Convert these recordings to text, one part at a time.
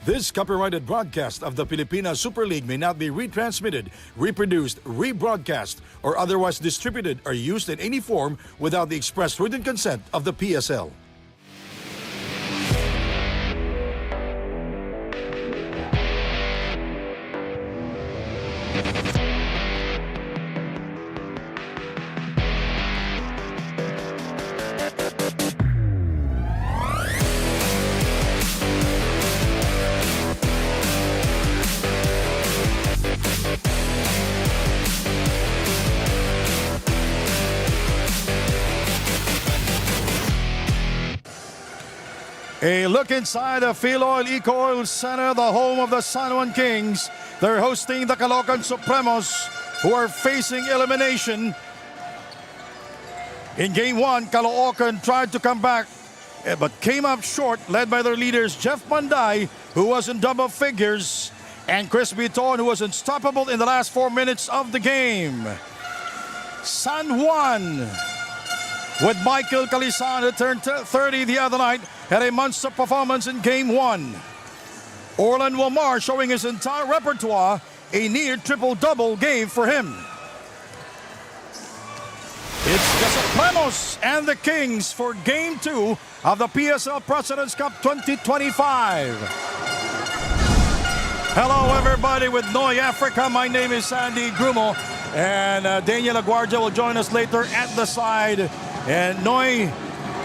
This copyrighted broadcast of the Filipina Super League may not be retransmitted, reproduced, rebroadcast, or otherwise distributed or used in any form without the express written consent of the PSL. A look inside the FILOIL ECOOIL Center, the home of the San Juan Kings. They're hosting the Caloocan Supremos, who are facing elimination. In Game 1, Caloocan tried to come back, but came up short, led by their leaders Jeff Manday, who was in double figures, and Chris Biton, who was unstoppable in the last 4 minutes of the game. San Juan, with Michael Calisan, who turned 30 the other night, had a monster performance in Game 1. Orlan Wamar showing his entire repertoire, a near triple-double game for him. It's the Supremos and the Kings for Game 2 of the PSL Presidents Cup 2025. Hello everybody with Noy Africa. My name is Sandy Grumo, and Daniel Aguardia will join us later at the side. And Noy,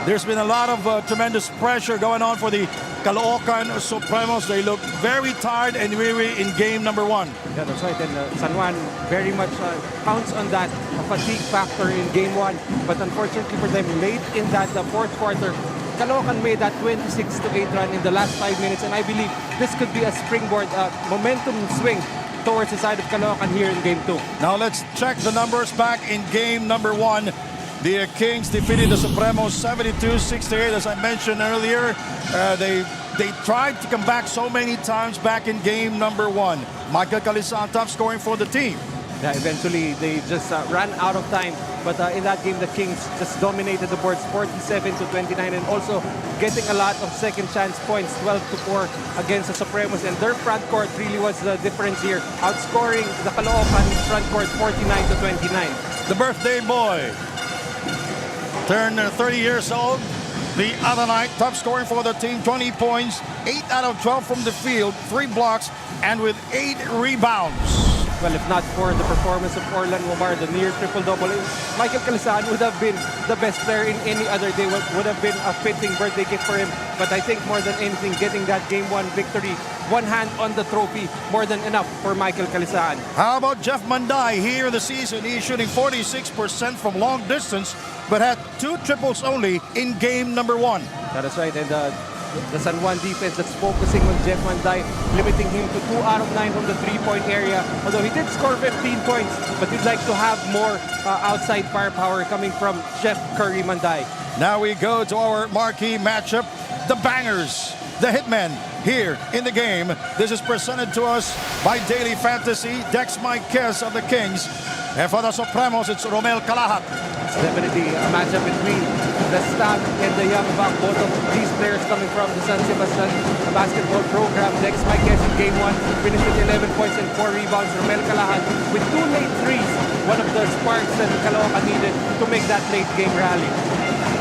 there's been a lot of tremendous pressure going on for the Caloocan Supremos. They look very tired and weary in game number 1. Yeah, that's right. And San Juan very much counts on that fatigue factor in game 1. But unfortunately for them, late in that fourth quarter, Caloocan made that 26-8 run in the last 5 minutes. And I believe this could be a springboard momentum swing towards the side of Caloocan here in game 2. Now let's check the numbers back in game number 1. The Kings defeated the Supremos 72-68, as I mentioned earlier. They tried to come back so many times back in game number 1. Michael Calisan top scoring for the team. Yeah, eventually they just ran out of time. But in that game, the Kings just dominated the boards 47-29, and also getting a lot of second chance points, 12-4 against the Supremos. And their front court really was the difference here, outscoring the Caloocan front court 49-29. The birthday boy turned 30 years old the other night, top scoring for the team, 20 points, 8 out of 12 from the field, 3 blocks, and with 8 rebounds. Well, if not for the performance of Orlan Wamar, the near triple-double, Michael Calisan would have been the best player in any other day, would have been a fitting birthday gift for him. But I think more than anything, getting that Game 1 victory, one hand on the trophy, more than enough for Michael Calisan. How about Jeff Manday? Here in the season, he's shooting 46% from long distance, but had 2 triples only in game number 1. That is right, and the San Juan defense that's focusing on Jeff Manday, limiting him to 2 out of 9 from the 3-point area. Although he did score 15 points, but he'd like to have more outside firepower coming from Jeff Curry Manday. Now we go to our marquee matchup, the Bangers, the Hitmen, here in the game. This is presented to us by Daily Fantasy, Dex Marquez of the Kings. And for the Supremos, it's Romel Calahat. It's definitely a matchup between the Stag and the Young Buck. Both of these players coming from the San Sebastian basketball program. Dex Marquez in game 1 finished with 11 points and 4 rebounds. Romel Calahat with 2 late threes, one of the sparks that Caloocan needed to make that late game rally.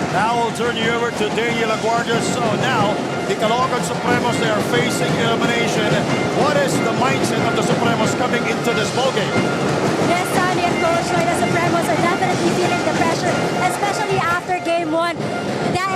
Now we'll turn you over to Daniel Aguardia. So now, the Caloocan Supremos, they are facing elimination. What is the mindset of the Supremos coming into this ballgame? Yes, Sonny and Coach, the Supremos are definitely feeling the pressure, especially after Game 1.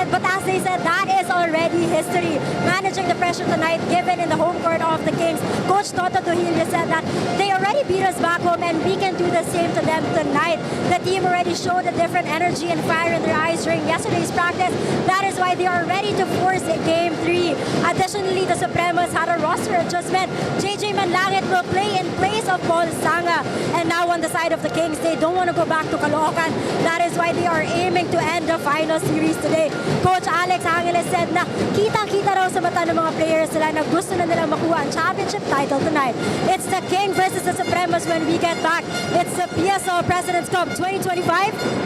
But as they said, that is already history. Managing the pressure tonight, given in the home court of the Kings. Coach Toto Tuhilio said that they already beat us back home and we can do the same to them tonight. The team already showed a different energy and fire in their eyes during yesterday's practice. That is why they are ready to force Game 3. Additionally, the Supremos had a roster adjustment. JJ Manlangit will play in place of Paul Sanga. And now on the side of the Kings, they don't want to go back to Caloocan. That is why they are aiming to end the final series today. Coach Alex Angeles said na kitang-kita raw sa mata ng mga players nila na gusto na nilang makuha ang championship title tonight. It's the King versus the Supremos when we get back. It's the PSL Presidents Cup 2025,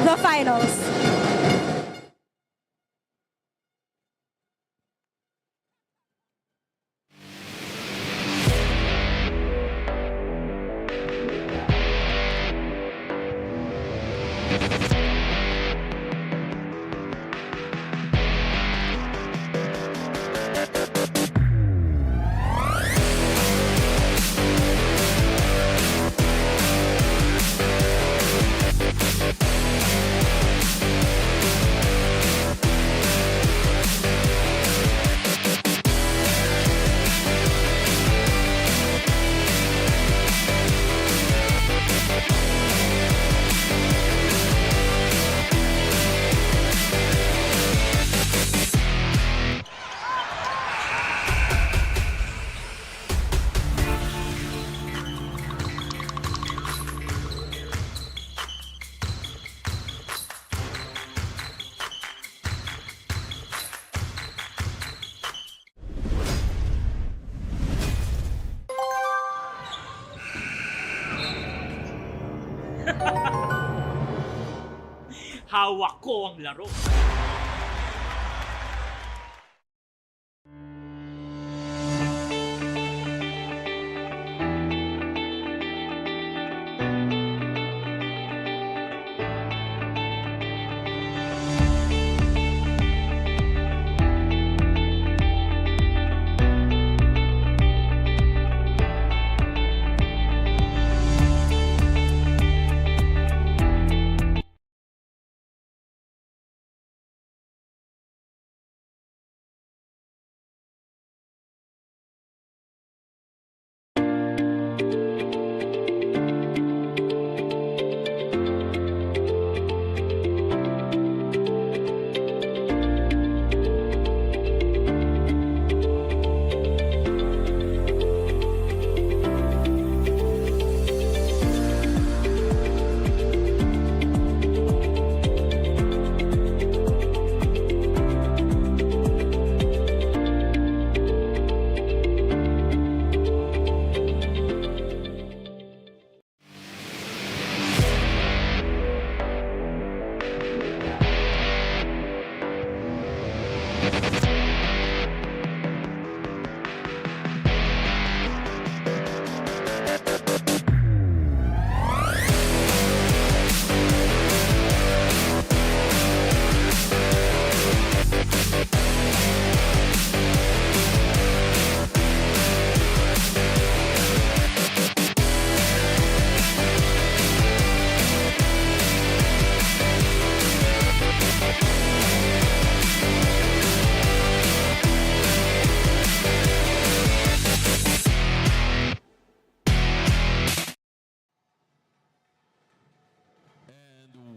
the finals. Hawak ko ang laro.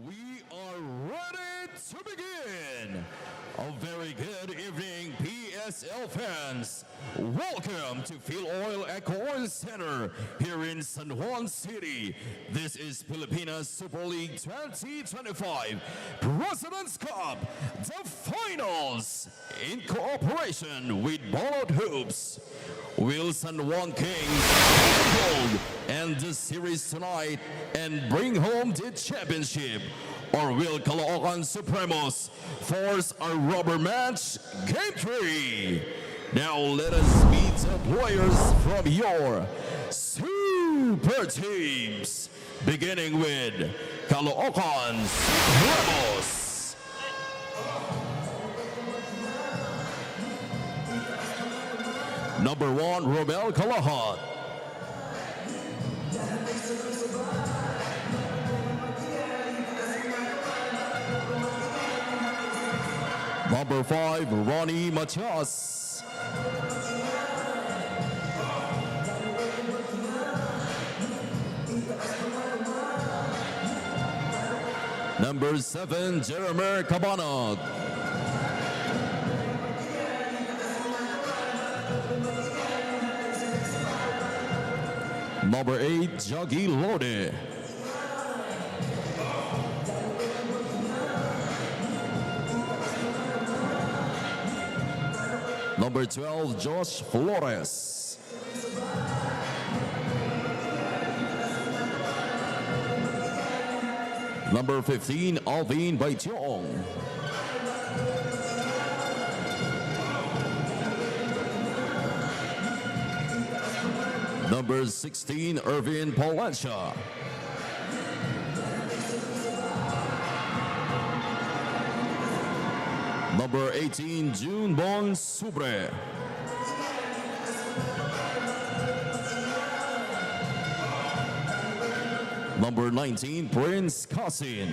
We are ready to begin. A very good evening, PSL fans. Welcome to FILOIL ECOOIL Center here in San Juan City. This is Pilipinas Super League 2025 President's Cup, the finals, in cooperation with Borrowed Hoops. Will San Juan Kings hold and the series tonight and bring home the championship? Or will Caloocan Supremos force a rubber match? Game 3. Now let us meet the players from your super teams. Beginning with Caloocan Supremos. Number 1, Romel Calahat. Number 5, Ronnie Matias. Number 7, Jeremy Cabanag. Number 8, Jaggy Lode. Number 12, Josh Flores. Number 15, Alvin Baitiong. Number 16, Irvin Palancia. Number 18, June Bon Subre. Number 19, Prince Casin.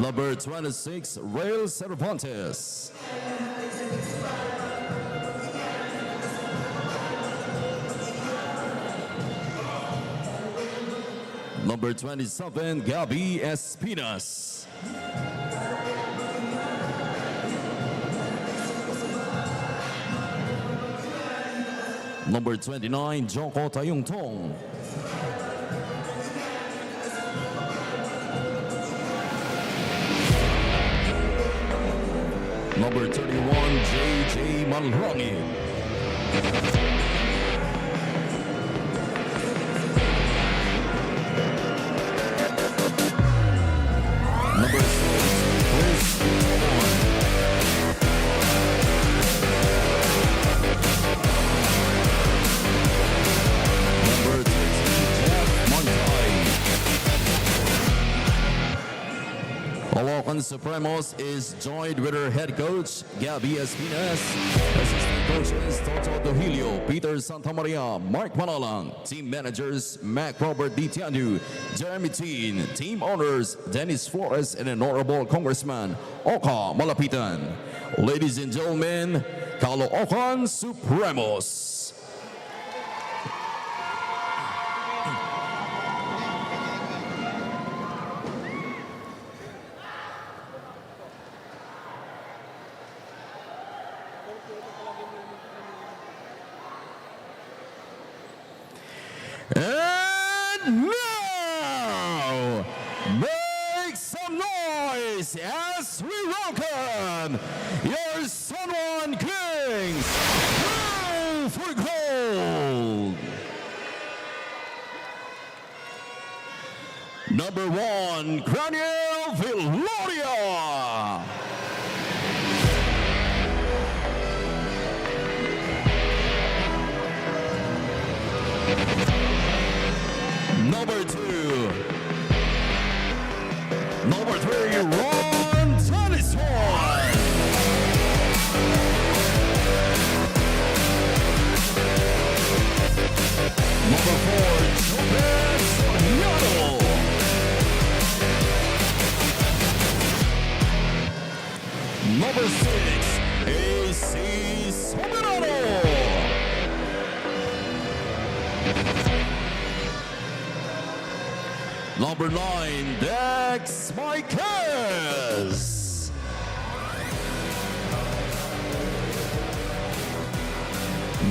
Number 26, Rael Cervantes. Number 27, Gabby Espinas. Number 29, Joko Tayong Tong. Number 31, JJ Malrongi. Supremos is joined with her head coach, Gabby Espinas, assistant coaches, Toto Dohilio, Peter Santamaria, Mark Manalang, team managers, Mac Robert D. Tianu, Jeremy Teen, team owners, Dennis Flores, and Honorable Congressman, Oka Malapitan. Ladies and gentlemen, Caloocan Supremos. And now, make some noise as we welcome your San Juan Kings Go for Gold. Number 1, Craniel Villoria. Number 2, number 3, Ron Tennyson. Number 4, Jobes Soriano. Number 6, AC Soberano. Number 9, Dex Marquez.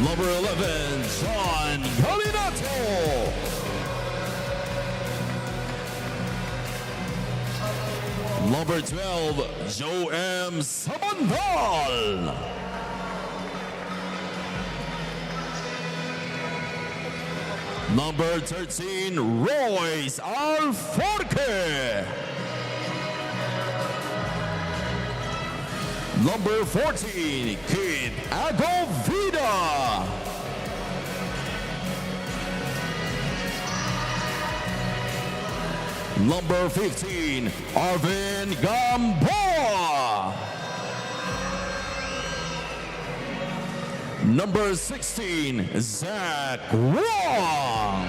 Number 11, John Galinato. Number 12, Joe M. Sabandal. Number 13, Royce Alforque. Number 14, Kid Agovida. Number 15, Arvin Gamboa. Number 16, Zach Wong.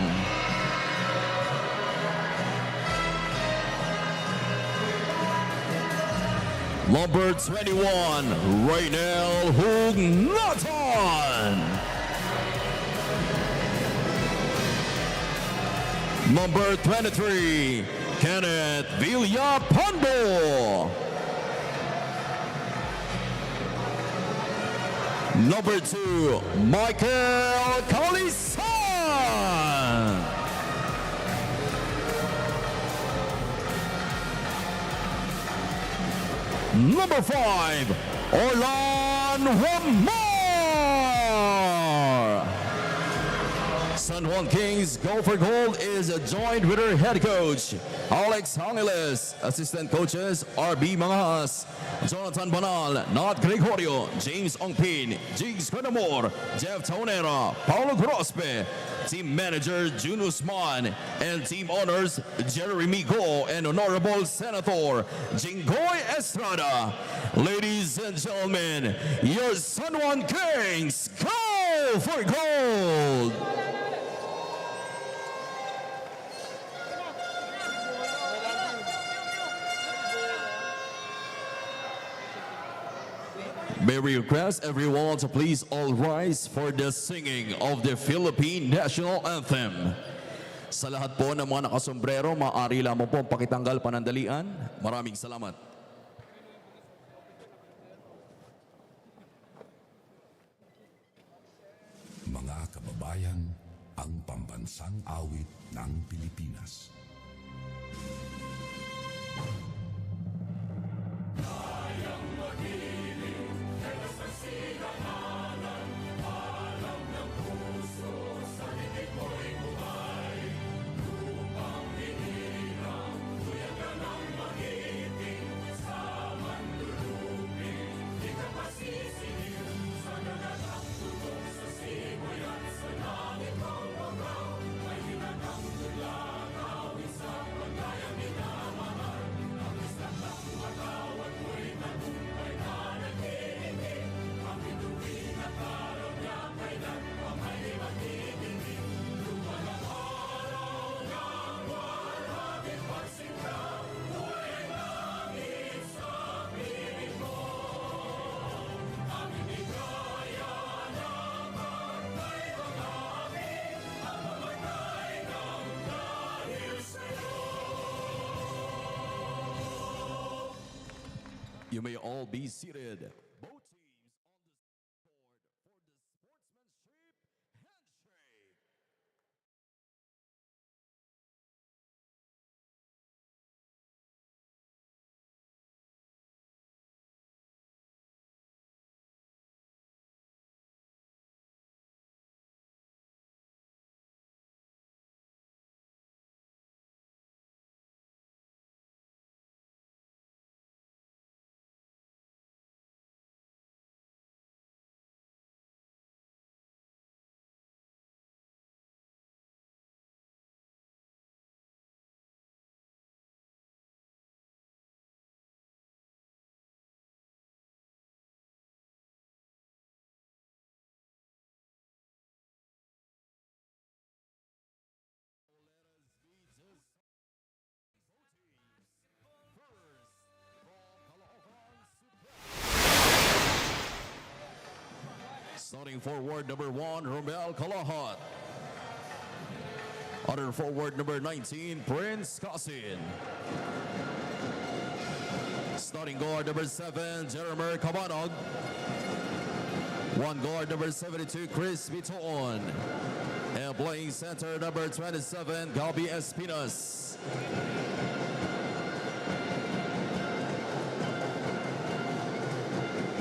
Number 21, Raynel Hugnaton. Number 23, Kenneth Villapando. Number 2, Michael Calisan. Number 5, Orlan Ramar. San Juan Kings Go for Gold is joined with her head coach, Alex Hangeles, assistant coaches, RB Mangas, Jonathan Banal, Nat Gregorio, James Ongpin, Jigs Conamor, Jeff Taunera, Paulo Grospe, team manager Jun Usman, and team owners Jeremy Go and Honorable Senator Jingoy Estrada. Ladies and gentlemen, your San Juan Kings Go for Gold! May we request everyone to please all rise for the singing of the Philippine National Anthem. Sa lahat po ng mga nakasombrero, maaari lamang po pakitanggal panandalian. Maraming salamat. Mga kababayan, ang pambansang awit ng Pilipinas. You may all be seated. Both teams on the board for the sportsmanship handshake. Starting forward, number 1, Romel Kalahat. Other forward, number 19, Prince Kasin. Starting guard, number 7, Jeremy Kabanog. One guard, number 72, Chris Viton. And playing center, number 27, Gabi Espinas.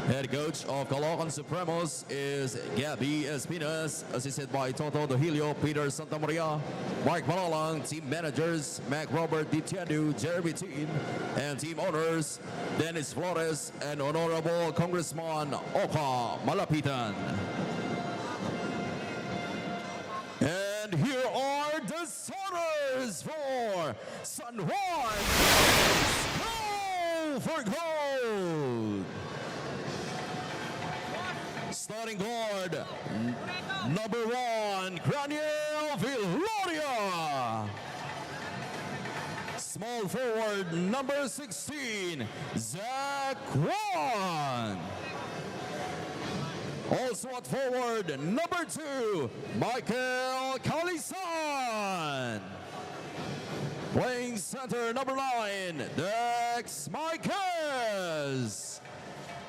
Head coach of Caloocan Supremos is Gabi Espinas, assisted by Toto Dohilio, Peter Santamaria, Mark Malalang, team managers, Mac Robert Ditiadu, Jeremy Teen, and team owners, Dennis Flores and Honorable Congressman Oka Malapitan. And here are the starters for San Juan. Go for gold! Starting guard, number 1, Craniel Viloria. Small forward, number 16, Zach Kwan. Also at forward, number 2, Michael Calisan. Playing center, number 9, Dex Marquez.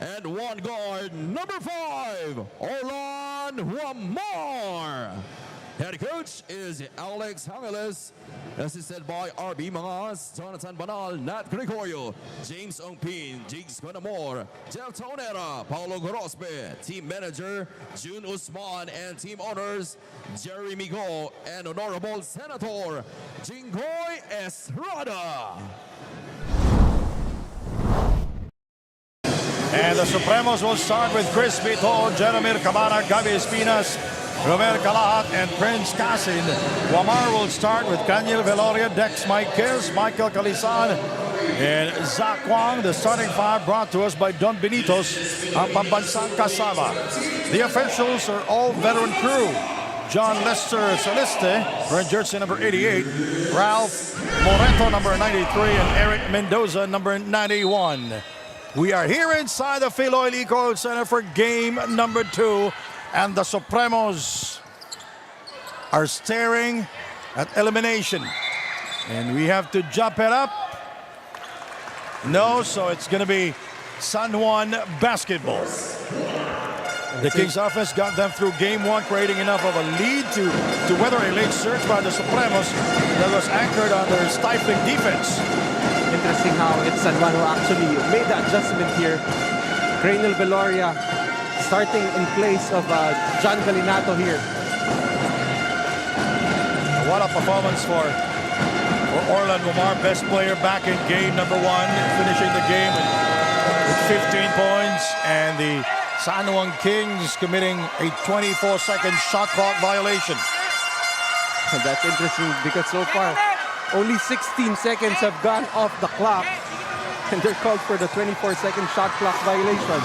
And one guard, number 5, Orlan Huamar. Head coach is Alex Hangeles, assisted by RB Mangas, Jonathan Banal, Nat Gregorio, James Ongpin, Jigs Conamor, Jeff Tonera, Paulo Gorospe, team manager, June Usman, and team owners, Jerry Migo, and Honorable Senator, Jingoy Estrada. And the Supremos will start with Chris Vito, Jeremy Cabana, Gabi Espinas, Romel Kalahat, and Prince Kasin. Wamar will start with Daniel Veloria, Dex Marquez, Michael Calisan, and Zach Wang. The starting 5 brought to us by Don Benitos, ang pambansang kasama. The officials are all veteran crew. John Lester Celeste, wearing jersey number 88, Ralph Moreto, number 93, and Eric Mendoza, number 91. We are here inside the FILOIL ECOOIL Center for game number 2, and the Supremos are staring at elimination. And we have to jump it up. No, so it's going to be San Juan basketball. The Kings offense got them through game 1, creating enough of a lead to weather a late surge by the Supremos that was anchored on their stifling defense. Interesting how it's San Juan who actually made the adjustment here. Craniel Veloria starting in place of John Galinato here. What a performance for Orlan Umar, best player back in game number 1, finishing the game with 15 points, and the San Juan Kings committing a 24-second shot clock violation. That's interesting because so far only 16 seconds have gone off the clock, and they're called for the 24-second shot clock violation.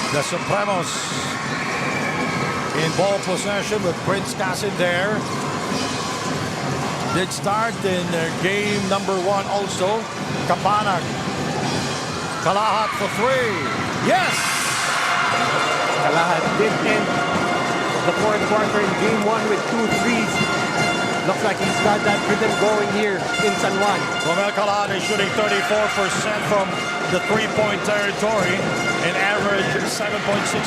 The Supremos in ball possession with Prince Kasin there. Did start in game number 1 also. Kapanag. Kalahat for 3. Yes! Kalahat did end the fourth quarter in game 1 with 2 threes. Looks like he's got that rhythm going here in San Juan. Romel Kalahat is shooting 34% from the three-point territory and average 7.6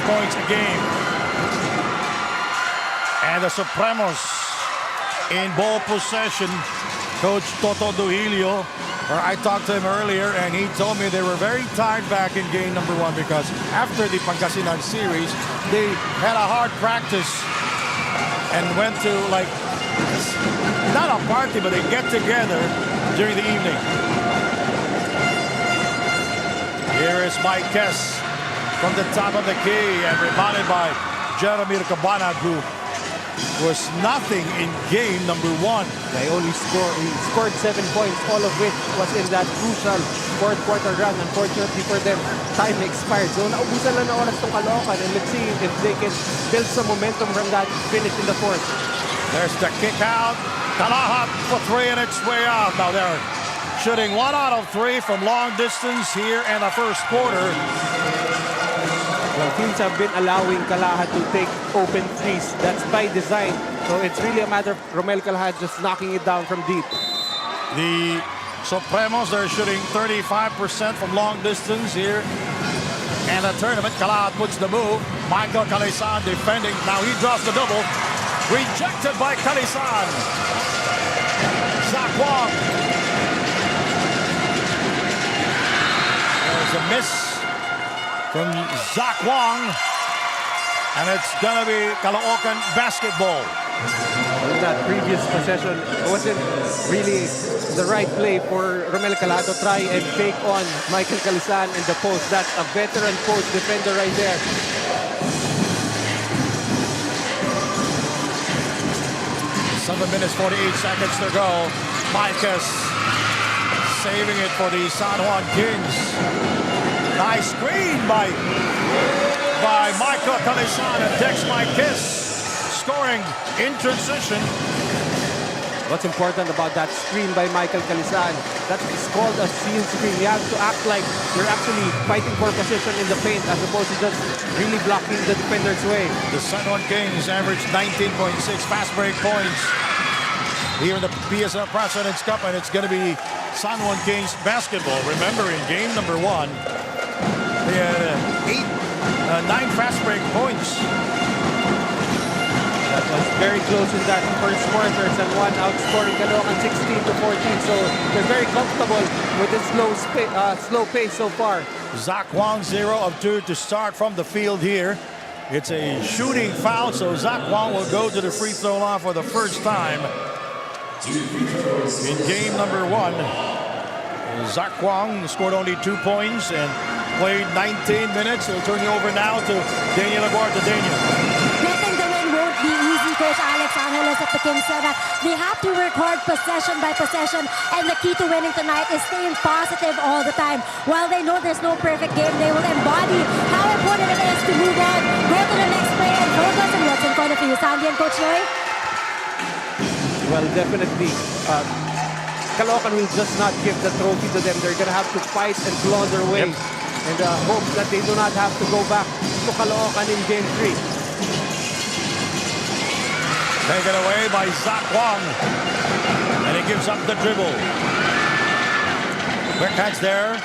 points a game. And the Supremos in ball possession. Coach Toto Duilio, or I talked to him earlier, and he told me they were very tired back in game number 1 because after the Pangasinan series, they had a hard practice and went to, like, not a party, but they get together during the evening. Here is Mike Kess from the top of the key and rebounded by Jeremy Cabanag, who was nothing in game number 1. He scored 7 points, all of which was in that crucial fourth quarter run. Unfortunately for them, time expired. So naubusan lang na oras itong Caloocan, and let's see if they can build some momentum from that finish in the fourth. There's the kick out. Kalahat for 3 and it's way out. Now they're shooting 1 out of 3 from long distance here in the first quarter. Well, teams have been allowing Kalahat to take open threes. That's by design. So it's really a matter of Romel Kalahat just knocking it down from deep. The Supremos, they're shooting 35% from long distance here. And the tournament, Kalahat puts the move. Michael Calisan defending. Now he draws the double. Rejected by Calisan. Zach Wong. There's a miss from Zach Wong, and it's gonna be Caloocan basketball. In that previous possession, it wasn't really the right play for Romel Kalahat to try and take on Michael Calisan in the post. That's a veteran post defender right there. 7 minutes, 48 seconds to go. Micas saving it for the San Juan Kings. Nice screen by Michael Calisan and Dex Micas, scoring in transition. What's important about that screen by Michael Calisan, that is called a seal screen. You have to act like you're actually fighting for position in the paint as opposed to just really blocking the defender's way. The San Juan Kings averaged 19.6 fast break points here in the PSL President's Cup, and it's going to be San Juan Kings basketball. Remember, in game number 1, they had 9 fast break points. That was very close in that first quarter. San Juan outscoring Caloocan 16-14. So they're very comfortable with this slow pace so far. Zach Wong 0 of 2 to start from the field here. It's a shooting foul, so Zach Wong will go to the free throw line for the first time in game number 1. Zach Wong scored only 2 points and played 19 minutes. He'll turn it over now to Daniel Aguardo. Daniel. Getting the win won't be easy, Coach Alex Angeles of the Kings said that they have to work hard possession by possession, and the key to winning tonight is staying positive all the time. While they know there's no perfect game, they will embody how important it is to move on, go to the next play, and focus on what's in front of you. Sandy and Coach Roy? Well, definitely, Caloocan will just not give the trophy to them. They're going to have to fight and claw their way. And hope that they do not have to go back to Caloocan in game 3. Taken away by Zach Wong. And he gives up the dribble. Quick catch there.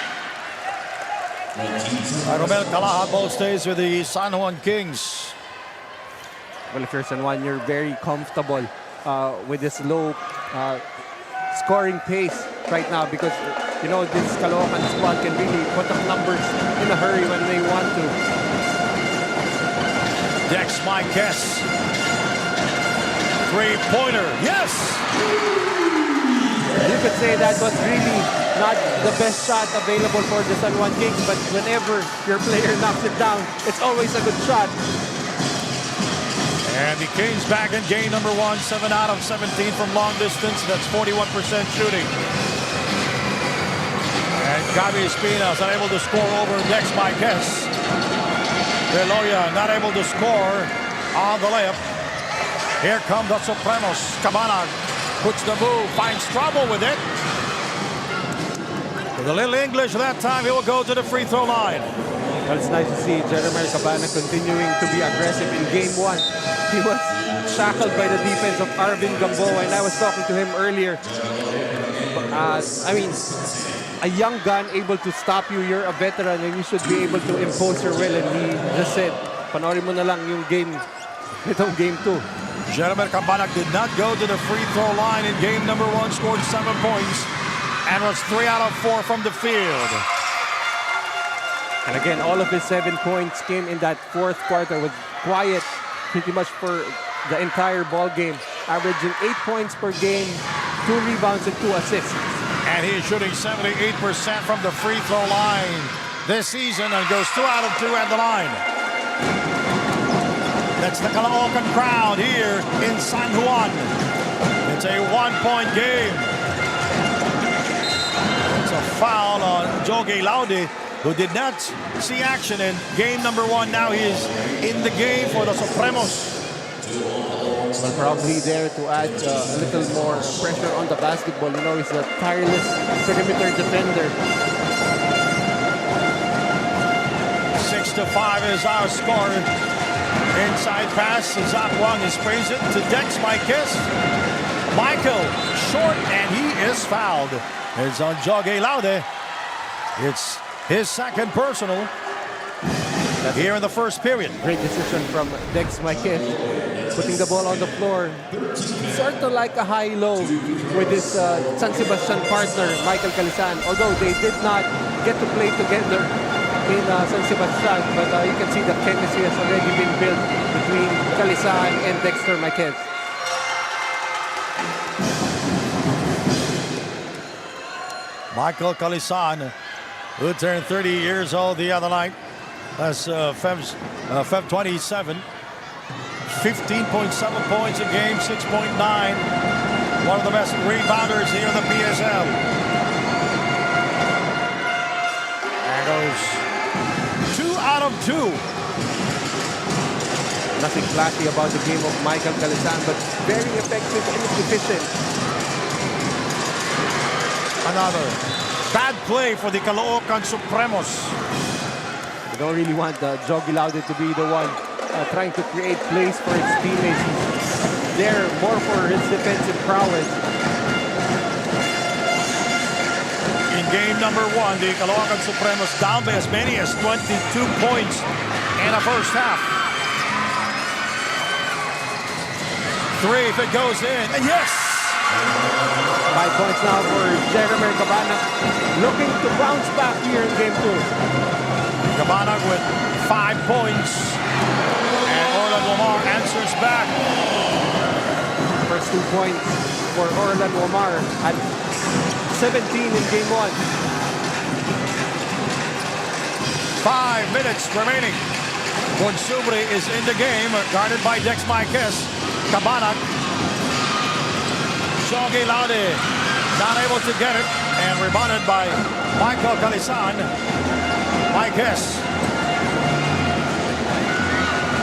Romel Kalahat ball stays with the San Juan Kings. Well, if you're San Juan, you're very comfortable with this low scoring pace right now because, you know, this Caloocan squad can really put up numbers in a hurry when they want to. Dex Micas. Three-pointer. Yes! You could say that was really not the best shot available for the San Juan Kings, but whenever your player knocks it down, it's always a good shot. And the Kings back in game number 1, 7 out of 17 from long distance. That's 41% shooting. And Gabi Espinas unable to score over Dex Micas. Veloya not able to score on the layup. Here come the Supremos. Cabanag puts the move, finds trouble with it. With a little English that time, he will go to the free throw line. Well, it's nice to see Jeremy Cabana continuing to be aggressive in game 1. He was shackled by the defense of Arvin Gamboa, and I was talking to him earlier. I a young gun able to stop you. You're a veteran and you should be able to impose your will. And he just said, panoorin mo na lang yung game, itong game 2. Jeremy Cabanag did not go to the free throw line in game number 1, scored 7 points, and was 3 out of 4 from the field. And again, all of his 7 points came in that fourth quarter with quiet pretty much for the entire ball game, averaging 8 points per game, 2 rebounds and 2 assists. And he is shooting 78% from the free throw line this season and goes 2 out of 2 at the line. That's the Caloocan crowd here in San Juan. It's a 1-point game. It's a foul on Jogi Laude, who did not see action in game number 1. Now he is in the game for the Supremos. Well, probably there to add a little more pressure on the basketball. You know, he's a tireless perimeter defender. 6-5 is our score. Inside pass, Zach Wang is praised it to Dex Marquez. Michael short, and he is fouled. It's on Jogi Laude. It's his second personal here in the first period. Great decision from Dex Marquez, putting the ball on the floor. Sort of like a high-low with his San Sebastian partner, Michael Calisan. Although they did not get to play together in San Sebastian, but you can see the chemistry has already been built between Calisan and Dexter Marquez. Michael Calisan, who turned 30 years old the other night. That's Feb 27. 15.7 points a game, 6.9. One of the best rebounders here in the PSL. There goes 2 out of 2. Nothing flashy about the game of Michael Calisan, but very effective and efficient. Another bad play for the Caloocan Supremos. You don't really want Jogi Laude to be the one trying to create plays for his teammates. He's there more for his defensive prowess. In game number 1, the Caloocan Supremos down by as many as 22 points in the first half. 3 if it goes in, and yes! 5 points now for Jeremy Cabanag, looking to bounce back here in game 2. Cabanag with 5 points, and Orlan Lamar answers back. First 2 points for Orlan Lamar at 17 in game 1. 5 minutes remaining. Bonsubre is in the game, guarded by Dex Marquez. Cabanag. Jogi Laude not able to get it, and rebounded by Michael Calisan. Marquez.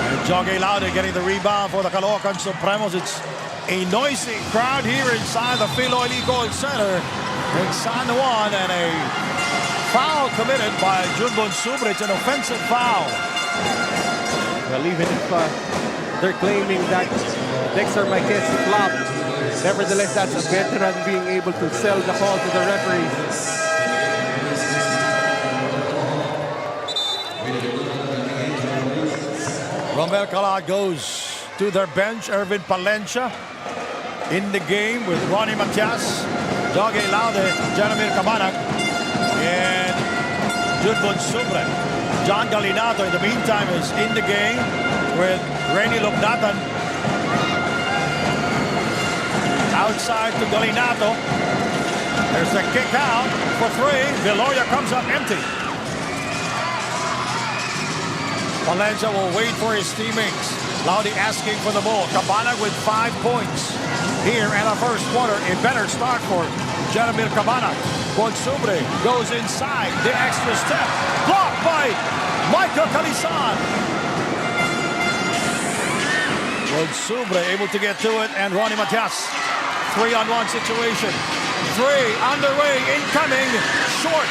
And Jogi Laude getting the rebound for the Caloocan Supremos. It's a noisy crowd here inside the FILOIL ECOOIL Center in San Juan, and a foul committed by Jun Bonsubre. It's an offensive foul. Well, even if they're claiming that Dexter Marquez flopped, nevertheless, that's a veteran being able to sell the call to the referees. Romel Calad goes to their bench. Ervin Palencia in the game with Ronnie Matias, Jogi Laude, Jeremy Cabanag, and Jun Bonsubre. John Galinato, in the meantime, is in the game with Renny Lugnatan. Outside to Galinato. There's the kick out for 3. Viloria comes up empty. Valencia will wait for his teammates. Laude asking for the ball. Cabanag with 5 points here in the first quarter. A better start for Jeremy Cabanag. Bonsubre goes inside. The extra step. Blocked by Michael Calisan. Bonsubre able to get to it, and Ronnie Matias. 3-on-1 situation. 3 underway, incoming, short.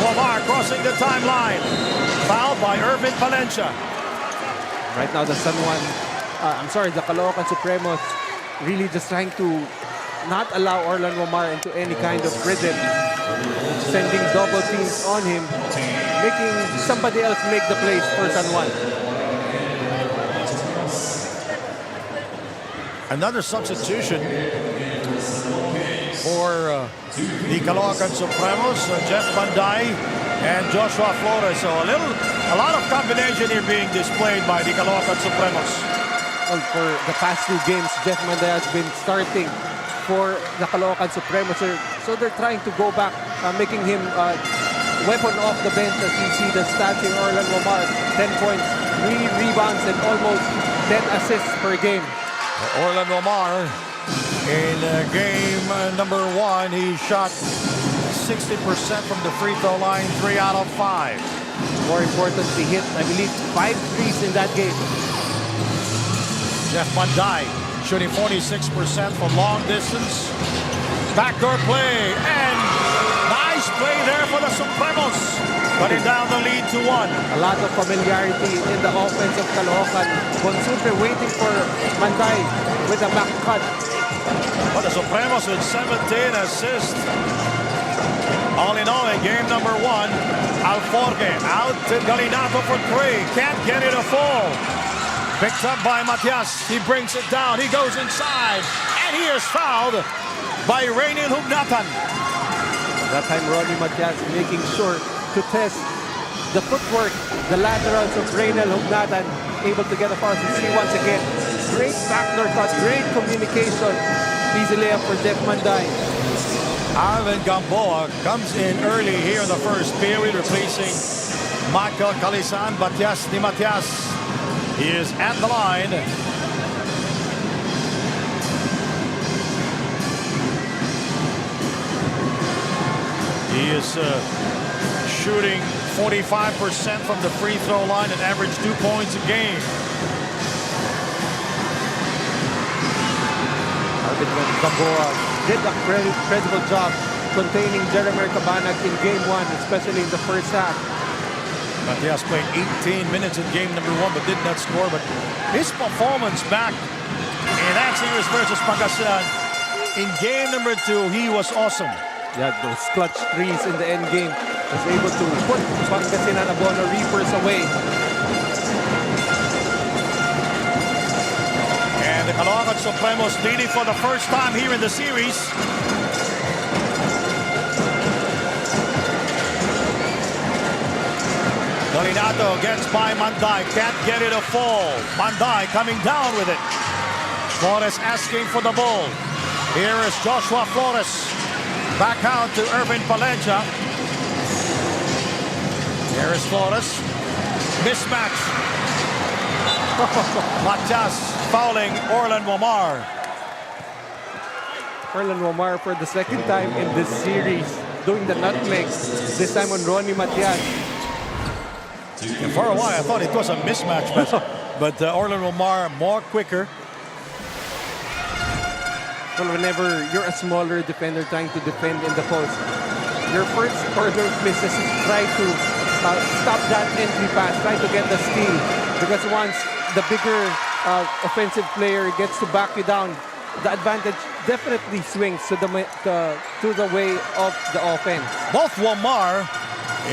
Lamar crossing the timeline. Fouled by Ervin Palencia. Right now, the Caloocan Supremos really just trying to not allow Orlan Womar into any kind of rhythm, sending double teams on him, making somebody else make the plays for San Juan. Another substitution for the Caloocan Supremos, Jeff Banday and Joshua Flores. So a lot of combination here being displayed by the Caloocan Supremos. Well, for the past 2 games, Jeff Banday has been starting for the Caloocan Supremos. So they're trying to go back, making him weapon off the bench. As you see the stats in Orlan Womar, 10 points, 3 rebounds, and almost 10 assists per game. Orlan Womar, in game number 1, he shot 60% from the free throw line, 3 out of 5. More importantly, hit, I believe, 5 threes in that game. Jeff Banday shooting 46% from long distance. Backdoor play, and nice play there for the Supremos. Cutting down the lead to 1. A lot of familiarity in the offense of Caloocan. Bonsupe waiting for Banday with a back cut. But the Supremos with 17 assists. All in all, in game number 1, Alforge out to Galinato for 3. Can't get it a fall. Picked up by Matias. He brings it down. He goes inside. And he is fouled by Rainiel Hugnatan. That time, Ronnie Matias making sure to test the footwork, the laterals of Rainiel Hugnatan, able to get a foul. You see once again, great backdoor cut, great communication. Easy layup for Jeff Banday. Arvin Gamboa comes in early here in the first period, replacing Michael Calisan. Matias Di Matias, he is at the line. He is shooting 45% from the free throw line and average 2 points a game. Arvin Gamboa did a incredible job containing Jeremy Cabanag in game 1, especially in the first half. Matias played 18 minutes in game number 1 but did not score. But his performance back in that series versus Pangasinan in game number 2, he was awesome. Yeah, those clutch threes in the end game was able to put Pangasinan Abono Reapers away. And the Caloocan Supremos leading for the first time here in the series. Galinato gets by Banday, can't get it a fall. Banday coming down with it. Flores asking for the ball. Here is Joshua Flores. Back out to Irvin Palencia. Here is Flores. Mismatch. Matias fouling Orlan Womar. Orlan Womar for the second time in this series doing the nutmeg. This time on Ronnie Matias. And for a while I thought it was a mismatch, but Orlan Womar more quicker. Well, whenever you're a smaller defender trying to defend in the post, your first order of business is try to stop that entry pass, try to get the steal. Because once the bigger offensive player gets to back you down, the advantage definitely swings to the way of the offense. Both Womar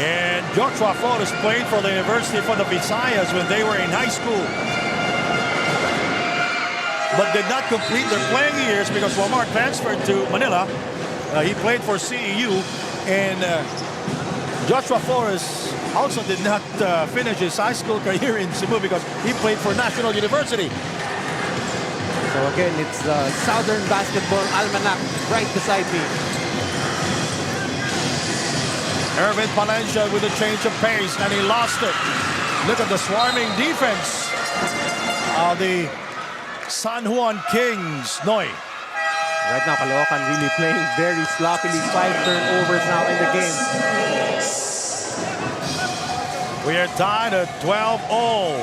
and Joshua Flores played for the University for the Visayas when they were in high school, but did not complete their playing years because Womar transferred to Manila. He played for CEU, and Joshua Flores also did not finish his high school career in Cebu because he played for National University. So again, it's the Southern Basketball Almanac right beside me. Irvin Palencia with a change of pace, and he lost it. Look at the swarming defense of the San Juan Kings. Noy. Right now, Caloocan really playing very sloppily. 5 turnovers now in the game. We are tied at 12-all,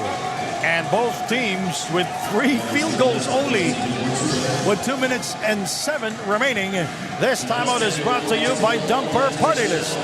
and both teams with 3 field goals only, with 2 minutes and 7 remaining. This timeout is brought to you by Dumper Party List.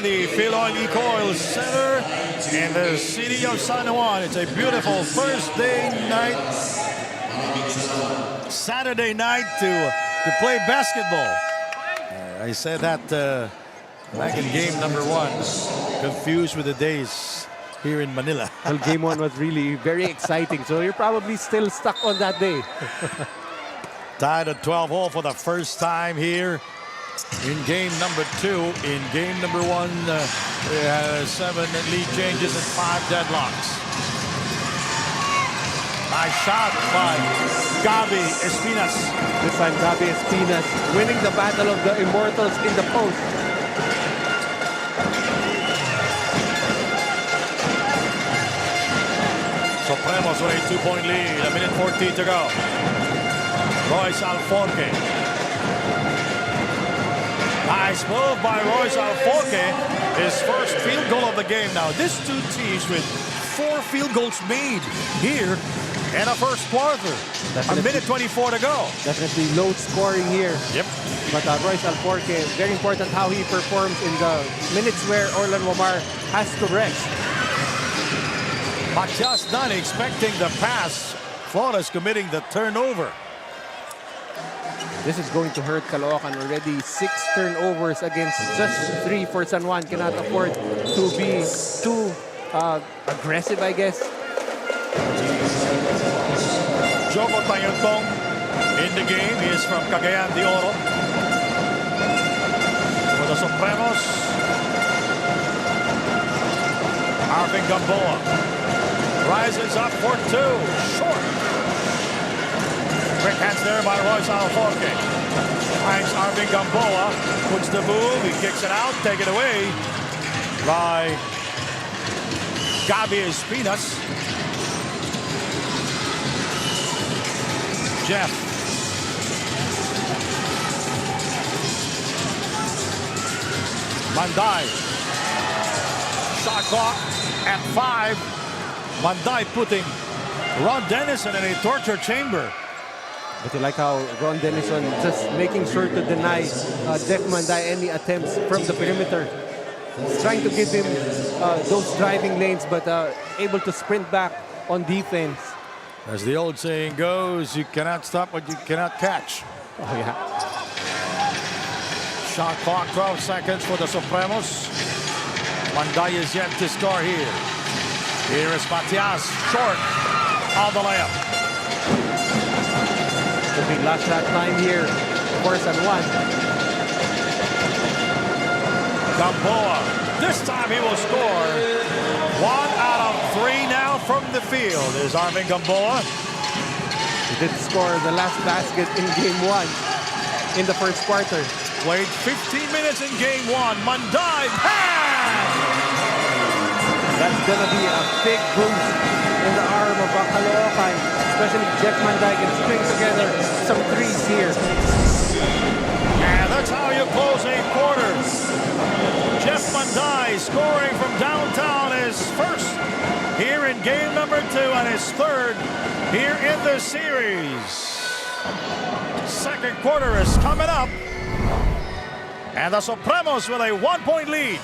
the FILOIL ECOOIL Center in the city of San Juan. It's a beautiful Thursday night, Saturday night to play basketball. I said that back in game number 1. Confused with the days here in Manila. Well, game 1 was really very exciting, so you're probably still stuck on that day. Tied at 12 all for the first time here in game number 2. In game number 1, we had 7 lead changes and 5 deadlocks. Nice shot by Gabi Espinas. This time, Gabi Espinas winning the battle of the immortals in the post. Supremos with a 2-point lead. A minute 14 to go. Royce Alforque. Nice move by Royce Alforque. His first field goal of the game now. These two teams with 4 field goals made here in the first quarter. A minute 24 to go. Definitely low scoring here. Yep. But Royce Alforque, very important how he performs in the minutes where Orlan Wamar has to rest. Matias Dunn expecting the pass. Flores committing the turnover. This is going to hurt Caloocan. Already 6 turnovers against just 3 for San Juan. Cannot afford to be too aggressive, I guess. Joko Tayuntong in the game. He is from Cagayan de Oro. For the Supremos, Arvin Gamboa rises up for 2. Short. Quick hands there by Royce Alforque. Finds Arvin Gamboa. Puts the move. He kicks it out. Take it away by Gabi Espinas. Jeff. Manday. Shot clock at 5. Manday putting Ron Dennison in a torture chamber. But you like how Ron Dennison just making sure to deny Jeff Manday any attempts from the perimeter. He's trying to give him those driving lanes, but able to sprint back on defense. As the old saying goes, you cannot stop what you cannot catch. Oh, yeah. Shot clock, 12 seconds for the Supremos. Manday is yet to score here. Here is Matias, short on the layup. Could be last shot time here for San Juan. Gamboa, this time he will score. 1 out of 3 now from the field is Arvin Gamboa. He did score the last basket in game 1 in the first quarter. Played 15 minutes in game 1. Manday pass! That's gonna be a big boost in the arm of Caloocan, especially Jeff Manday can string together some threes here. And that's how you close a quarter. Jeff Manday scoring from downtown his first here in game number 2 and his 3rd here in the series. Second quarter is coming up. And the Supremos with a 1-point lead.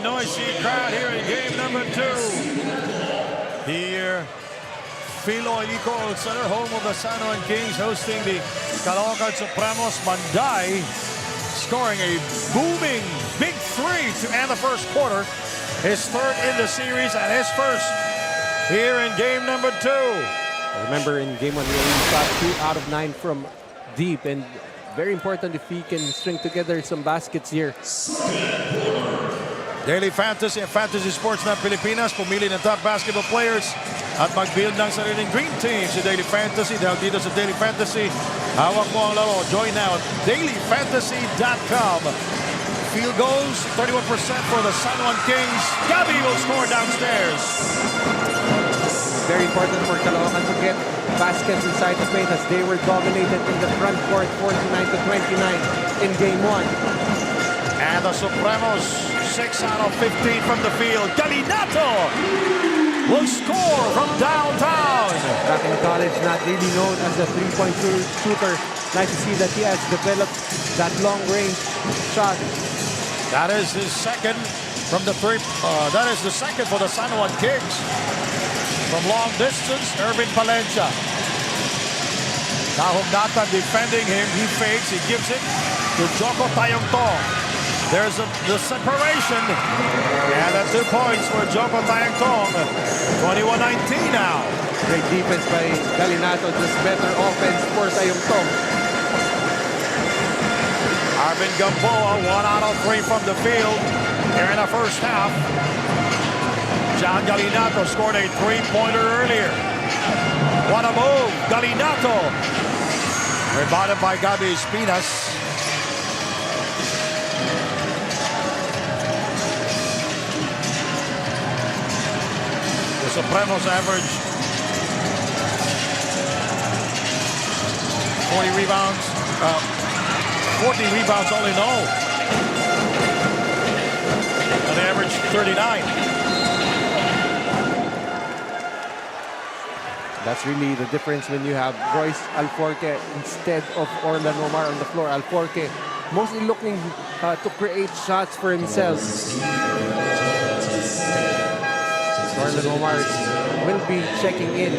noisy crowd here in game number 2. Here, FILOIL ECOOIL Center, home of the San Juan Kings, hosting the Caloocan Supremos. Manday scoring a booming big three to end the first quarter. His third in the series and his first here in game number 2. Remember, in game 1, he only shot 2 out of 9 from deep, and very important if he can string together some baskets here. Daily Fantasy and Fantasy Sports ng Pilipinas, pumili ng top basketball players at mag-build ng sariling dream team si Daily Fantasy. Dahil dito sa Daily Fantasy, hawak mo ang laro. Join now at dailyfantasy.com. Field goals, 31% for the San Juan Kings. Gabby will score downstairs. Very important for Caloocan to get baskets inside the paint as they were dominated in the front court 49-29 in game 1. And the Supremos, 6 out of 15 from the field. Galinato will score from downtown. Back in college, not really known as a three-point shooter. Nice to see that he has developed that long-range shot. That is his second from the three. That is the second for the San Juan Kings. From long distance, Irvin Palencia. Nahugatan defending him. He fakes. He gives it to Joko Tayongtong. There's the separation. And the 2 points for Joko Tayongtong. 21-19 now. Great defense by Galinato. Just better offense for Tayongtong. Arvin Gamboa, 1 out of 3 from the field here in the first half. John Galinato scored a 3-pointer earlier. What a move, Galinato. Rebounded by Gabi Espinas. The Supremos average 40 rebounds. 40 rebounds only, no. And they average 39. That's really the difference when you have Royce Alforque instead of Orlan Omar on the floor. Alforque mostly looking to create shots for himself. Orlan Omar will be checking in.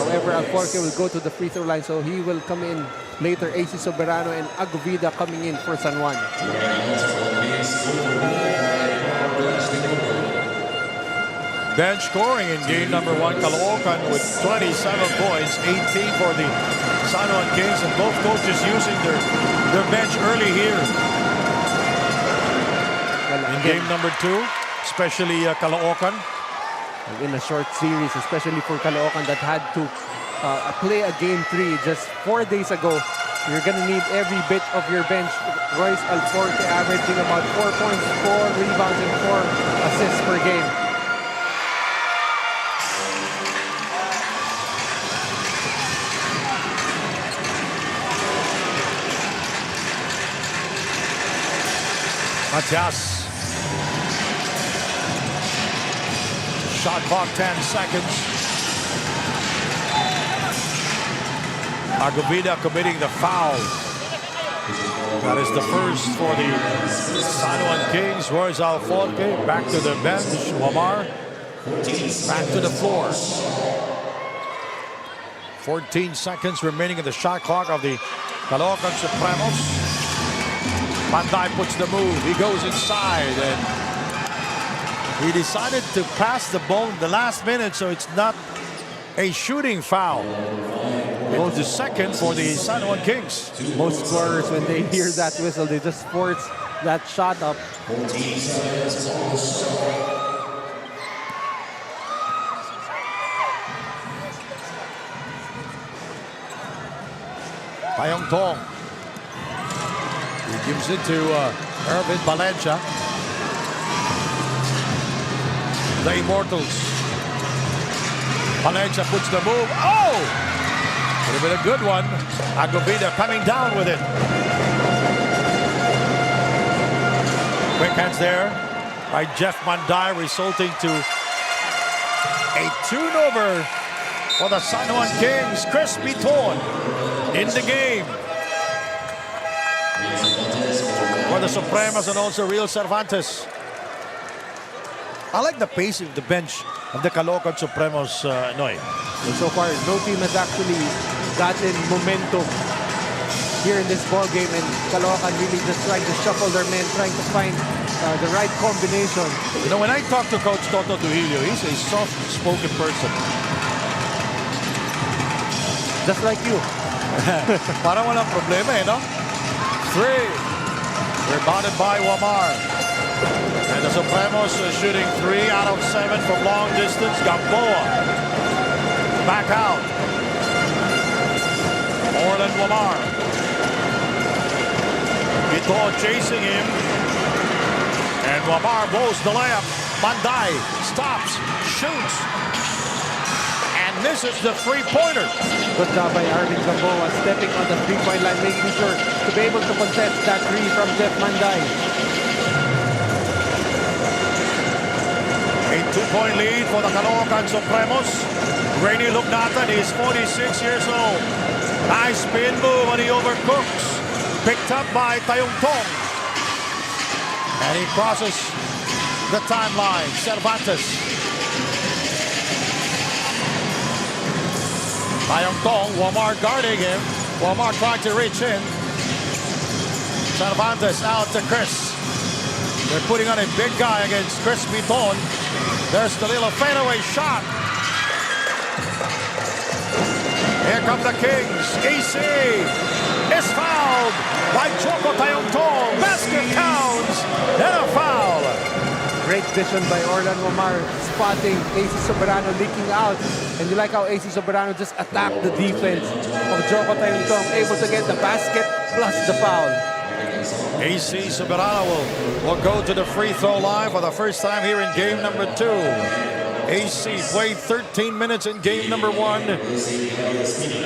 However, Alforque will go to the free throw line, so he will come in later. AC Soberano and Agovida coming in for San Juan. Bench scoring in game number 1, Caloocan with 27 points, 18 for the San Juan Kings, and both coaches using their bench early here. In game number 2, especially Caloocan. In a short series, especially for Caloocan that had to play a game 3 just 4 days ago. You're going to need every bit of your bench. Royce Alforque averaging about 4 points, 4 rebounds, and 4 assists per game. Matias. Shot clock 10 seconds. Agovida committing the foul. That is the first for the San Juan Kings. Royce Alforque back to the bench. Omar back to the floor. 14 seconds remaining in the shot clock of the Caloocan Supremos. Panday puts the move. He goes inside and he decided to pass the ball in the last minute, so it's not a shooting foul. It's the second for the San Juan Kings. Most scorers, when they hear that whistle, they just force that shot up. Tayongtong. He gives it to Irvin Palencia. The Immortals. Palencia puts the move. Oh! Would have been a good one. Agovida coming down with it. Quick hands there by Jeff Manday, resulting to a turnover for the San Juan Kings. Chris Biton in the game for the Supremos and also Real Cervantes. I like the pace of the bench of the Caloocan Supremos, Noy. And so far, no team has actually gotten momentum here in this ball game, and Caloocan really just trying to shuffle their men, trying to find the right combination. You know, when I talk to Coach Toto Duilio, he's a soft-spoken person. Just like you. Parang walang problema eh, no? 3. Rebounded by Wamar. And the Supremos shooting 3 out of 7 from long distance. Gamboa. Back out. Orlan Wamar. Ito chasing him. And Wamar blows the layup. Manday stops, shoots, and misses the three-pointer. Good job by Arvin Gamboa, stepping on the three-point line, making sure to be able to contest that three from Jeff Manday. A 2-point lead for the Caloocan Supremos. Rainy Lugnatan is 46 years old. Nice spin move and he overcooks. Picked up by Tayong Tong. And he crosses the timeline. Cervantes. Tayong Tong, Wamar guarding him. Wamar trying to reach in. Cervantes out to Chris. They're putting on a big guy against Chris Biton. There's the little fadeaway shot. Here come the Kings. AC is fouled by Choco Tayong Tong. Basket counts. And a foul. Great vision by Orlan Wamar, spotting AC Soberano leaking out. And you like how AC Soberano just attacked the defense of Joko Tayong Tong, able to get the basket plus the foul. AC Soberano will go to the free throw line for the first time here in game number 2. AC played 13 minutes in game number 1.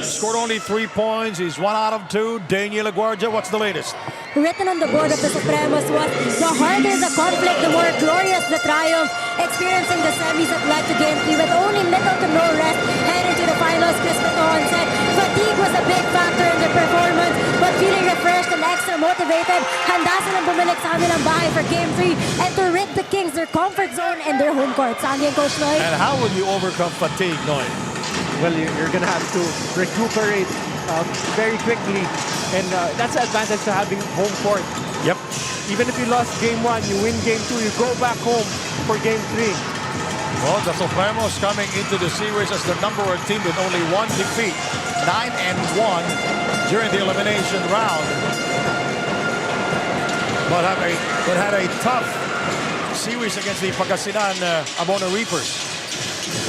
Scored only 3 points. He's 1 out of 2. Daniel LaGuardia, what's the latest? Written on the board of the Supremos was, the harder the conflict, the more glorious the triumph. Experiencing the semis that led to Game 3 with only little to no rest heading to the finals, Chris Beton said fatigue was a big factor in their performance, but feeling refreshed and extra motivated, handa silang bumalik sa kanilang bahay for Game 3 and to rid the Kings their comfort zone and their home court. Sandy and Coach Lloyd. And how will you overcome fatigue, Noy? Well, you're going to have to recuperate very quickly, and that's the advantage to having home court. Yep. Even if you lost Game 1, you win Game 2, you go back home for Game 3. Well, the Supremos coming into the series as the number 1 team with only 1 defeat, 9-1 during the elimination round. But had a tough series against the Pangasinan Abona Reapers.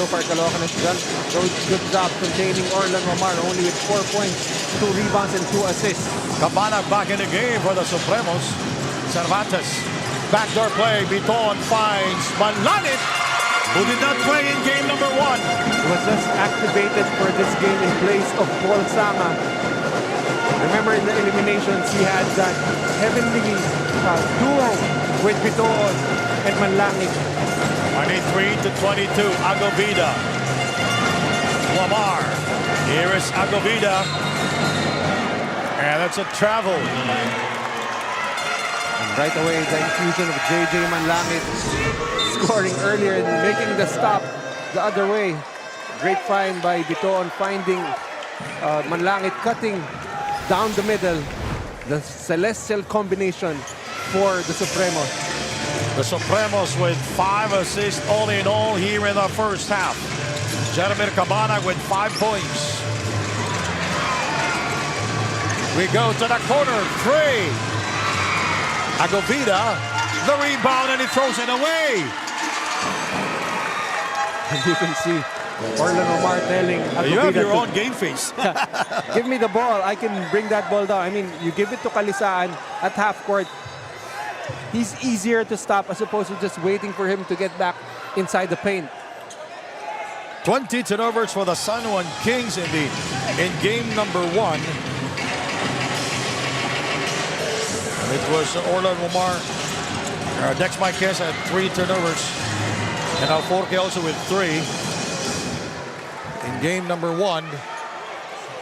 So far, Caloocan has done a good job containing Orlan Wamar, only with 4 points, 2 rebounds, and 2 assists. Cabanag back in the game for the Supremos. Cervantes, backdoor play. Biton finds Manlanit, who did not play in game number 1. He was just activated for this game in place of Paul Sama. Remember in the eliminations, he had that heavenly duo with Biton and Manlangit. 23-22, Agovida. Wamar. Here is Agovida. And that's a travel. And right away, the infusion of JJ Manlangit scoring earlier and making the stop the other way. Great find by Biton, finding Manlangit cutting down the middle. The celestial combination for the Supremos. The Supremos with 5 assists all in all here in the first half. Jeremy Cabanag with 5 points. We go to the corner, 3. Agovida, the rebound, and he throws it away. And you can see Orlan Wamar telling Agovida, You have your own game face. give me the ball, I can bring that ball down. I mean, you give it to Kalisaan at half court. He's easier to stop as opposed to just waiting for him to get back inside the paint. 20 turnovers for the San Juan Kings in game number 1. It was Orlan Wamar. Dex Marquez had 3 turnovers. And Alforque also with 3. In game number 1.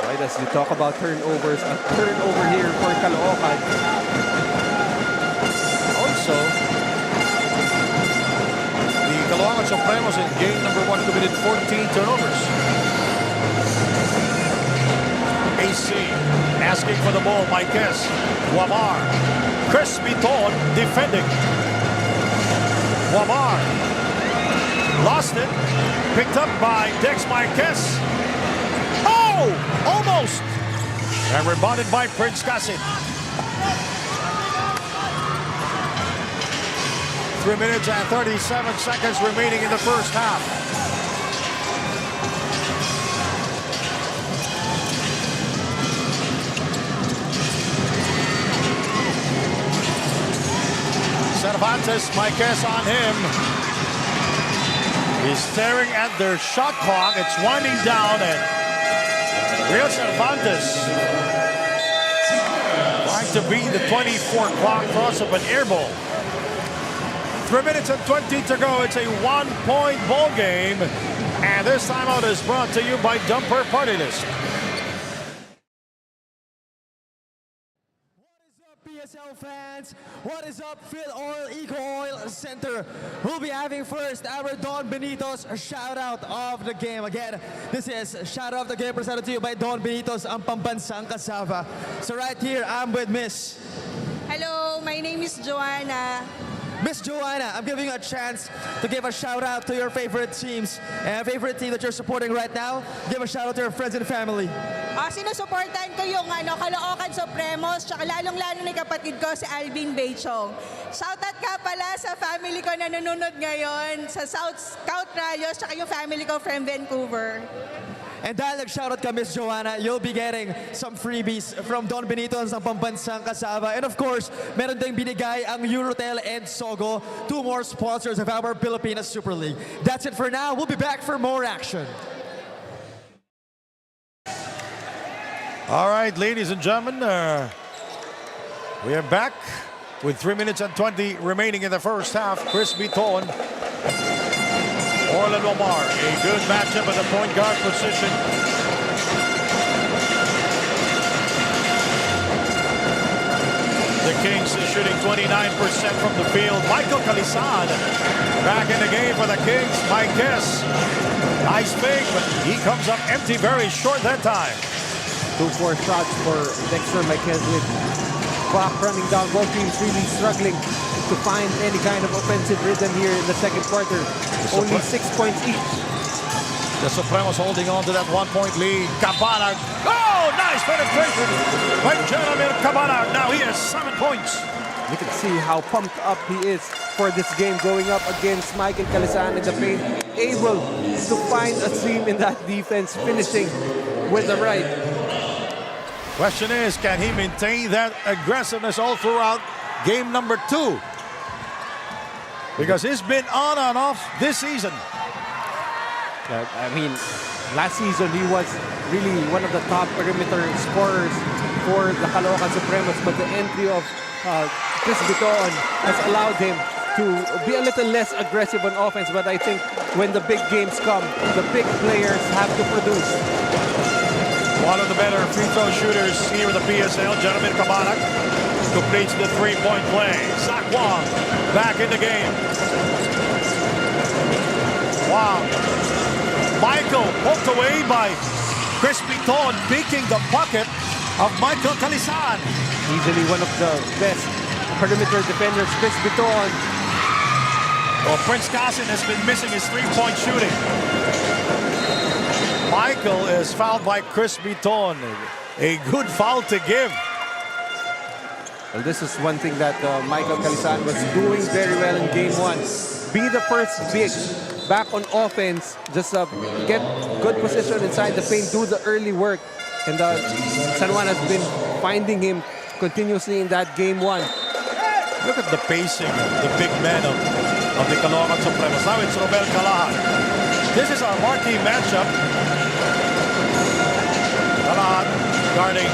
Right, as you talk about turnovers, a turnover here for Caloocan. Also, the Caloocan Supremos in game number 1 committed 14 turnovers. A AC asking for the ball. Marquez, Wamar, Chris Biton defending. Wamar lost it, picked up by Dex Marquez. Oh, almost, and rebounded by Prince Casin. 3 minutes and 37 seconds remaining in the first half. Cervantes, Marquez on him. He's staring at their shot clock. It's winding down, and Real Cervantes trying to beat the 24 clock toss of an air ball. 3 minutes and 20 to go. It's a 1-point ball game, and this timeout is brought to you by Dumper Party List. PSL fans, what is up? FILOIL ECOOIL Center. We'll be having first our Don Benito's shout out of the game. Again, this is shout out of the game presented to you by Don Benito's ang pambansang kasava. So right here, I'm with Miss. Hello, my name is Joanna. Miss Joanna, I'm giving you a chance to give a shout out to your favorite teams and favorite team that you're supporting right now. Give a shout out to your friends and family. Sinusuportahan ko yung Caloocan Supremos, tsaka lalong-lalo ni kapatid ko si Alvin Bechong. Shoutout ka pala sa family ko na nanonood ngayon sa South Scout Rayos, tsaka yung family ko from Vancouver. And dahil nag-shoutout ka, Miss Joanna, you'll be getting some freebies from Don Benito's ang pambansang kasava. And of course, meron ding binigay ang Eurotel and Sogo, two more sponsors of our Pilipinas Super League. That's it for now. We'll be back for more action. All right, ladies and gentlemen, we are back with 3 minutes and 20 remaining in the first half. Chris Biton, Orland Omar, a good matchup at the point guard position. The Kings is shooting 29% from the field. Michael Calisan back in the game for the Kings. Marquez, nice fake, but he comes up empty, very short that time. 2-4 shots for Dexter Marquez with clock running down. Both teams really struggling to find any kind of offensive rhythm here in the second quarter. Only 6 points each. The Supremos holding on to that 1-point lead. Cabanag. Oh, nice penetration by Jeremy Cabanag. Now he has 7 points. You can see how pumped up he is for this game, going up against Michael Calisan in the paint. Able to find a seam in that defense, finishing with the right. Question is, can he maintain that aggressiveness all throughout game number 2? Because he's been on and off this season. I mean, last season he was really one of the top perimeter scorers for the Caloocan Supremos, but the entry of Chris Biton has allowed him to be a little less aggressive on offense. But I think when the big games come, the big players have to produce. One of the better free throw shooters here in the PSL, Jeremy Cabanag, completes the three-point play. Zach Wong back in the game. Wow. Michael poked away by Chris Biton, picking the pocket of Michael Calisan. Easily one of the best perimeter defenders, Chris Biton. Well, Prince Casin has been missing his three-point shooting. Michael is fouled by Chris Biton. A good foul to give. Well, this is one thing that Michael Calisan was doing very well in game 1. Be the first big back on offense. Just get good position inside the paint, do the early work. And San Juan has been finding him continuously in that game 1. Look at the pacing of the big men of the Caloocan Supremos. Now it's Romel Calahan. This is our marquee matchup. Calahan guarding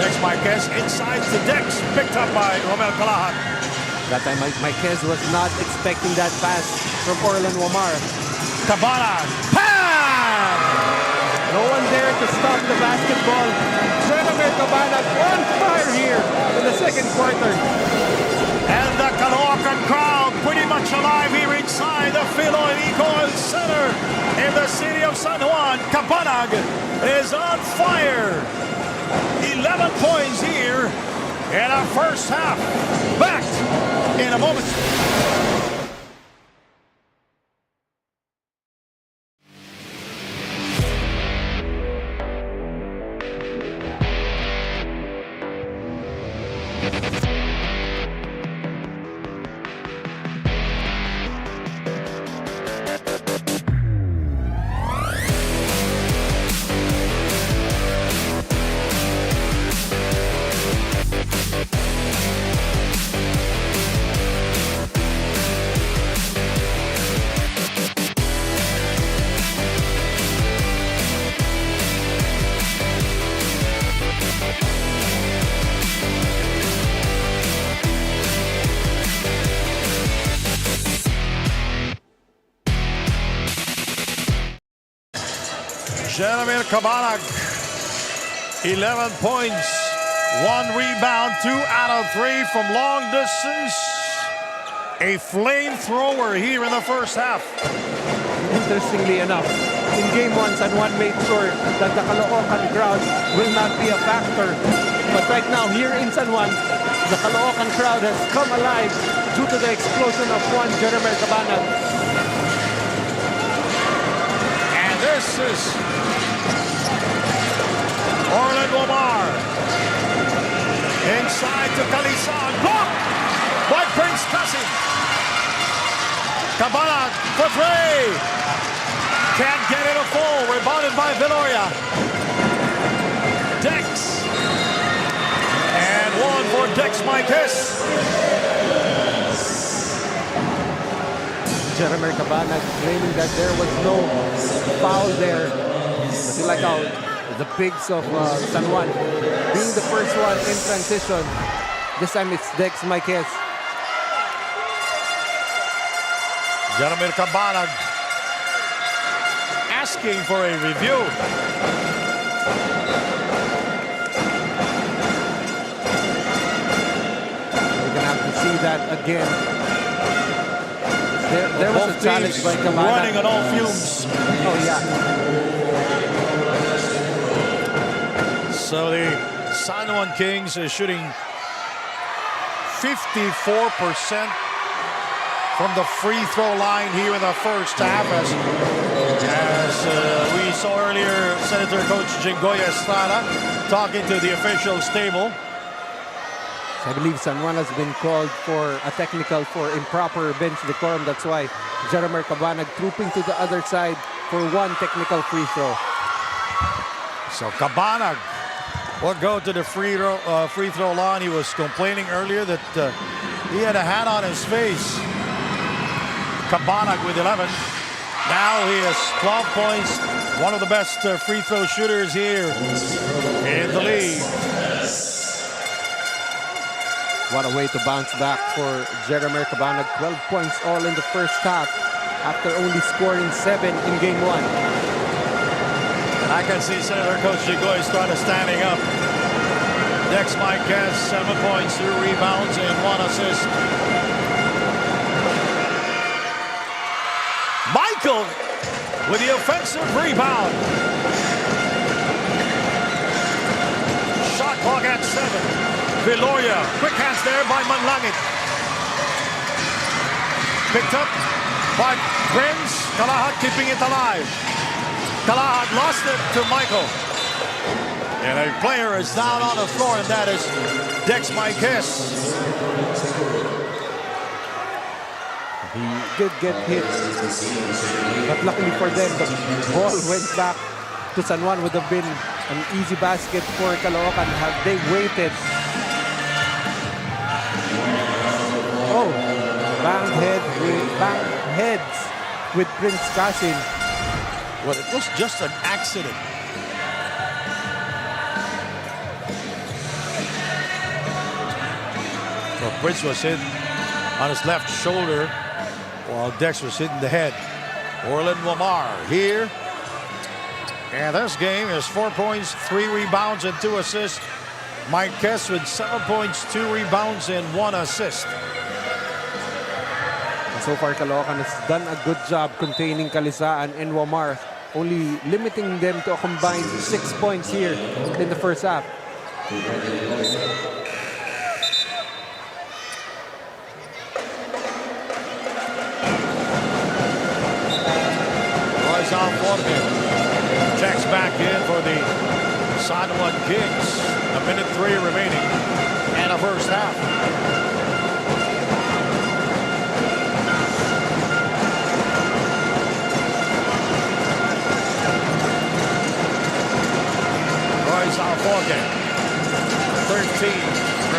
Dex Marquez inside the Dex, picked up by Romel Calahan. That time Marquez was not expecting that pass from Orland Wamar. Cabanag, bam! No one there to stop the basketball. Jeremy Cabanag on fire here in the second quarter. And the Caloocan crowd pretty much alive here inside the FILOIL ECOOIL Center in the city of San Juan. Cabanag is on fire. 11 points here in our first half. Back in a moment. Jeremy Cabanag, 11 points, 1 rebound, 2 out of 3 from long distance. A flamethrower here in the first half. Interestingly enough, in Game 1, San Juan made sure that the Caloocan crowd will not be a factor. But right now, here in San Juan, the Caloocan crowd has come alive due to the explosion of one Jeremy Cabanag. And this is Orlando Omar. Inside to Calisan. Blocked by Prince Cassie. Cabanag for three. Can't get it a full. Rebounded by Viloria. Dex. And one for Dex Marquez. Jeremy Cabanag claiming that there was no foul there. But you like how the bigs of San Juan being the first one in transition. This time it's Dex Marquez. Jeremy Cabanag asking for a review. We're gonna have to see that again. There was a challenge by Cabanag. Running on all fumes. Oh yeah. So the San Juan Kings is shooting 54% from the free throw line here in the first half. As we saw earlier, Senator Coach Jingoy Estrada talking to the officials table. I believe San Juan has been called for a technical for improper bench decorum. That's why Jeremy Cabanag trooping to the other side for one technical free throw. So Cabanag will go to the free throw line. He was complaining earlier that he had a hat on his face. Cabanag with 11. Now he has 12 points. One of the best free throw shooters here in the league. What a way to bounce back for Jeremy Cabanag. 12 points all in the first half after only scoring 7 in Game 1. And I can see Senator Coach Jigoy Estrada standing up. Dex Marquez, 7 points, 2 rebounds, and 1 assist. Michael with the offensive rebound. Shot clock at 7. Viloria, quick hands there by Manlangit. Picked up by Prince. Kalahad keeping it alive. Kalahad lost it to Michael. And a player is down on the floor, and that is Dex Marquez. He did get hit. But luckily for them, the ball went back to San Juan. Would have been an easy basket for Caloocan had they waited. Oh, banged heads with Prince Casin. Well, it was just an accident. So Prince was hit on his left shoulder while Dex was hitting the head. Orlin Lamar here. And this game is 4 points, 3 rebounds, and 2 assists. Marquez with 7 points, 2 rebounds, and 1 assist. So far, Caloocan has done a good job containing Calisaan and Wamar, only limiting them to a combined 6 points here in the first half. Royce Alforque checks back in for the San Juan Kings. A minute 3 remaining and a first half. Royce Alforque. 13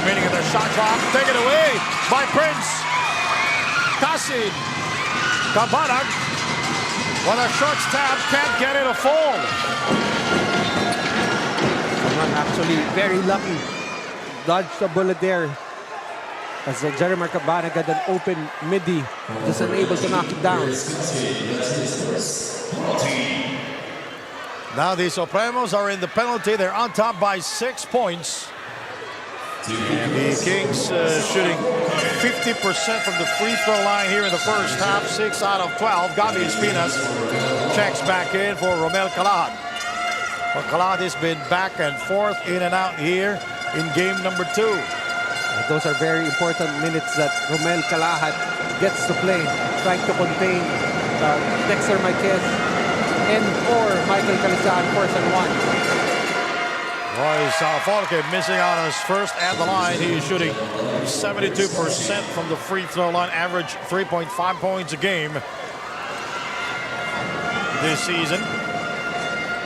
remaining in the shot clock. Taken away by Prince. Kasin. Kabanag. With a short stab, can't get it a fall. Someone actually very lucky. Dodged the bullet there. As Jeremy Cabanag had an open midi, just unable to knock it down. Now the Supremos are in the penalty. They're on top by 6 points. And the Kings shooting 50% from the free throw line here in the first half. 6 out of 12. Gabi Espinas checks back in for Romel Calahad. Well, Calahad has been back and forth, in and out here in game number 2. Those are very important minutes that Romel Calahad gets to play, trying to contain Dexter Marquez and or Michael Calisan, 4th and 1. Royce Alforque missing on his first at the line. He is shooting 72% from the free throw line, average 3.5 points a game this season.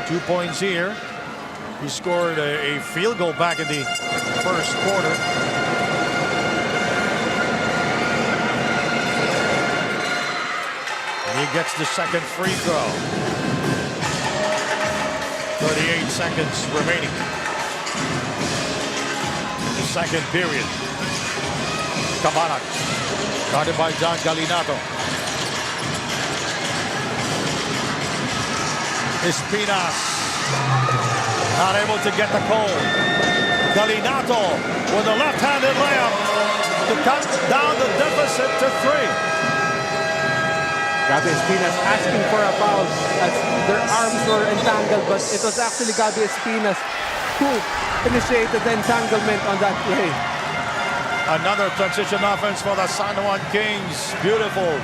2 points here. He scored a field goal back in the first quarter. And he gets the second free throw. 38 seconds remaining. The second period. Cabanag. Guarded by John Galinato. Espinas. Not able to get the call. Galinato with a left-handed layup to cut down the deficit to 3. Gabi Espinas asking for a foul as their arms were entangled, but it was actually Gabi Espinas who initiated the entanglement on that play. Another transition offense for the San Juan Kings. Beautiful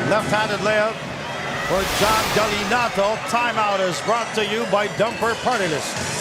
left-handed layup for John Galinato. Timeout is brought to you by Dumper Party List.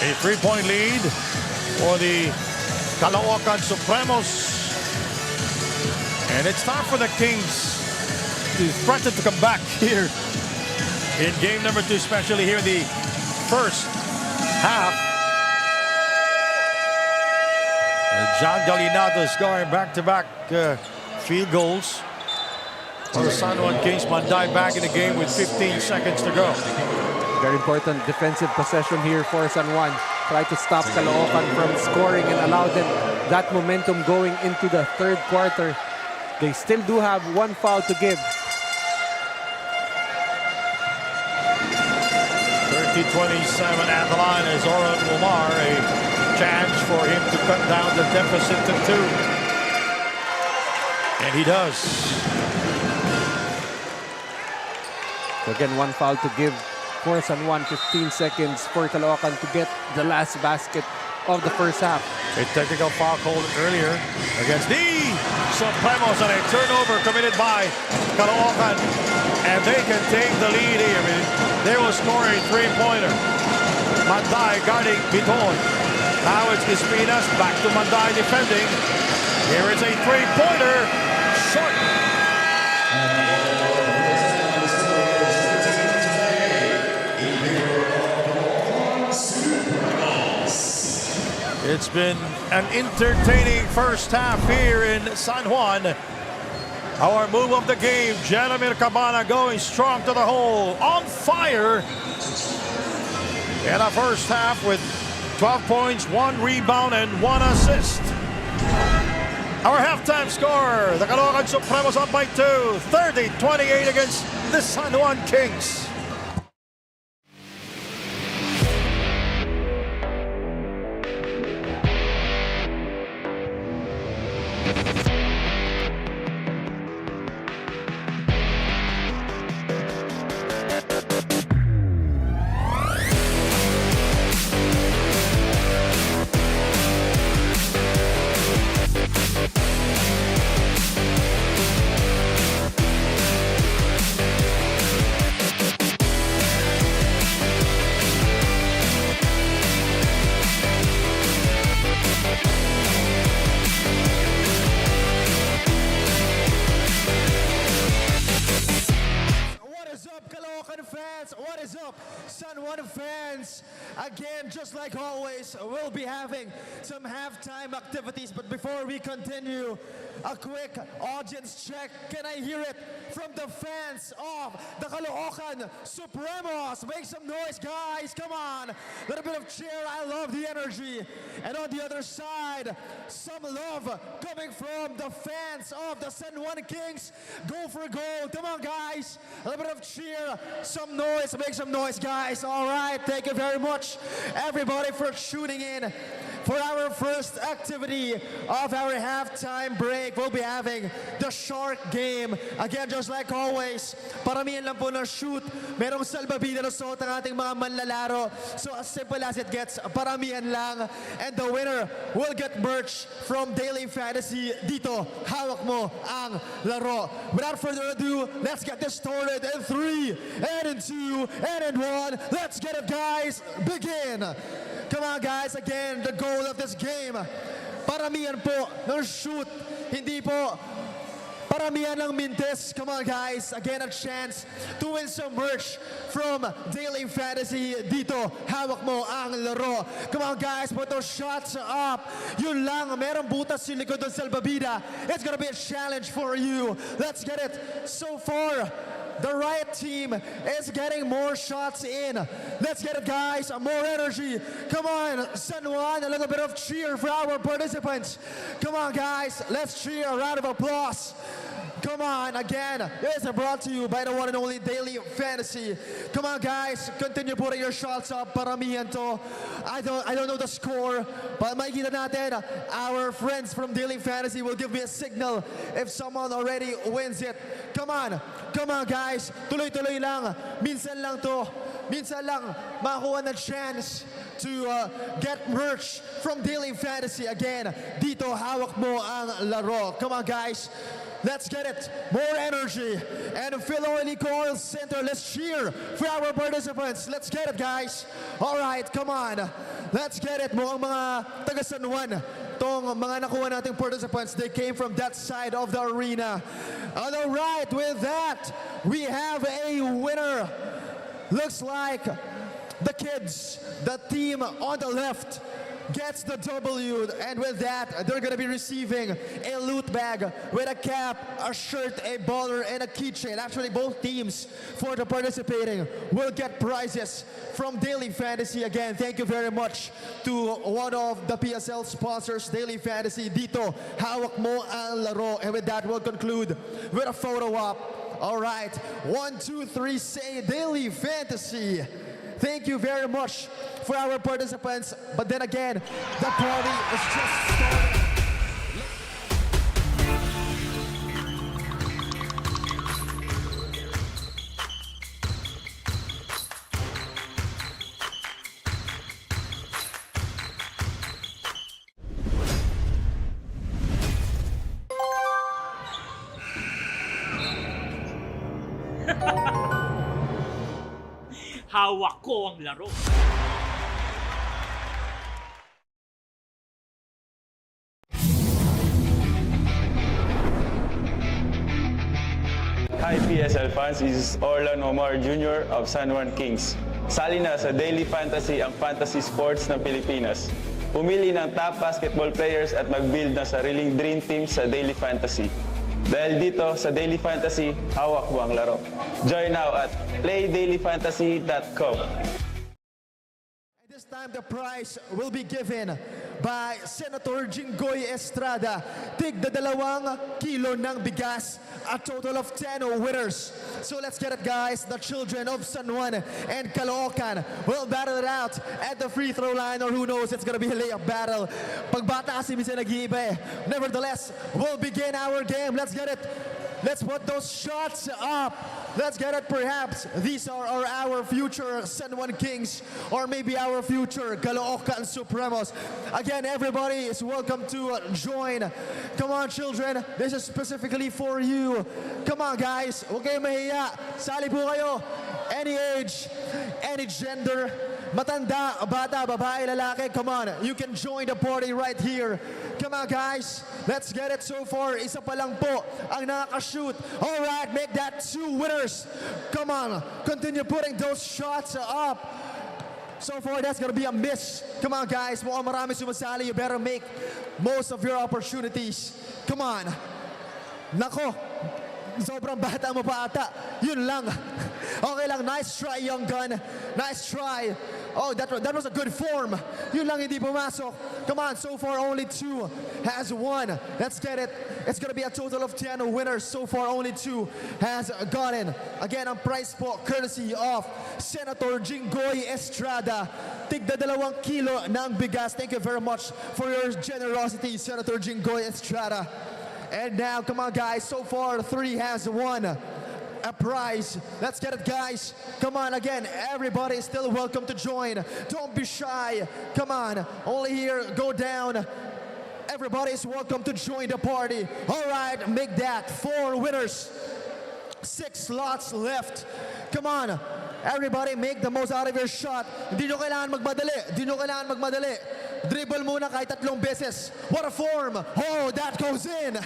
A 3-point lead for the Caloocan Supremos. And it's time for the Kings to threaten to come back here in game number 2, especially here in the first half. And John Galinato scoring back-to-back field goals for the San Juan Kings. Manday back in the game with 15 seconds to go. Very important defensive possession here for San Juan. Try to stop Caloocan from scoring and allow them that momentum going into the third quarter. They still do have one foul to give. 30-27 at the line as Oren Umar, a chance for him to cut down the deficit to 2. And he does. So again, one foul to give for San Juan. 15 seconds for Caloocan to get the last basket of the first half. A technical foul called earlier against the Supremos and a turnover committed by Caloocan. And they can take the lead here. They will score a 3-pointer. Manday guarding Biton. Now it's Espinas back to Manday defending. Here is a 3-pointer. Short. It's been an entertaining first half here in San Juan. Our move of the game, Jeremy Cabana going strong to the hole, on fire. In a first half with 12 points, 1 rebound, and 1 assist. Our halftime score, the Caloocan Supremos up by 2, 30-28 against the San Juan Kings. What is up, San Juan fans? Again, just like always, we'll be having some halftime activities. But before we continue, a quick audience check. Can I hear it from the fans of the Caloocan Supremos? Make some noise, guys. Come on. A little bit of cheer. I love the energy. And on the other side, some love coming from the fans of the San Juan Kings. Go for gold. Come on, guys. A little bit of cheer. Some noise. Make some noise, guys. All right. Thank you very much, everybody, for tuning in for our first activity of our halftime break. We'll be having the Shark Game. Again, just like always, paramihan lang po ng shoot. Merong salbabida na suot ang ating mga manlalaro. So as simple as it gets, paramihan lang. And the winner will get merch from Daily Fantasy. Dito, hawak mo ang laro. Without further ado, let's get this started in 3, and in 2, and in 1. Let's get it, guys. Begin. Come on, guys. Again, the goal of this game, paramihan po ng shoot, hindi po paramihan ng mintes. Come on, guys. Again, a chance to win some merch from Daily Fantasy. Dito, hawak mo ang laro. Come on, guys. Put those shots up. Yun lang. Merong butas yung likod ng salbabida. It's gonna be a challenge for you. Let's get it. So far, the right team is getting more shots in. Let's get it, guys. More energy. Come on, San Juan. A little bit of cheer for our participants. Come on, guys. Let's cheer. A round of applause. Come on, again, this is brought to you by the one and only Daily Fantasy. Come on, guys, continue putting your shots up. Paramihan to. I don't know the score, but makikita natin, our friends from Daily Fantasy will give me a signal if someone already wins it. Come on, guys, tuloy-tuloy lang. Minsan lang to. Minsan lang makakuha ng chance to get merch from Daily Fantasy. Again, dito hawak mo ang laro. Come on, guys. Let's get it. More energy. And FILOIL ECOOIL Center, let's cheer for our participants. Let's get it, guys. All right, come on. Let's get it. Mukhang mga taga San Juan, tong mga nakuha nating participants, they came from that side of the arena. All right, with that, we have a winner. Looks like the kids, the team on the left, gets the W, and with that, they're gonna be receiving a loot bag with a cap, a shirt, a baller, and a keychain. Actually, both teams for the participating will get prizes from Daily Fantasy. Again, thank you very much to one of the PSL sponsors, Daily Fantasy. Dito, hawak mo ang laro. And with that, we'll conclude with a photo op. All right, 1, 2, 3, say Daily Fantasy. Thank you very much for our participants. But then again, the party is just starting. Hawak ko ang laro. Hi PSL fans, this is Orlan Omar Jr. of San Juan Kings. Sali na sa Daily Fantasy, ang fantasy sports ng Pilipinas. pumili ng top basketball players at mag-build ng sariling dream team sa Daily Fantasy. Dahil dito sa Daily Fantasy, hawak mo ang laro. Join now at playdailyfantasy.com. This time the prize will be given by Senator Jinggoy Estrada. Tigda 2 kilo ng bigas, a total of 10 winners. So let's get it, guys. The children of San Juan and Caloocan will battle it out at the free throw line, or who knows, it's gonna be a layup battle. Pagbata kasi minsan nag-iiba eh. Nevertheless, we'll begin our game. Let's get it. Let's put those shots up. Let's get it. Perhaps these are our future San Juan Kings, or maybe our future Caloocan Supremos. Again, everybody is welcome to join. Come on, children. This is specifically for you. Come on, guys. Huwag kayong mahiya. Sali po kayo. Any age, any gender, matanda, bata, babae, lalaki. Come on. You can join the party right here. Come on, guys. Let's get it. So far, isa pa lang po ang nakaka-shoot. All right, make that 2 winners. Come on. Continue putting those shots up. So far, that's gonna be a miss. Come on, guys. Mukhang marami sumasali. You better make most of your opportunities. Come on. Nako. Sobrang bata mo pa ata. Yun lang. Okay lang. Nice try, young gun. Nice try. Oh, that was a good form. Yun lang hindi pumasok. Come on, so far only 2 has won. Let's get it. It's gonna be a total of 10 winners. So far only 2 has gotten. Again, ang prize po courtesy of Senator Jinggoy Estrada. Tigda 2 kilo ng bigas. Thank you very much for your generosity, Senator Jinggoy Estrada. And now, come on, guys. So far, 3 has won a prize. Let's get it, guys. Come on, again. Everybody is still welcome to join. Don't be shy. Come on. Only here, go down. Everybody is welcome to join the party. All right, make that 4 winners. 6 slots left. Come on. Everybody, make the most out of your shot. Hindi nyo kailangan magmadali. Hindi nyo kailangan magmadali. Dribble muna kahit 3 beses. What a form. Oh, that goes in.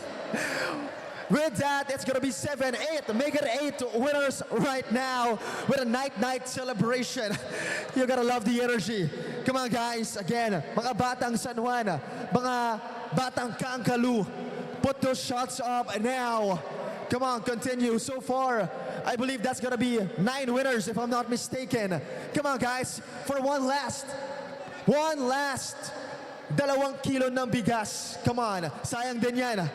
With that, it's going to be 7, 8. Make it 8 winners right now with a night-night celebration. You got to love the energy. Come on, guys. Again, mga batang San Juan, mga batang Kangkalu, put those shots up now. Come on, continue. So far, I believe that's going to be 9 winners, if I'm not mistaken. Come on, guys, for one last 2 kilo ng bigas. Come on, sayang din yan.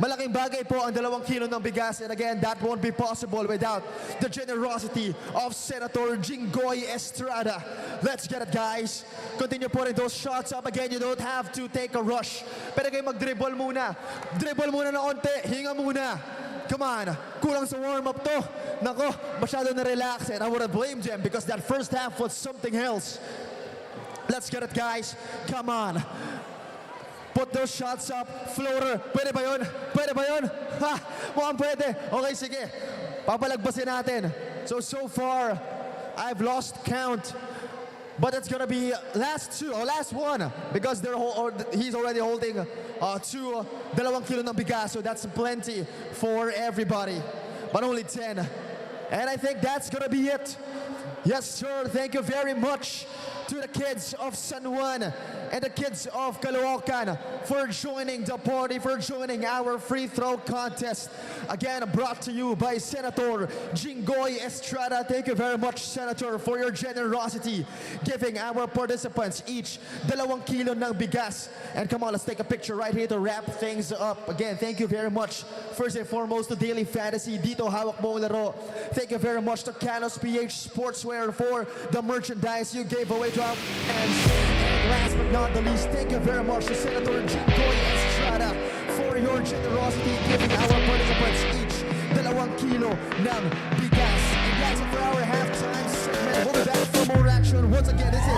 Malaking bagay po ang 2 kilo ng bigas. And again, that won't be possible without the generosity of Senator Jinggoy Estrada. Let's get it, guys. Continue putting those shots up. Again, you don't have to take a rush. Pwede kayo mag-dribble muna. Dribble muna na onte. Hinga muna. Come on. Kulang sa warm-up to. Nako, masyado na-relax. And I wouldn't blame them because that first half was something else. Let's get it, guys. Come on. Put those shots up. Floater. Pwede ba yun? Pwede ba yun? Ha! Mukhang pwede. Okay, sige. Papalagpasin natin. So far, I've lost count. But it's gonna be last 2 or last 1 because he's already holding 2 kilo ng bigas. So that's plenty for everybody. But only 10. And I think that's gonna be it. Yes, sir. Thank you very much to the kids of San Juan and the kids of Caloocan for joining the party, for joining our free throw contest. Again, brought to you by Senator Jinggoy Estrada. Thank you very much, Senator, for your generosity, giving our participants each 2 kilo ng bigas. And come on, let's take a picture right here to wrap things up. Again, thank you very much, first and foremost, to Daily Fantasy. Dito, hawak mo ang laro. Thank you very much to Canos PH Sportswear for the merchandise you gave away to our fans. And last but not the least, thank you very much to Senator Jinggoy Estrada for your generosity, giving our participants each 2 kilo ng bigas. And that's it for our halftime segment. We'll be back for more action. Once again, this is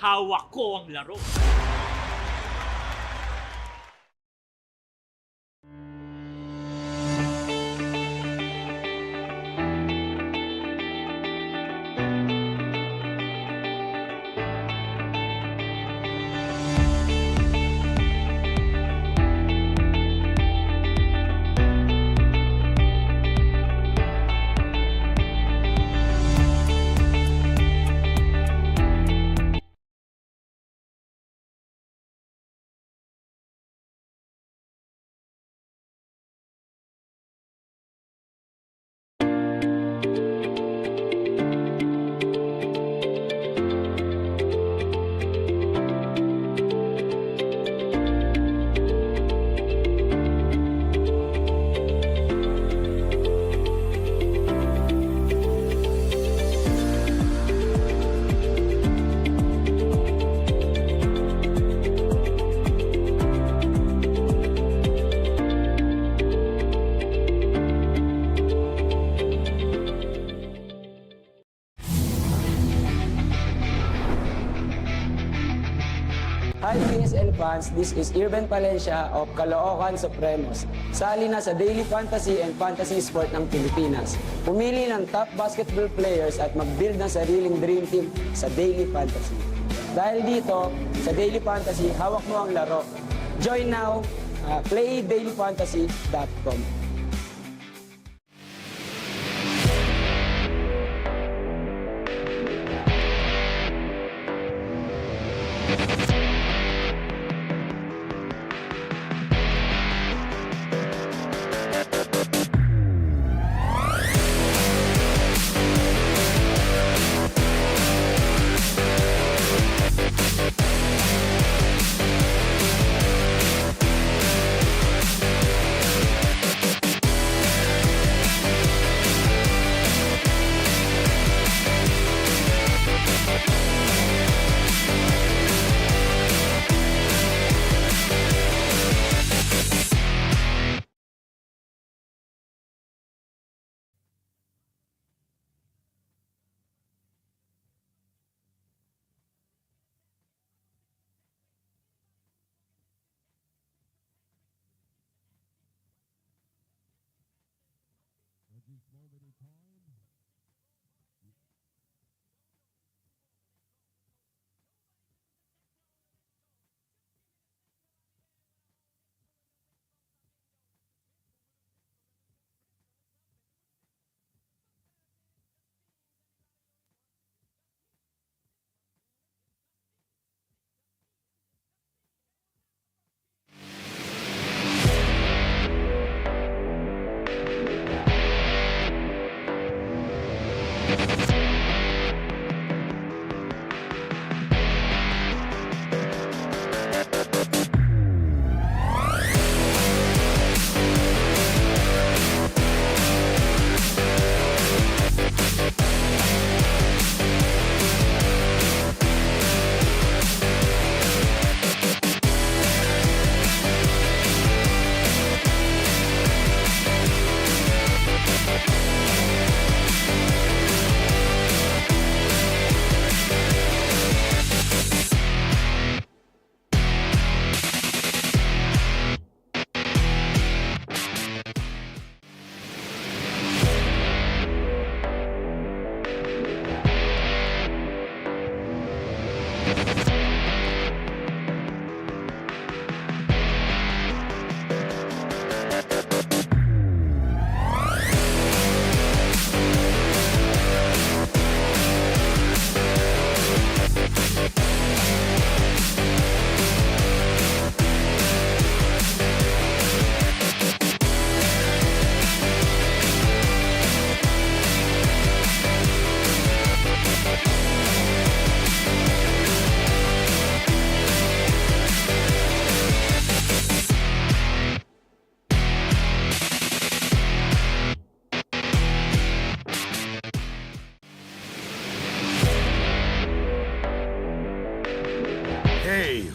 hawak ko ang laro. Hi PSL fans, this is Irben Palencia of Caloocan Supremos. Sali na sa Daily Fantasy and Fantasy Sport ng Pilipinas. Pumili ng top basketball players at mag-build ng sariling dream team sa Daily Fantasy. Dahil dito, sa Daily Fantasy, hawak mo ang laro. Join now, playdailyfantasy.com.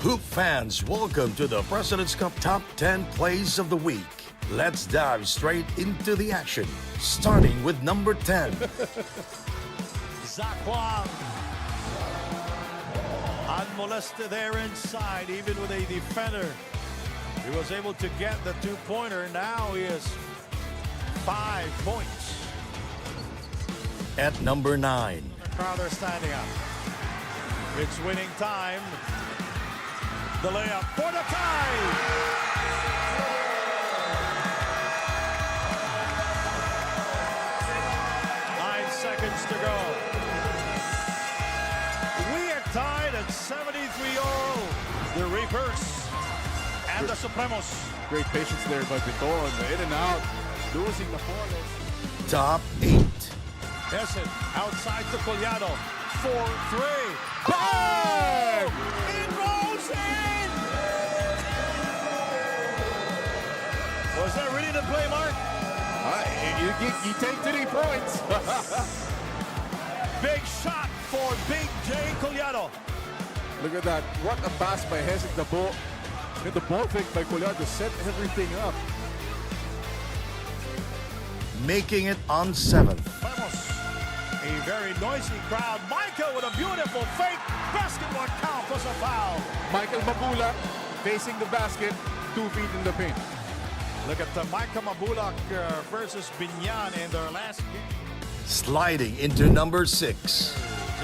Hoop fans, welcome to the President's Cup Top 10 Plays of the Week. Let's dive straight into the action, starting with number 10. Zach Wang. Unmolested there inside, even with a defender. He was able to get the two-pointer. Now he has 5 points. At number 9. The crowd are standing up. It's winning time. The layup for the tie. 9 seconds to go. We are tied at 73-all. The Reapers and the Supremos. Great patience there by Vitor. In and out. Losing the ball. Top 8. Essen outside to Collado. 4-3. Bang! It rolls in! Was that really the play, Mark? You take 3 points. Big shot for Big J Collado. Look at that. What a pass by Hesek. The ball fake by Collado set everything up. Making it on 7th. Vamos. A very noisy crowd. Michael with a beautiful fake. Basketball count was a foul. Michael Mabula facing the basket, 2 feet in the paint. Look at the Michael Mabulak versus Binyan in their last game. Sliding into number 6.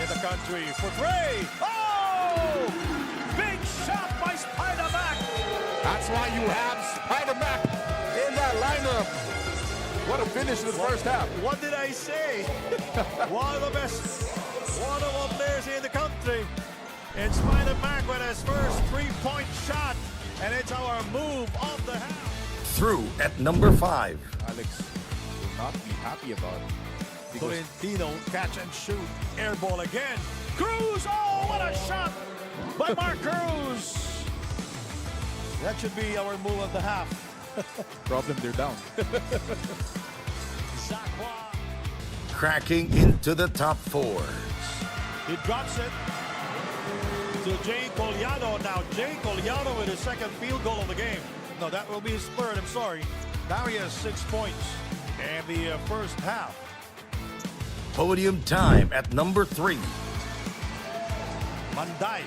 In the country for 3. Oh! Big shot by Spider-Mac. That's why you have Spider-Mac in that lineup. What a finish in the first half. What did I say? One of the best, one-on-one players in the country. And Spider-Mac with his first 3-point shot. And it's our move of the half. Through at number 5. Alex will not be happy about it. Tolentino catch and shoot. Air ball again. Cruz! Oh, what a shot by Mark Cruz. That should be our move of the half. Problem, they're down. Zakwa. Cracking into the top 4. He drops it to Jay Collado. Now Jay Collado with his second field goal of the game. No, that will be his third. I'm sorry. Now he has 6 points in the first half. Podium time at number 3. Manday.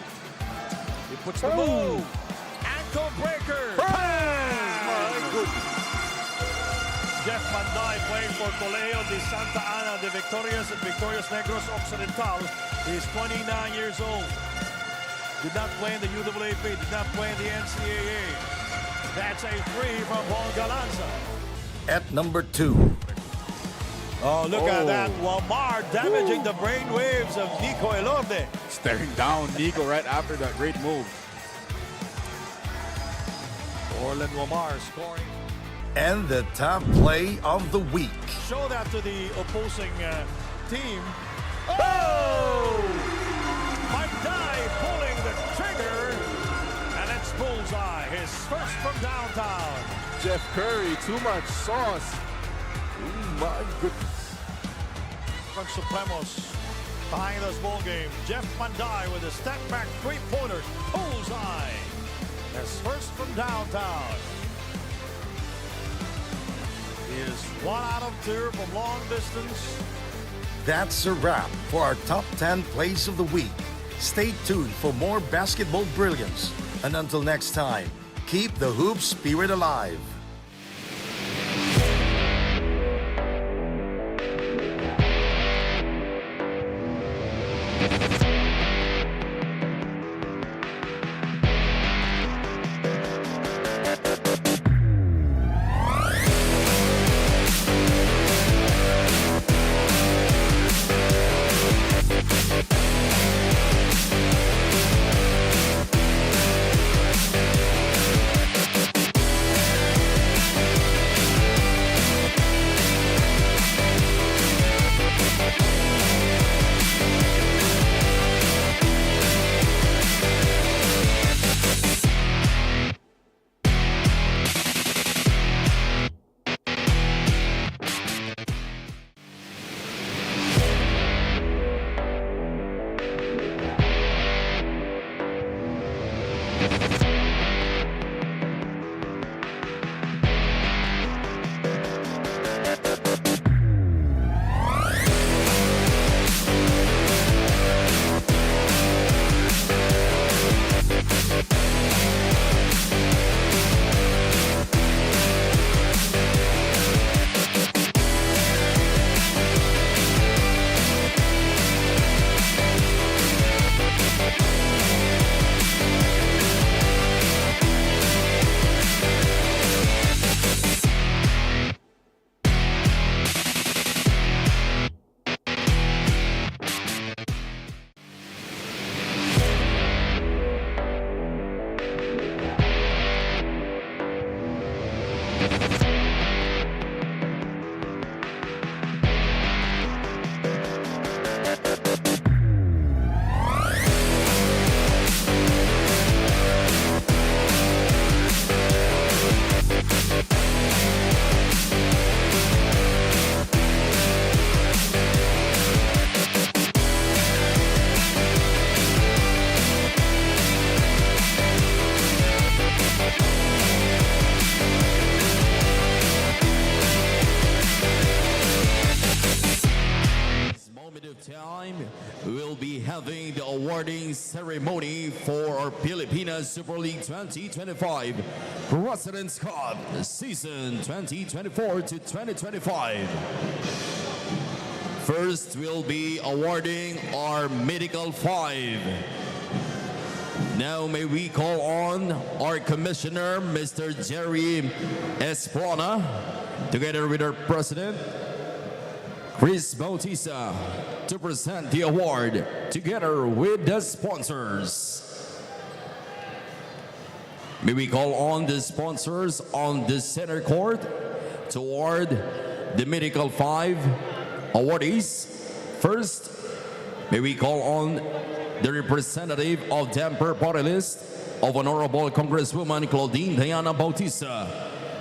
He puts the move. Ankle breaker. Jeff Manday playing for Colegio de Santa Ana de Victorias and Victorias Negros Occidental. He's 29 years old. Did not play in the UAAP. Did not play in the NCAA. That's a 3 from Paul Galanza. At number 2. Oh, look at that. Lamar damaging the brainwaves of Nico Elorde. Staring down Nico right after that great move. Orland Lamar scoring. And the top play of the week. Show that to the opposing team. Oh! Manday pulling the trigger. And it's bullseye. His first from downtown. Jeff Curry, too much sauce. Oh my goodness. From Supremos behind this ball game. Jeff Manday with a step back 3-pointer. Bullseye. His first from downtown. He is 1 out of 2 from long distance. That's a wrap for our top 10 plays of the week. Stay tuned for more basketball brilliance. And until next time, keep the hoop spirit alive. awarding ceremony for our Pilipinas Super League 2025 President's Cup Season 2024 to 2025. First, we'll be awarding our Medical 5. Now may we call on our Commissioner, Mr. Jerry Esprona, together with our President, Chris Bautista, to present the award together with the sponsors. May we call on the sponsors on the center court to award the Medical 5 awardees. First, may we call on the representative of Denver Party List of Honorable Congresswoman Claudine Diana Bautista,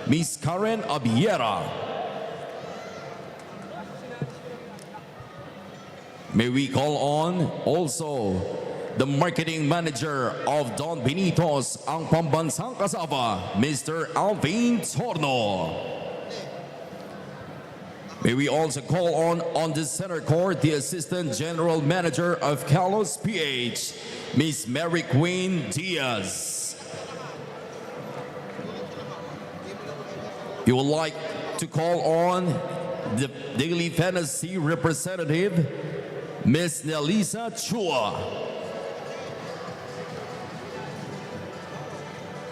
Ms. Karen Abiera. May we call on also the marketing manager of Don Benito's ang Pambansang Kasava, Mr. Alvin Torno. May we also call on the center court the Assistant General Manager of Carlos PH, Ms. Mary Queen Diaz. We would like to call on the Daily Fantasy representative, Ms. Nelisa Chua.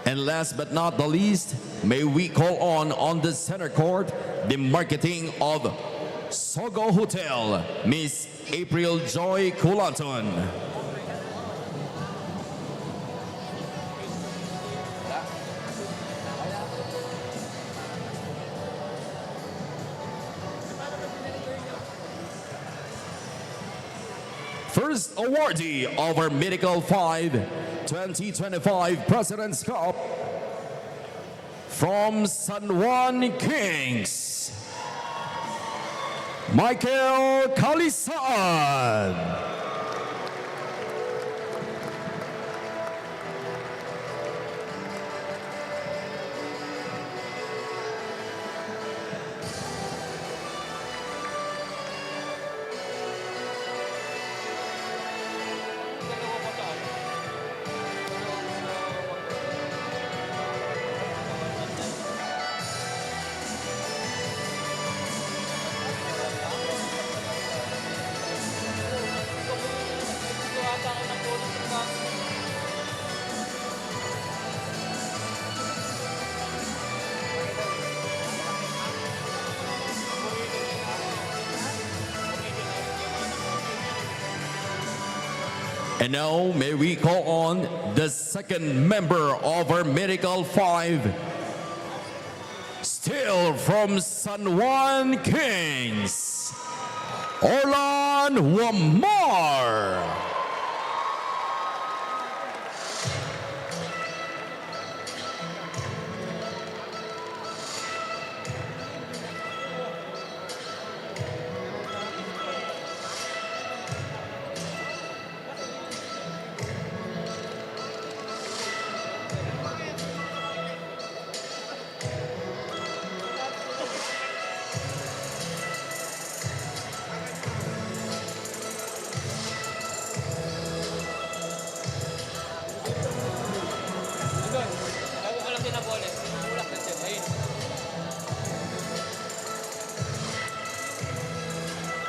And last but not the least, may we call on the center court the marketing of Sogo Hotel, Miss April Joy Culaton. First awardee of our Medical 5 2025 President's Cup from San Juan Kings, Michael Calisan. And now may we call on the second member of our Medical 5, still from San Juan Kings, Orlan Wamar.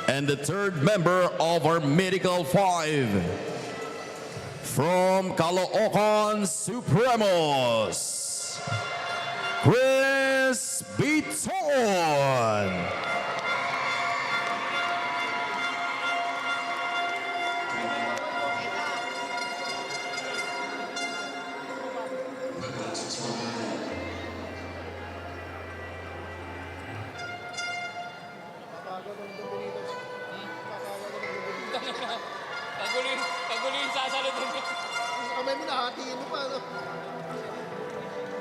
And the third member of our Medical 5 from Caloocan Supremos, Chris Biton.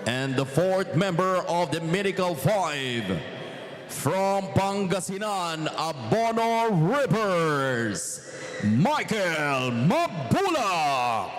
And the fourth member of the Medical 5 from Pangasinan, Abono Rivers, Michael Mabula.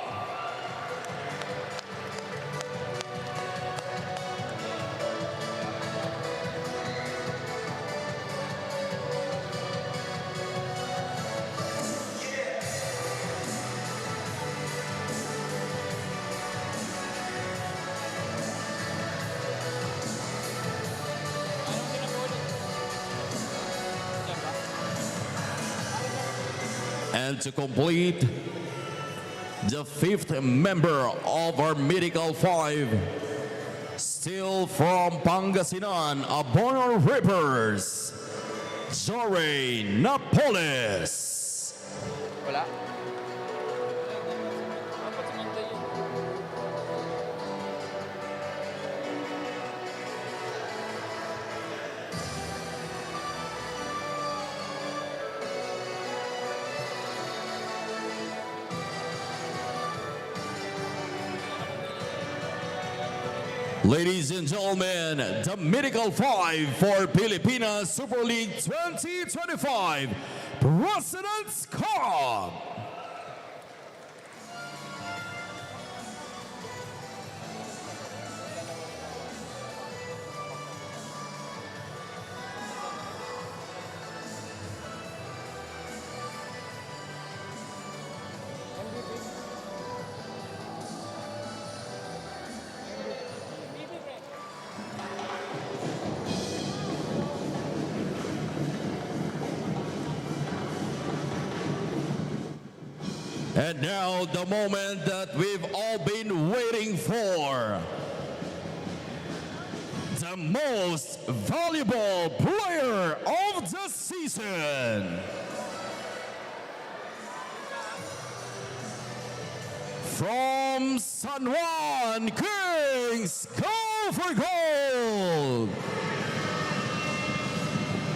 And to complete the fifth member of our Mythical Five, still from Pangasinan, Abono Rippers, Jory Napoles. Wala. Ladies and gentlemen, the Mythical Five for Pilipinas Super League 2025 President's Cup. And now the moment that we've all been waiting for. The most valuable player of the season. From San Juan Kings, go for gold.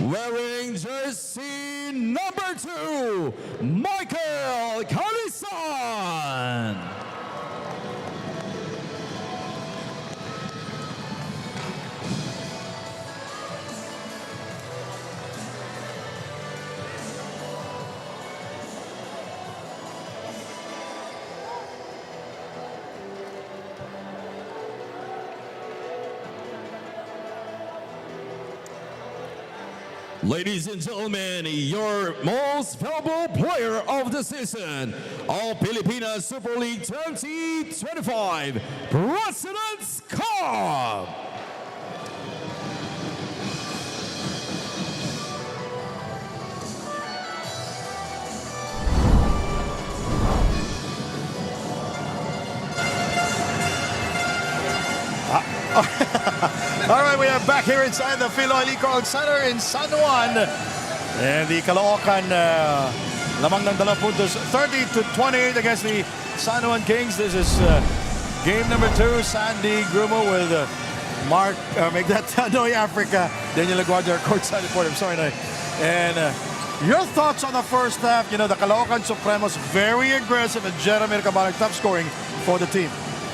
Wearing jersey number 2, Michael Calisan. Ladies and gentlemen, your most valuable player of the season of Pilipinas Super League 2025 President's Cup. All right, we are back here inside the FILOIL ECOOIL Center in San Juan. And the Caloocan lamang ng 2 puntos, 30-28 against the San Juan Kings. This is game number 2. Sandy Grumo with Mark, make that Noy Africa. Daniel Aguardia, our courtside reporter. I'm sorry, Noy. And your thoughts on the first half? You know, the Caloocan Supremos very aggressive and Jeremy Cabanag top scoring for the team.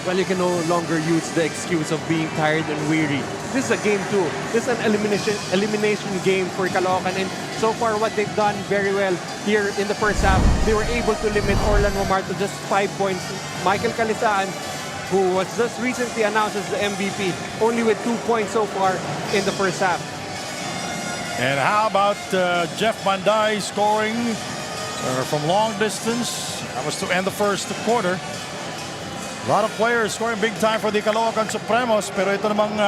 Well, you can no longer use the excuse of being tired and weary. This is a game 2. This is an elimination game for Caloocan, and so far what they've done very well here in the first half, they were able to limit Orlan Momar to just 5 points. Michael Calisaan, who was just recently announced as the MVP, only with 2 points so far in the first half. And how about Jeff Banday scoring from long distance? That was to end the first quarter. A lot of players scoring big time for the Caloocan Supremos, pero ito namang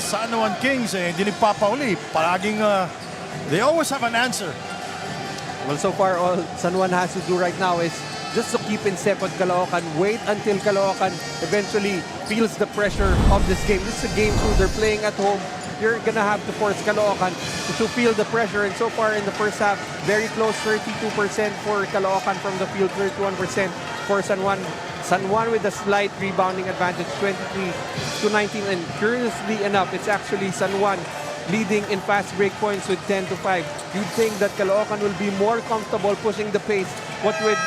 San Juan Kings, hindi nagpapauli. Palaging, they always have an answer. Well, so far, all San Juan has to do right now is just to keep in step with Caloocan. Wait until Caloocan eventually feels the pressure of this game. This is a game 2. They're playing at home. You're gonna have to force Caloocan to feel the pressure. And so far in the first half, very close, 32% for Caloocan from the field, 31% for San Juan. San Juan with a slight rebounding advantage, 23-19. And curiously enough, it's actually San Juan leading in fast break points with 10-5. You'd think that Caloocan will be more comfortable pushing the pace. What with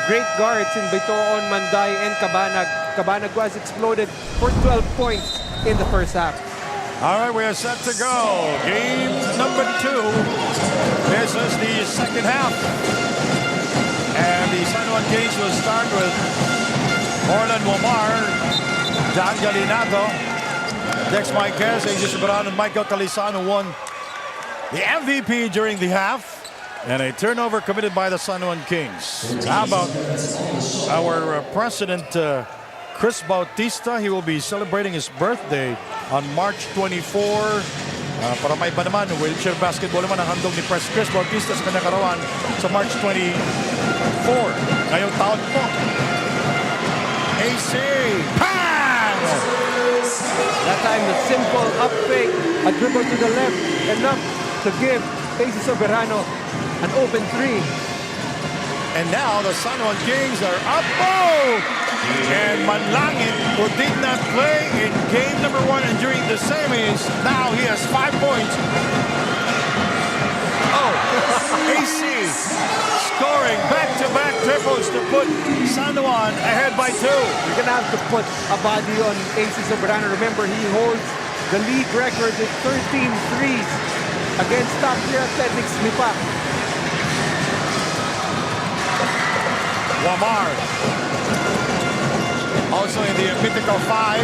great guards in Baitoon, Manday, and Cabanag. Cabanag was exploded for 12 points in the first half. All right, we are set to go. Game number 2. This is the second half. And the San Juan Kings will start with Orlan Momar, John Galinato, Dex Marquez, AJ Soberano, and Michael Calisan, who won the MVP during the half. And a turnover committed by the San Juan Kings. How about our president, Chris Bautista? He will be celebrating his birthday on March 24. Para may iba naman, wheelchair basketball naman ang handog ni Chris Bautista sa kanyang karawan sa March 24. Ngayong taon po. AC! Bang! That time, the simple up fake, a dribble to the left, enough to give AC Soberano an open three. And now the San Juan Kings are up. Oh! And Manlangit, who did not play in game number 1 and during the semis, now he has 5 points. Oh, AC scoring back-to-back triples to put San Juan ahead by 2. You're going to have to put a body on AC Soberano. Remember, he holds the league record with 13 threes against top-tier Athletics Lipa. Wamar, also in the mythical 5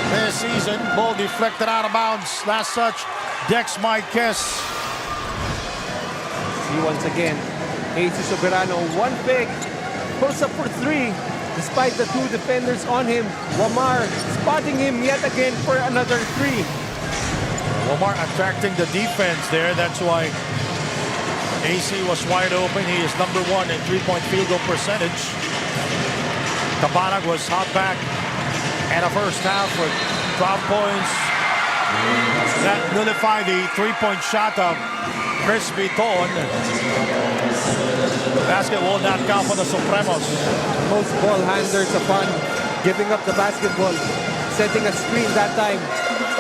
this season. Ball deflected out of bounds. Last touch, Dex Marquez. See once again, AC Soberano, one pick, pulls up for 3, despite the 2 defenders on him. Wamar spotting him yet again for another 3. Wamar attracting the defense there. That's why AC was wide open. He is number 1 in 3-point field goal percentage. Cabanag was hot back and a first half with 12 points. That nullified the 3-point shot of Chris Biton. The basket will not count for the Supremos. Most ball handlers upon giving up the basketball, setting a screen that time.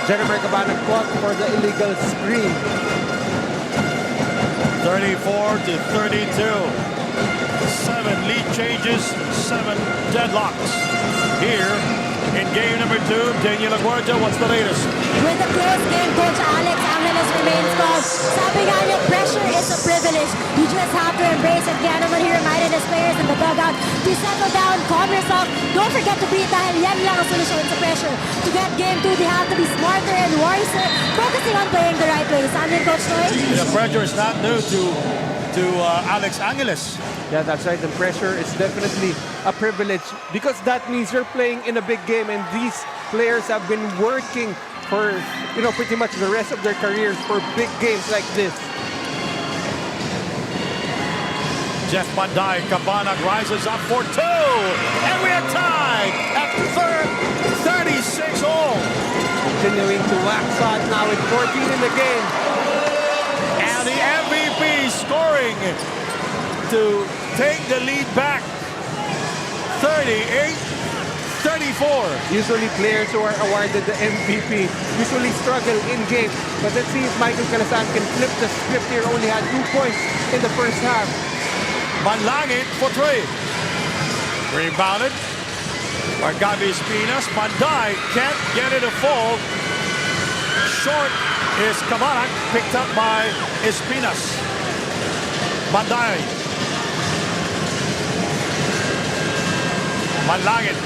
Jeremy Cabanag caught for the illegal screen. 34 to 32. 7 lead changes, 7 deadlocks. Here in game number 2, Daniel LaGuardia, what's the latest? With the close game, Coach Alex Angeles remains calm. Sabi nga niya, pressure is a privilege. You just have to embrace it. Kaya naman he reminded his players in the dugout to settle down, calm yourself. Don't forget to breathe dahil yan lang ang solusyon sa pressure. To get game 2, they have to be smarter and wiser, focusing on playing the right way. Sabi Coach Noy? The pressure is not new to Alex Angeles. Yeah, that's right. The pressure is definitely a privilege because that means you're playing in a big game, and these players have been working for, pretty much the rest of their careers for big games like this. Jeff Banday, Cabanag rises up for 2, and we are tied at 36 all. Continuing to wax on now with 14 in the game. And the MVP scoring to take the lead back. 38-34. Usually players who are awarded the MVP usually struggle in game. But let's see if Michael Calasan can flip the script here. Only had 2 points in the first half. Manlangit for 3. Rebounded by Gabi Espinas. Panday can't get it to fall. Short is Cabanag, picked up by Espinas. Panday. Manlangit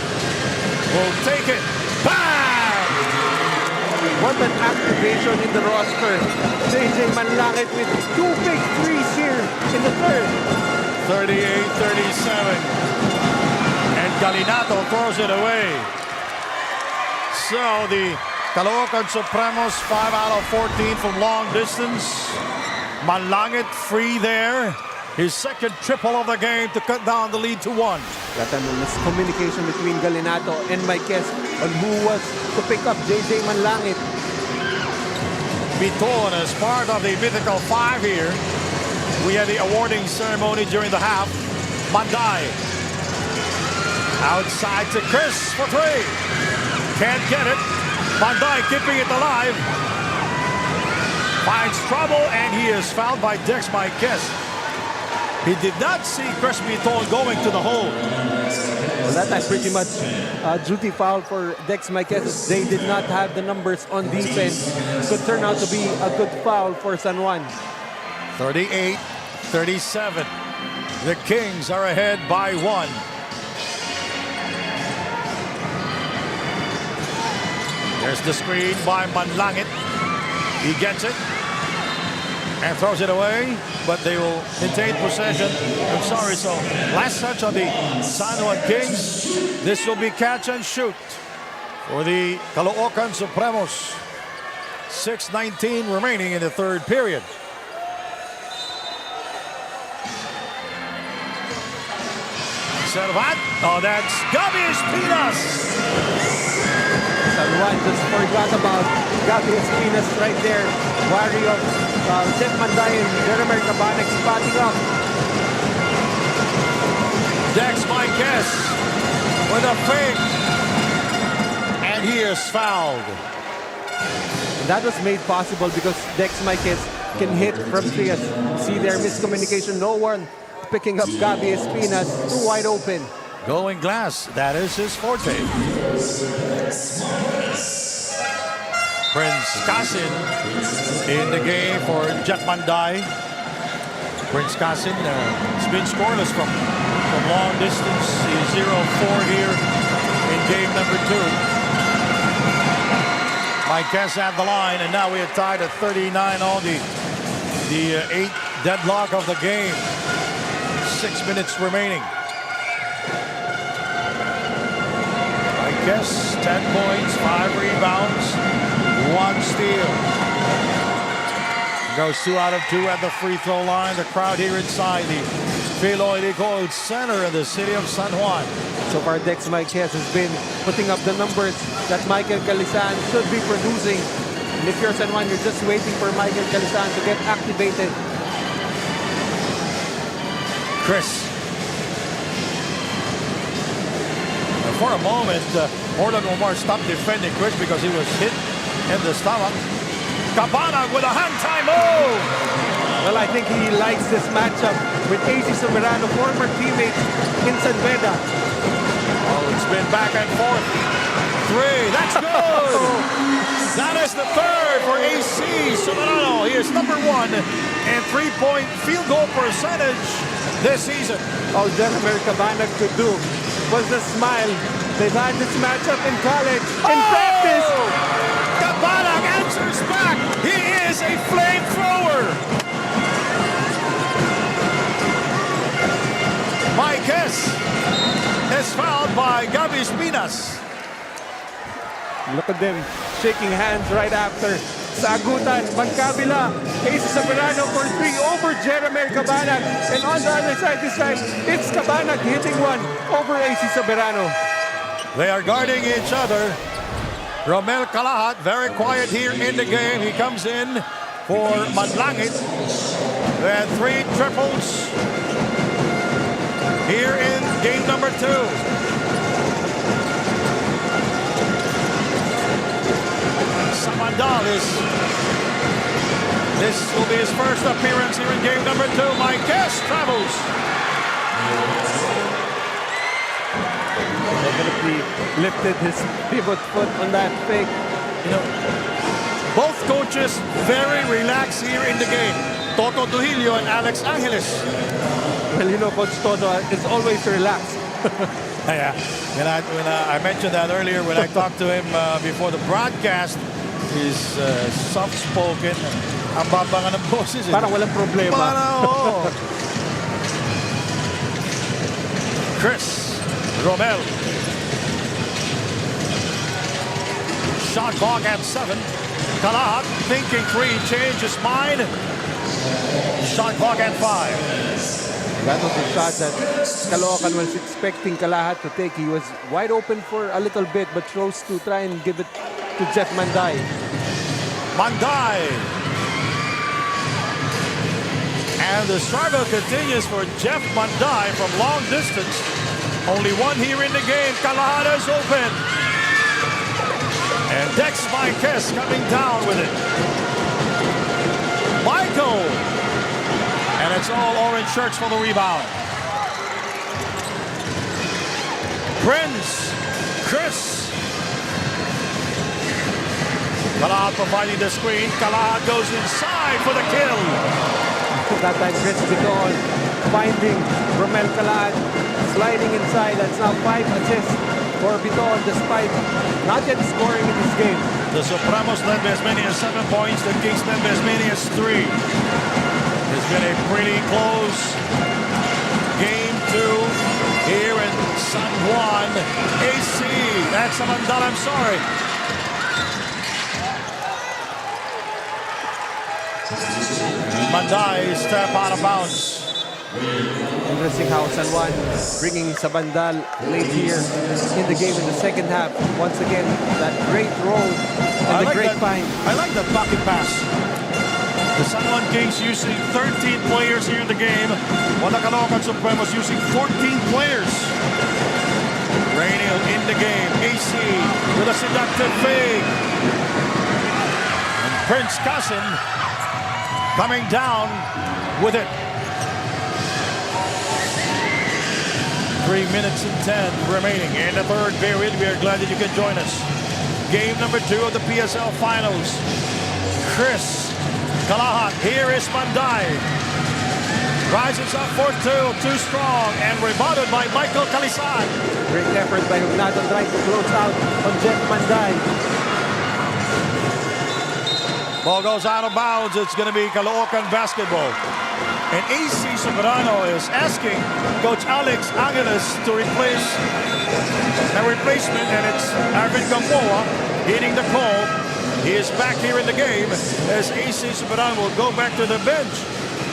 will take it. Bam! What an activation in the roster. JJ Manlangit with 2 big threes here in the third. 38-37. And Galinato throws it away. So the Caloocan Supremos 5 out of 14 from long distance. Manlangit free there. His second triple of the game to cut down the lead to 1. Got a miscommunication between Galinato and Marquez on who was to pick up JJ Manlangit. Biton as part of the mythical 5 here. We had the awarding ceremony during the half. Manday. Outside to Chris for 3. Can't get it. Manday keeping it alive. Finds trouble and he is fouled by Dex Marquez. He did not see Chris Biton going to the hole. Well, that time pretty much duty foul for Dex Marquez. They did not have the numbers on defense. Could turn out to be a good foul for San Juan. 38-37. The Kings are ahead by 1. There's the screen by Manlangit. He gets it and throws it away, but they will maintain possession. I'm sorry, so last touch on the San Juan Kings. This will be catch and shoot for the Caloocan Supremos. 6:19 remaining in the third period. Servat. Oh, that's Gabi Espinas. San Juan just forgot about Gabi Espinas right there. Worry of Jeff Manday and Jeremy Cabanek spotting up. Dex Marquez with a fake. And he is fouled. And that was made possible because Dex Marquez can hit from three. See their miscommunication. No one picking up Gabi Espinas, too wide open. Going glass, that is his forte. Prince Kasin in the game for Jeff Manday. Prince Kasin has been scoreless from long distance. He's 0-4 here in game number 2. Marquez at the line, and now we are tied at 39 all. The 8th deadlock of the game. 6 minutes remaining. Marquez, 10 points, 5 rebounds, 1 steal. Goes 2 out of 2 at the free throw line. The crowd here inside the FILOIL ECOOIL Center in the city of San Juan. So far, Dex Marquez has been putting up the numbers that Michael Calisan should be producing. And if you're San Juan, you're just waiting for Michael Calisan to get activated. Chris. For a moment, Orlando Omar stopped defending Chris because he was hit in the stomach. Cabanag with a hang-time move! Well, I think he likes this matchup with AC Soberano, former teammate in San Beda. Oh, it's been back and forth. 3, that's good! That is the third for AC Soberano. He is number 1 in three-point field goal percentage this season. All Jeremy Cabanag could do was the smile. They've had this matchup in college, in practice. Cabanag answers back. He is a flamethrower. Marquez is fouled by Gabi Espinas. Look at them shaking hands right after. Sagutan, magkabila. AC Soberano for 3 over Jeremy Cabanag. And on the other side this time, it's Cabanag hitting one over AC Soberano. They are guarding each other. Romel Calahat, very quiet here in the game. He comes in for Manlangit. They had 3 triples here in game number 2. Samandal this will be his first appearance here in game number 2. Marquez travels. Definitely lifted his pivot foot on that fake. You know, both coaches very relaxed here in the game. Toto Trujillo and Alex Angeles. Well, you know, Coach Toto is always relaxed. Yeah, when I mentioned that earlier when I talked to him before the broadcast, he's soft-spoken. Ang baba nga ng boses. Parang walang problema. Parang, Chris Romel. Shot clock at 7. Calahat thinking 3, changed his mind. Shot clock at 5. That was a shot that Caloocan was expecting Calahat to take. He was wide open for a little bit but chose to try and give it to Jeff Manday. Manday. And the struggle continues for Jeff Manday from long distance. Only 1 here in the game. Calahat is open. And Dex Marquez coming down with it. Michael. And it's all orange shirts for the rebound. Prince. Chris. Calahat providing the screen. Calahat goes inside for the kill. That time, Chris Bidol finding Romel Calahat, sliding inside. That's now 5 assists for Bidol despite not yet scoring in this game. The Supremos led by as many as 7 points. The Kings led by as many as 3. It's been a pretty close game 2 here in San Juan. AC. That's Samandal, I'm sorry. Manday step out of bounds. Interesting how San Juan bringing Sabandal late here in the game in the second half. Once again, that great role and the great find. I like that pocket pass. The San Juan Kings using 13 players here in the game, while the Caloocan Supremos using 14 players. Rainiel in the game. AC with a seductive fake. And Prince Cousin coming down with it. 3 minutes and 10 remaining in the third period. We are glad that you can join us. Game number 2 of the PSL Finals. Chris Kalahat. Here is Manday. Rises up for two. Too strong and rebounded by Michael Calisan. Great effort by Hugnaton trying to close out on Jeff Manday. Ball goes out of bounds. It's going to be Caloocan basketball. And AC Soberano is asking Coach Alex Angeles to replace a replacement, and it's Arvin Gamboa hitting the call. He is back here in the game as AC Soberano will go back to the bench.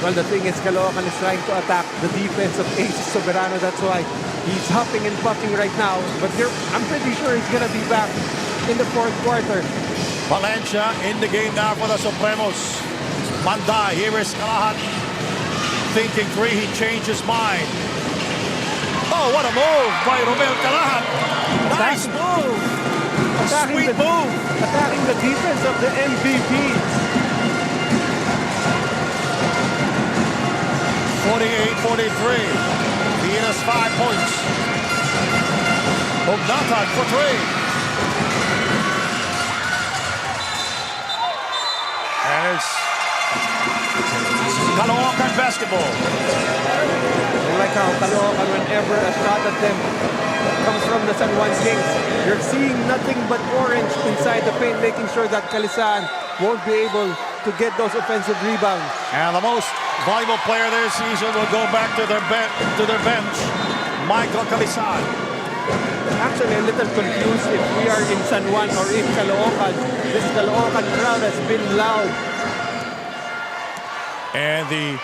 Well, the thing is, Caloocan is trying to attack the defense of AC Soberano. That's why he's huffing and puffing right now. But I'm pretty sure he's going to be back in the fourth quarter. Valencia in the game now for the Supremos. Manday, here is Kalahat. Thinking 3, he changed his mind. Oh, what a move by Romel Kalahat. Nice move. Sweet move. Attacking the defense of the MVP. 48-43. Venus 5 points. Hugnaton for 3. And it's Caloocan basketball. I like how Caloocan, whenever a shot at them comes from the San Juan Kings, you're seeing nothing but orange inside the paint, making sure that Calisan won't be able to get those offensive rebounds. And the most valuable player this season will go back to their bench, Michael Calisan. Actually, a little confused if we are in San Juan or in Caloocan. This Caloocan crowd has been loud. And the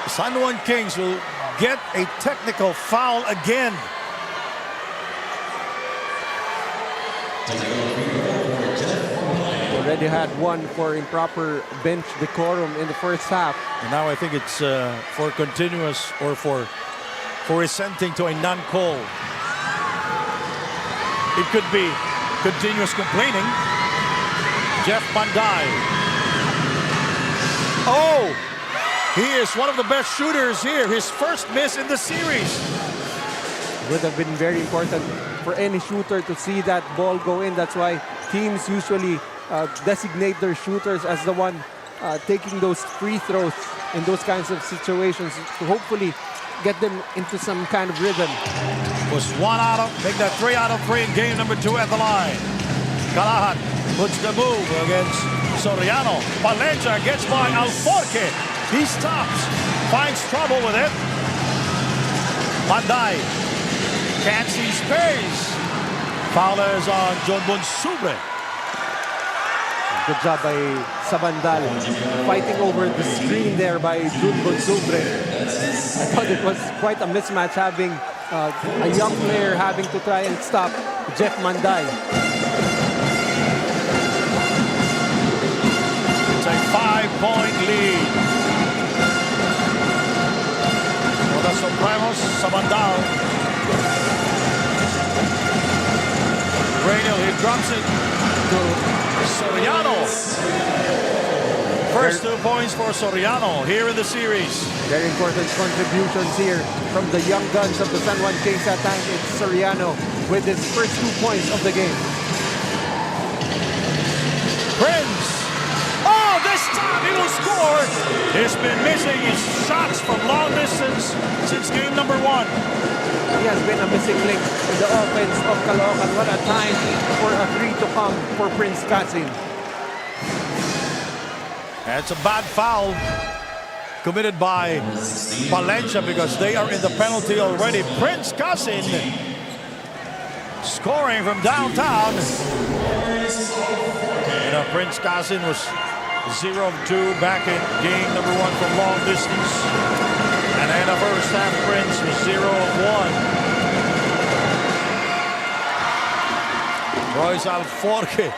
San Juan Kings will get a technical foul again. Already had one for improper bench decorum in the first half. And now I think it's for continuous or for assenting to a non-call. It could be continuous complaining. Jeff Manday. Oh! He is one of the best shooters here. His first miss in the series. Would have been very important for any shooter to see that ball go in. That's why teams usually designate their shooters as the one taking those free throws in those kinds of situations to hopefully get them into some kind of rhythm. Was make that 3 out of 3 in game number 2 at the line. Kalahat puts the move against Soriano. Valencia gets by Alforque. He stops, finds trouble with it. Manday can't see space. Foul is on John Bonsubre. Good job by Sabandal, fighting over the screen there by Jun Bonsubre. I thought it was quite a mismatch having a young player having to try and stop Jeff Manday. It's a 5-point lead. For the Supremos, Sabandal. Rainiel, he drops it to Soriano. First 2 points for Soriano here in the series. Very important contributions here from the young guns of the San Juan Kings at time. It's Soriano with his first 2 points of the game. Prince. Oh, this time he will score. He's been missing his shots from long distance since game number 1. He has been a missing link in the offense of Caloocan. What a time for a 3 to come for Prince Cousin. That's a bad foul committed by Valencia because they are in the penalty already. Prince Cousin scoring from downtown. Prince Casin was 0 of 2 back in game number 1 from long distance. And in the first half, Prince was 0 of 1. Royce Alforque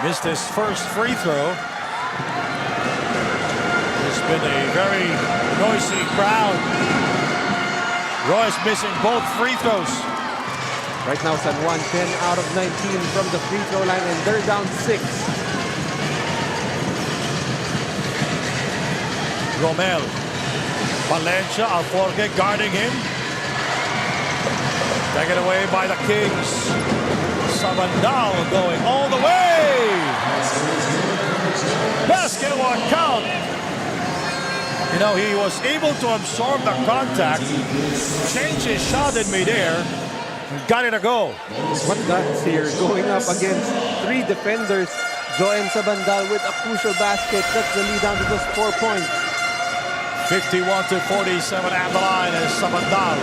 missed his first free throw. It's been a very noisy crowd. Royce missing both free throws. Right now, San Juan 10 out of 19 from the free throw line, and they're down 6. Romel. Valencia, Alforque guarding him. Taken away by the Kings. Sabandal going all the way. Basket will count. You know, he was able to absorb the contact, change his shot in midair, and got it to go. What guts here, going up against 3 defenders. Joem Sabandal with a crucial basket. That's the lead down to just 4 points. 51-47 at the line is Sabandal.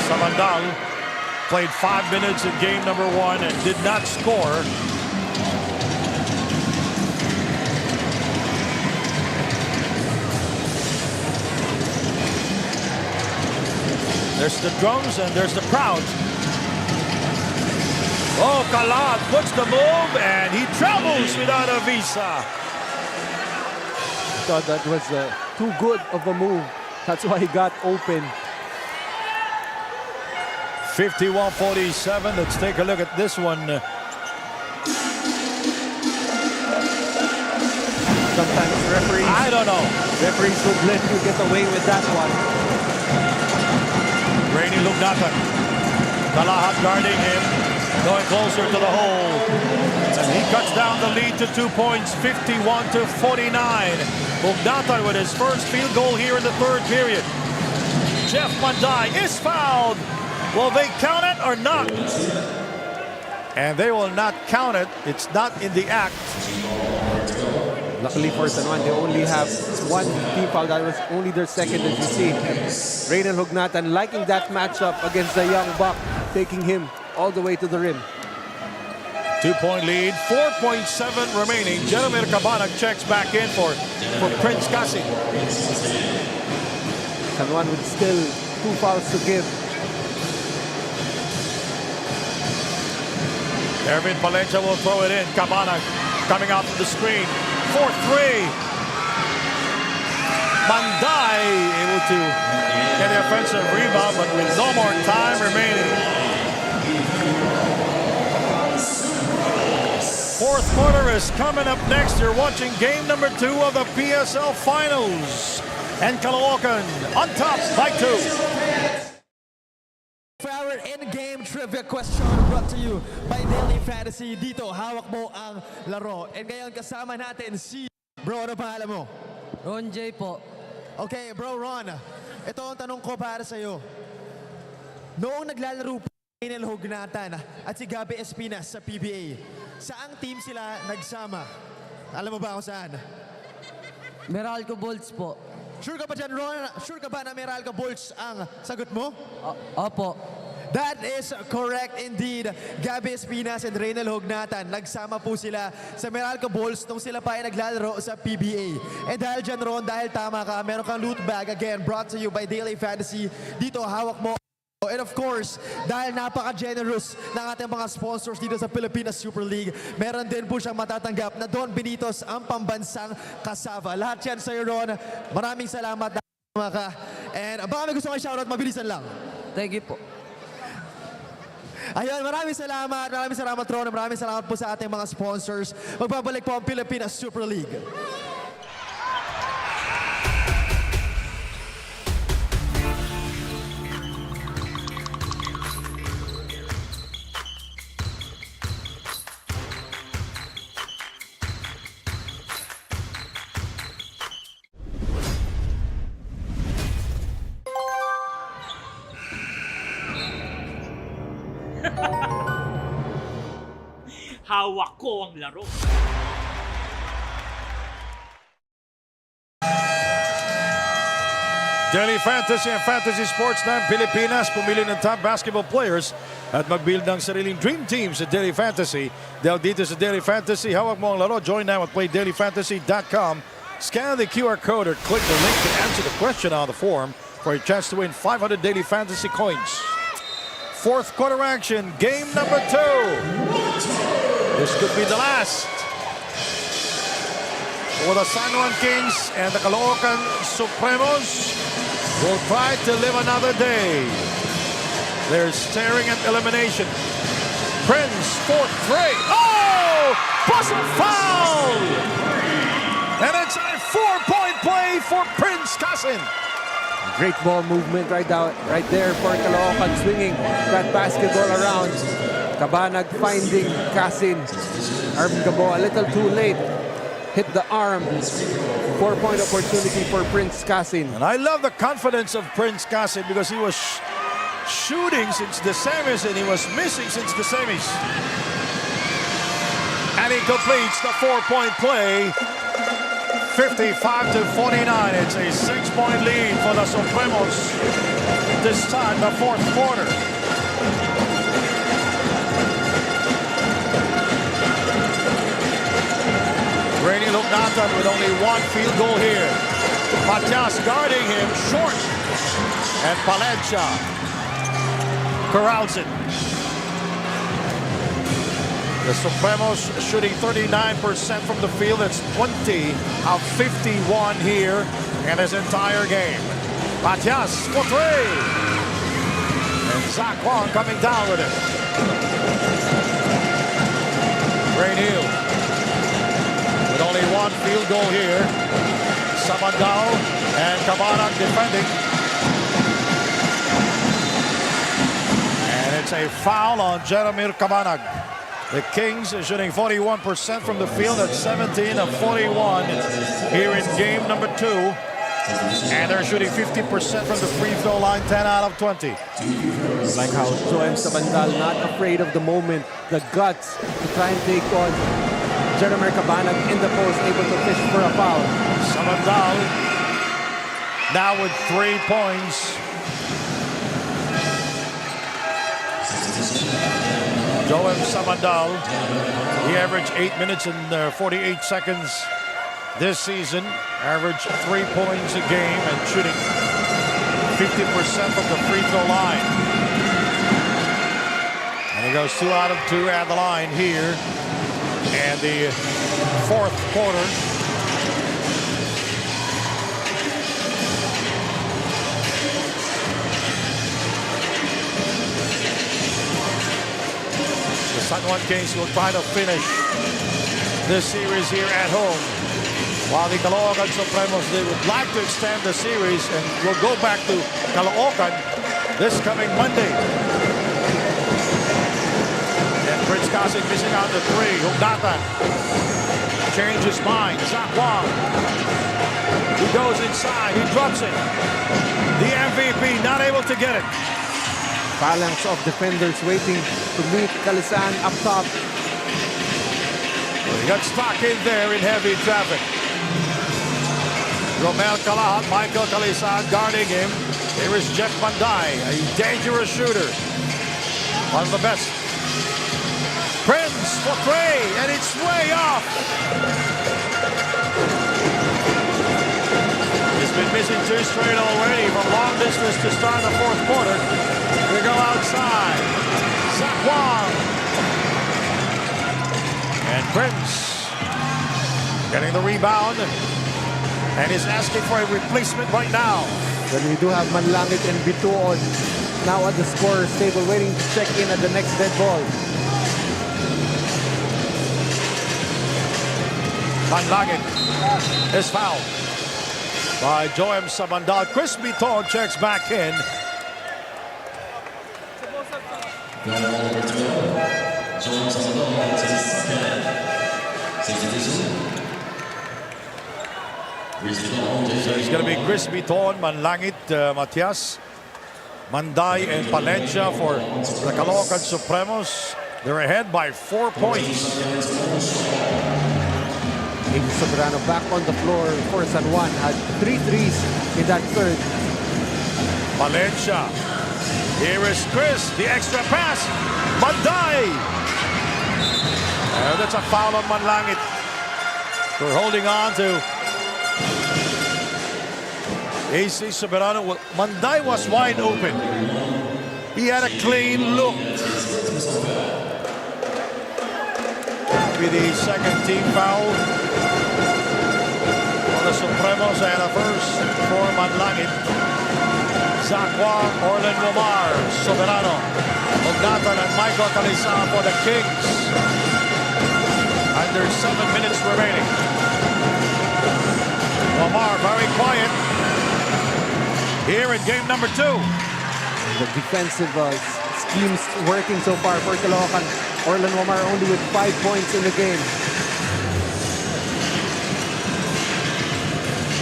Sabandal played 5 minutes in game number 1 and did not score. There's the drums and there's the crowd. Oh, Kalad puts the move and he travels without a visa. Thought that was too good of a move. That's why he got open. 51-47. Let's take a look at this one. Sometimes referees, I don't know. Referees would let you get away with that one. Rainy Lugnatan. Kalahat guarding him. Going closer to the hole. And he cuts down the lead to 2 points, 51-49. Lugnatan with his first field goal here in the third period. Jeff Mandai is fouled. Will they count it or not? And they will not count it. It's not in the act. Luckily for San Juan, they only have 1 team foul. That was only their second, as you see. Raiden Hugnatan liking that matchup against the young buck, taking him all the way to the rim. 2-point lead, 4.7 remaining. Jeremy Cabanag checks back in for Prince Casin. San Juan with still 2 fouls to give. Ervin Palencia will throw it in. Cabanag coming out to the screen. 4-3. Mandai able to get the offensive rebound, but with no more time remaining. Fourth quarter is coming up next. You're watching game number 2 of the PSL Finals. And Caloocan on top by 2. For our in-game trivia question brought to you by Daily Fantasy. Dito, hawak mo ang laro. And ngayon kasama natin si Bro, ano pangalan mo? Ron J po. Okay, Bro Ron. Ito ang tanong ko para sa'yo. Noong naglalaro po Rainel Hugnatan at si Gabby Espinas sa PBA, saang team sila nagsama? Alam mo ba kung saan? Meralco Bolts po. Sure ka ba dyan, Ron? Sure ka ba na Meralco Bolts ang sagot mo? Opo. That is correct indeed. Gabby Espinas and Rainel Hugnatan, nagsama po sila sa Meralco Bulls nung sila pa ay naglalaro sa PBA. And dahil dyan, Ron, dahil tama ka, meron kang loot bag, again, brought to you by Daily Fantasy. Dito, hawak mo. And of course, dahil napaka-generous ng ating mga sponsors dito sa Pilipinas Super League, meron din po siyang matatanggap na Don Benitos, ang pambansang kasava. Lahat yan sa'yo, Ron. Maraming salamat. And baka may gusto kong shoutout, mabilisan lang. Thank you po. Ayun, maraming salamat Ron, maraming salamat po sa ating mga sponsors. Magbabalik po ang Pilipinas Super League. Hawak ko ang laro. Daily Fantasy and Fantasy Sports ng Pilipinas. Pumili ng top basketball players at mag-build ng sariling dream team sa Daily Fantasy. Dahil dito sa Daily Fantasy, hawak mo ang laro. Join now at playdailyfantasy.com. Scan the QR code or click the link to answer the question on the form for a chance to win 500 Daily Fantasy coins. Fourth quarter action, game number 2. This could be the last for the San Juan Kings, and the Caloocan Supremos will try to live another day. They're staring at elimination. Prince for 3. Oh! Buzzer foul! And it's a 4-point play for Prince Casin. Great ball movement right there for Caloocan, swinging that basketball around. Cabanag finding Casin. Arm Gabo a little too late. Hit the arm. 4-point opportunity for Prince Casin. And I love the confidence of Prince Casin because he was shooting since the semis and he was missing since the semis. And he completes the 4-point play. 55-49. It's a 6-point lead for the Supremos to start the fourth quarter. Rainy Lugnatan with only one field goal here. Matias guarding him short. And Palencia corrals it. The Supremos shooting 39% from the field. That's 20 of 51 here in this entire game. Matias for 3. And Zach Wong coming down with it. Rainiel with only one field goal here. Samandao and Cabanag defending. And it's a foul on Jeremir Cabanag. The Kings are shooting 41% from the field at 17 of 41 here in game number 2. And they're shooting 50% from the free throw line, 10 out of 20. Like how Joem Sabandal not afraid of the moment, the guts to try and take on Jeremy Cabanag in the post, able to fish for a foul. Sabandal now with 3 points. Joem Sabandal, he averaged 8 minutes and 48 seconds this season, averaged 3 points a game and shooting 50% from the free throw line. And he goes 2 out of 2 at the line here. And the fourth quarter. The San Juan Kings will try to finish this series here at home. While the Caloocan Supremos, they would like to extend the series and will go back to Caloocan this coming Monday. And Prince Casin missing out the 3. Hugnatan changed his mind. Zach Wong, he goes inside, he drops it. The MVP not able to get it. Phalanx of defenders waiting to meet Calisan up top. He got stuck in there in heavy traffic. Romel Calahat, Michael Calisan guarding him. Here is Jeff Manday, a dangerous shooter. One of the best. Prince for 3, and it's way off. He's been missing 2 straight already from long distance to start the fourth quarter. We go outside. Zach Wong. And Prince getting the rebound. And he's asking for a replacement right now. When we do have Manlangit and Bituon now at the scorer's table waiting to check in at the next dead ball. Manlangit is fouled by Joem Sabandal. Chris Biton checks back in. So it's going to be Chris Biton, Manlangit, Matias, Manday, and Palencia for the Caloocan Supremos. They're ahead by 4 points. Sobrano back on the floor for San Juan, had 3 threes in that third. Valencia. Here is Chris, the extra pass. Manday. That's a foul on Manlangit. We're holding on to AC Soberano. Manday was wide open. He had a clean look. Be the second team foul on the Supremos and a first for Manlangit. Zacua, Orlan Lomar, Soberano, Ognatan, and Michael Calisan for the Kings. Under 7 minutes remaining. Lomar very quiet here in game number 2. The defensive schemes working so far for Caloocan. Orlan Lomar only with 5 points in the game.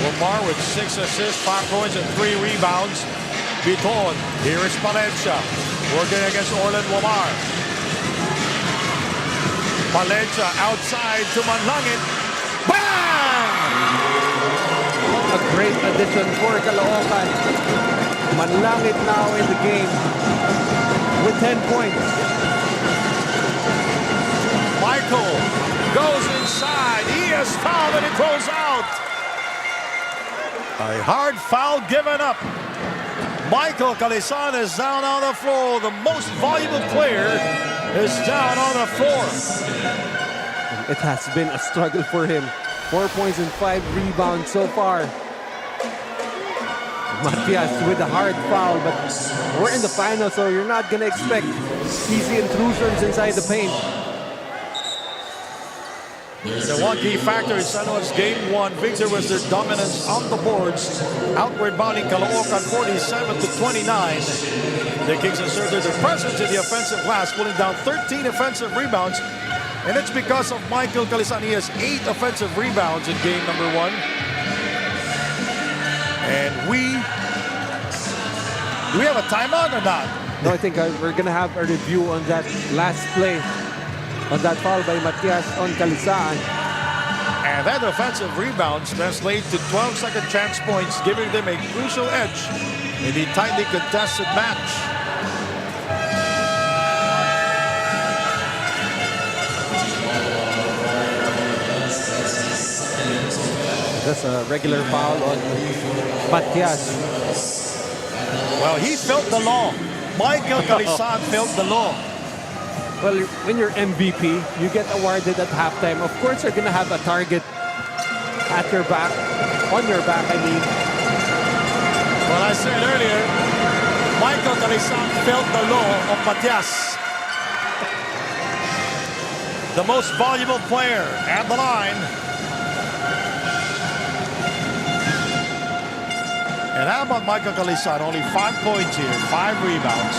Lomar with 6 assists, 5 points, and 3 rebounds. Biton, here is Palencia, working against Orlan Lomar. Palencia outside to Manlangit. Bang! A great addition for Caloocan. Manlangit now in the game with 10 points. Michael goes inside. He is fouled and it throws out. A hard foul given up. Michael Calisan is down on the floor. The most valuable player is down on the floor. It has been a struggle for him. 4 points and 5 rebounds so far. Matias with a hard foul, but we're in the final, so you're not going to expect easy intrusions inside the paint. The one key factor in San Juan's game 1 victory was their dominance on the boards, out-rebounding Caloocan 47-29. The Kings asserted their presence in the offensive glass, pulling down 13 offensive rebounds, and it's because of Michael Calisan. He has 8 offensive rebounds in game number 1. And do we have a timeout or not? No, I think we're going to have a review on that last play, on that foul by Matias on Calisan. And that offensive rebounds translate to 12 second chance points, giving them a crucial edge in the tightly contested match. That's a regular foul on Matias. Well, he felt the law. Michael Calisan felt the law. Well, when you're MVP, you get awarded at halftime. Of course, you're going to have a target at your back, on your back, I mean. Well, I said earlier, Michael Calisan felt the law of Matias. The most valuable player at the line. And how about Michael Calisan? Only 5 points here, 5 rebounds.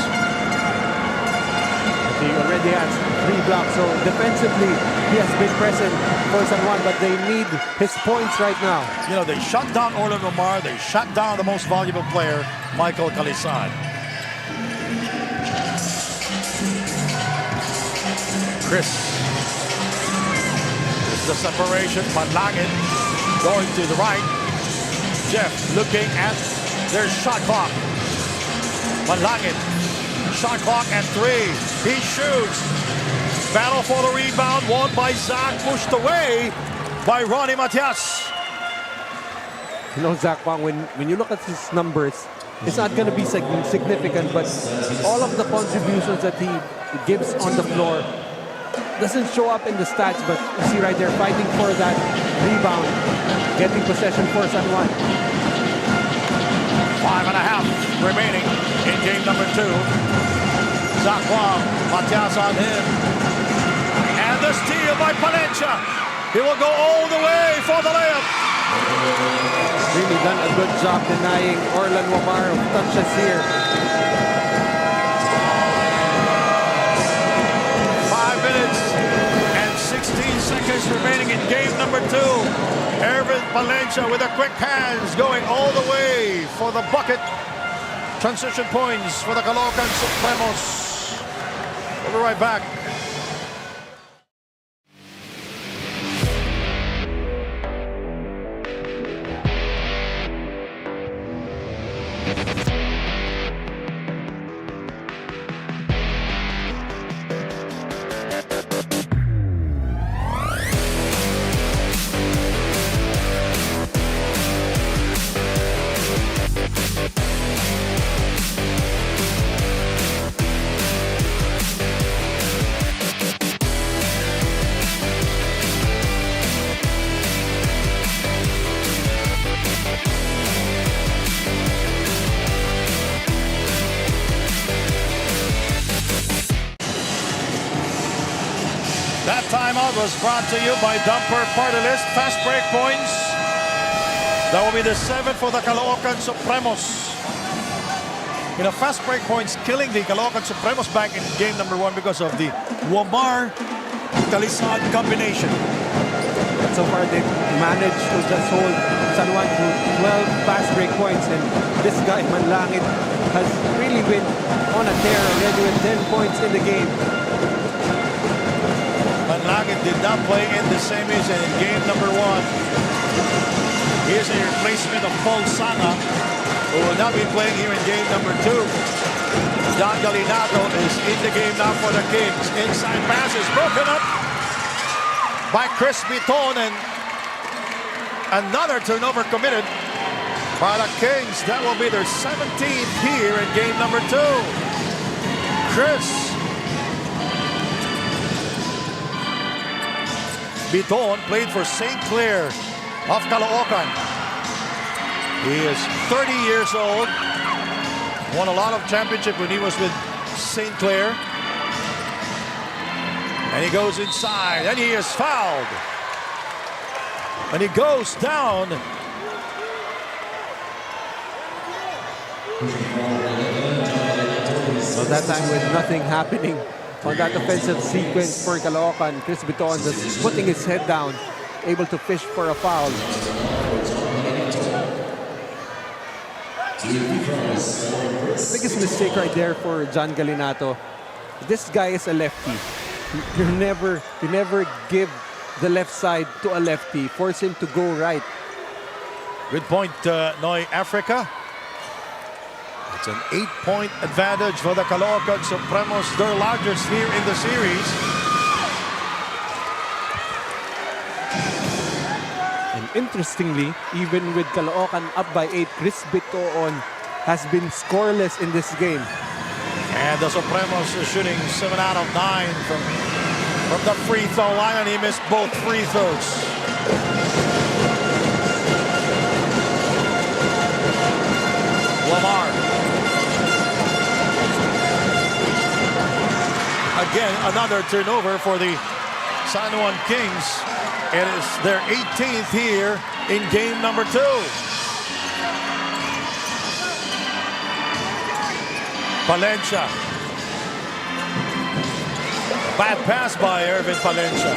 He already has 3 blocks, so defensively he has been present for San Juan, but they need his points right now. You know, they shut down Orlan Lomar, they shut down the most valuable player, Michael Calisan. Chris. This is the separation. Manlangit going to the right. Jeff looking at their shot clock. Manlangit. Shot clock at 3. He shoots. Battle for the rebound. Won by Zach. Pushed away by Ronnie Matias. You know, Zach Wang, when you look at his numbers, it's not going to be significant, but all of the contributions that he gives on the floor doesn't show up in the stats, but you see right there, fighting for that rebound, getting possession for San Juan. 5.5 remaining in game number 2. Zach Wang, Matias on him. And the steal by Palencia. He will go all the way for the layup. Really done a good job denying Orlan Lomar of touches here. 5 minutes and 16 seconds remaining in game number 2. Ervin Palencia with a quick hands going all the way for the bucket. Transition points for the Caloocan Supremos. We'll be right back. crowd was brought to you by Dumper Party List. Fast break points. That will be the 7th for the Caloocan Supremos. You know, fast break points killing the Caloocan Supremos back in game number 1 because of the Wamar-Calisan combination. But so far, they've managed to just hold San Juan to 12 fast break points. And this guy, Manlangit, has really been on a tear already with 10 points in the game. Manlangit did not play in the semis and in game number 1. Here's a replacement of Paul Sanga, who will not be playing here in game number 2. Don Galinato is in the game now for the Kings. Inside pass is broken up by Chris Biton, and another turnover committed by the Kings. That will be their 17th here in game number 2. Chris Biton played for St. Clair of Caloocan. He is 30 years old. Won a lot of championships when he was with St. Clair. And he goes inside, and he is fouled. And he goes down. So that time with nothing happening on that offensive sequence for Caloocan, Chris Biton just putting his head down, able to fish for a foul. Biggest mistake right there for John Galinato. This guy is a lefty. You never give the left side to a lefty. Force him to go right. Good point, Noy Africa. It's an 8-point advantage for the Caloocan Supremos, their largest here in the series. And interestingly, even with Caloocan up by 8, Chris Biton has been scoreless in this game. And the Supremos is shooting 7 out of 9 from the free throw line, and he missed both free throws. Lamar. Again, another turnover for the San Juan Kings. It is their 18th here in game number 2. Palencia. Bad pass by Irvin Palencia.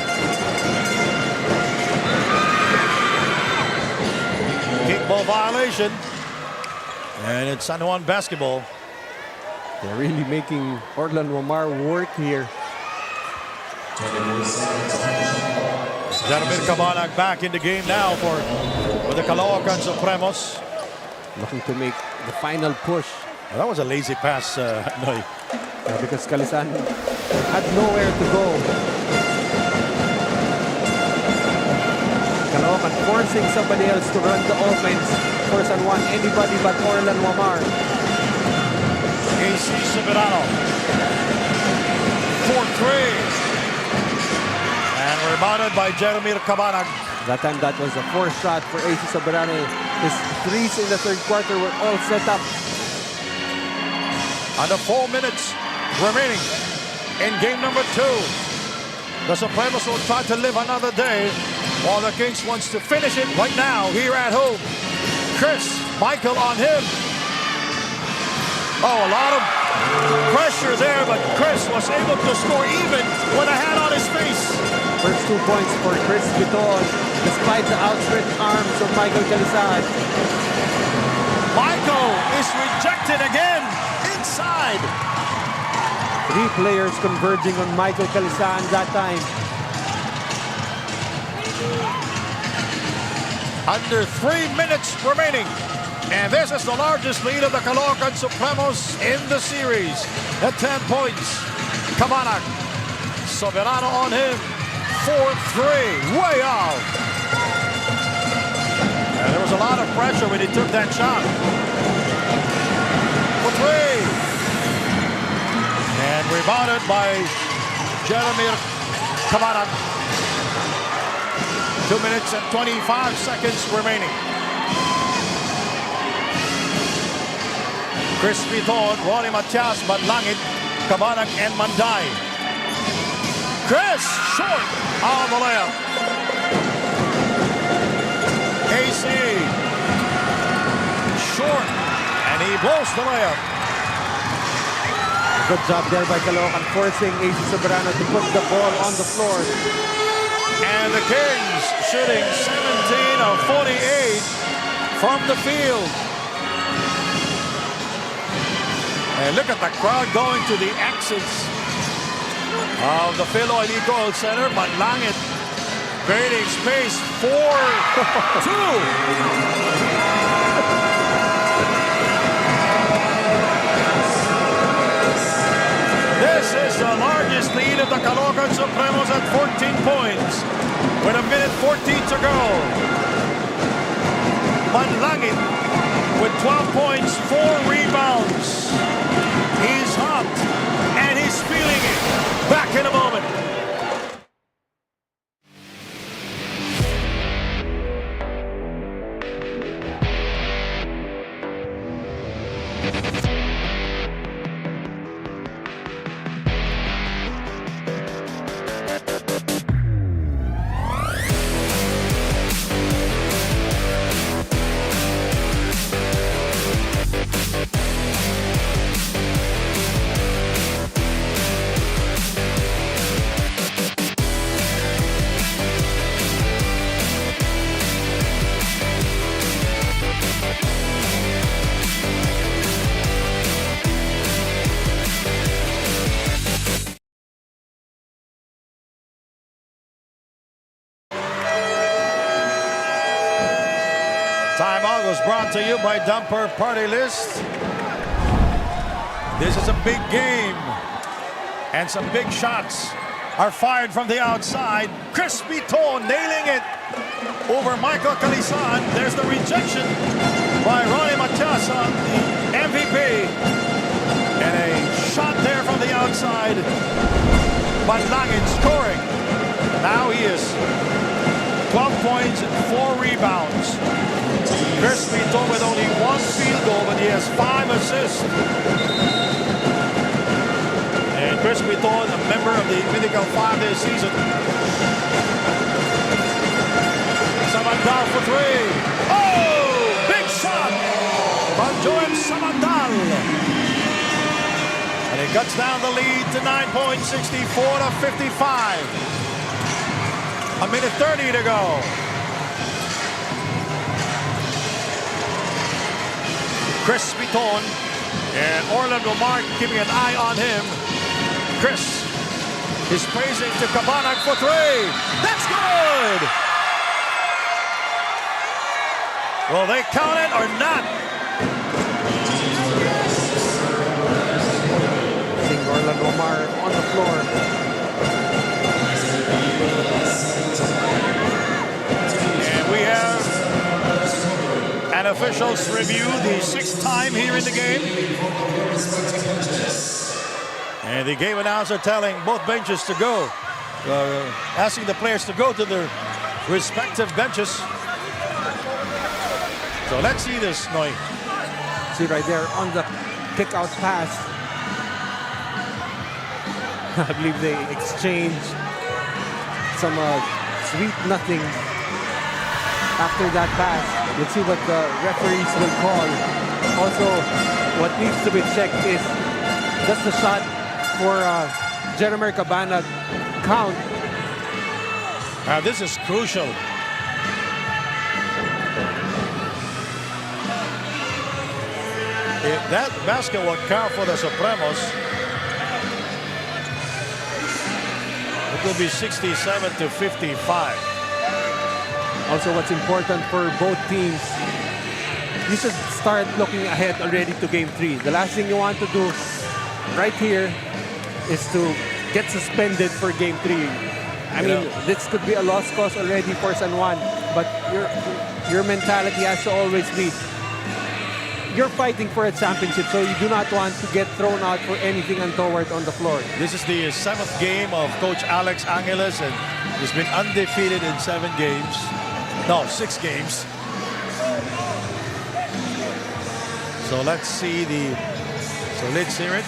Kickball violation. And it's San Juan basketball. They're really making Orlan Wamar work here. Jaromir Cabanag back in the game now for the Caloocan Supremos. Looking to make the final push. Well, that was a lazy pass, Noy. Because Calisan had nowhere to go. Caloocan forcing somebody else to run the offense for San Juan. Anybody but Orlan Wamar. AC Soberano. 4-3. And rebounded by Jaromir Cabanag. That time that was a fourth shot for AC Soberano. His threes in the third quarter were all set up. Under 4 minutes remaining in game number 2. The Supremos will try to live another day while the Kings wants to finish it right now here at home. Chris Michael on him. Oh, a lot of pressure there, but Chris was able to score even with a hand on his face. First 2 points for Chris Biton, despite the outstretched arms of Michael Calisan. Michael is rejected again inside. 3 players converging on Michael Calisan that time. Under 3 minutes remaining. And this is the largest lead of the Caloocan Supremos in the series at 10 points. Cabanag. Soberano on him. 4-3. Way out. And there was a lot of pressure when he took that shot. For 3. And rebounded by Jaromir Cabanag. 2 minutes and 25 seconds remaining. Chris Biton, Ronnie Matias, Manlangit, Cabanag, and Manday. Chris, short. on the layup. AC. Short. And he blows the layup. Good job there by Caloocan, forcing AC Soberano to put the ball on the floor. And the Kings shooting 17 of 48 from the field. And look at the crowd going to the exits of the FILOIL ECOOIL Center. But Langit creating space for 2. This is the largest lead of the Caloocan Supremos at 14 points with 1:14 to go. Manlangit with 12 points, 4 rebounds. He's hot and he's feeling it. Back in a moment. Timeout was brought to you by Dumper Party List. This is a big game. And some big shots are fired from the outside. Crispy Toe nailing it over Michael Calisan. There's the rejection by Ronnie Matias on the MVP. And a shot there from the outside. But Langit scoring. Now he is 12 points and 4 rebounds. Crispy Toe with only 1 field goal, but he has 5 assists. And Crispy Toe, a member of the mythical 5-day season. Samandal for 3. Oh! Big shot from Joel Samandal. And he cuts down the lead to 9 points, 64 to 55. 1:30 to go. Chris Viton and Orlando Mark keeping an eye on him. Chris is praising to Cabanag for 3. That's good! Will they count it or not? Seeing Orlando Mark on the floor. And we have an officials review the 6th time here in the game. And the game announcer telling both benches to go. Asking the players to go to their respective benches. So let's see this, Noy. See right there on the kick-out pass. I believe they exchange some sweet nothing after that pass. Let's see what the referees will call. Also, what needs to be checked is does the shot for Jeremy Cabanag count? This is crucial. If that basket will count for the Supremos, it will be 67 to 55. Also, what's important for both teams, you should start looking ahead already to Game 3. The last thing you want to do right here is to get suspended for Game 3. I mean, this could be a lost cause already for San Juan, but your mentality has to always be, you're fighting for a championship, so you do not want to get thrown out for anything untoward on the floor. This is the 7th game of Coach Alex Angeles, and he's been undefeated in 7 games. No, 6 games. So let's see let's hear it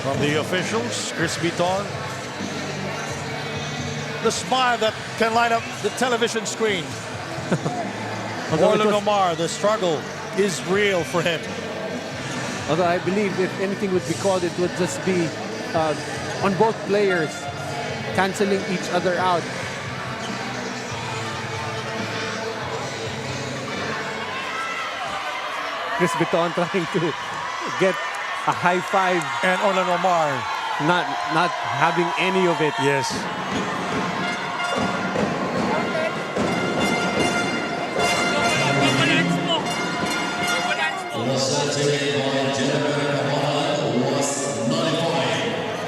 from the officials. Chris Viton the smile that can light up the television screen. Although Orlando Mar, the struggle is real for him. Although I believe if anything would be called, it would just be on both players canceling each other out. Chris Biton trying to get a high five, and Orlando Mar not having any of it. Yes.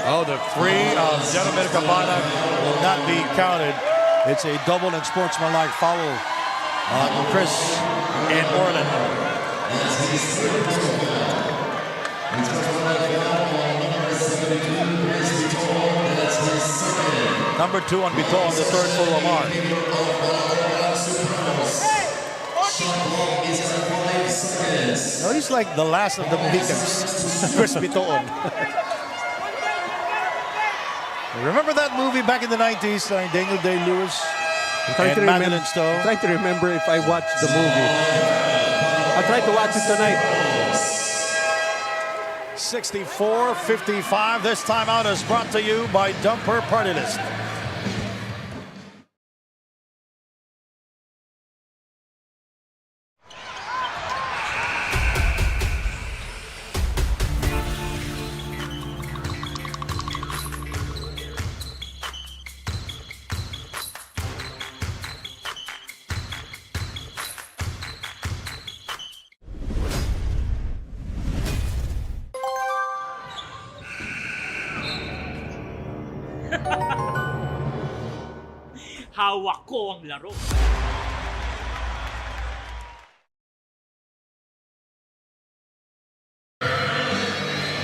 Oh, the three of Gentleman Cabana will not be counted. It's a double and sportsmanlike foul on Chris and Orlando. Number 2 on Biton, the third for Lamar. No, he's like the last of the Mohicans, Chris Biton. Remember that movie back in the 90s starring Daniel Day-Lewis and Madeline Stowe? I'm trying to remember if I watched the movie. I'll try to watch it tonight. 64-55. This timeout is brought to you by Dumper Party List. Hawak ko ang laro.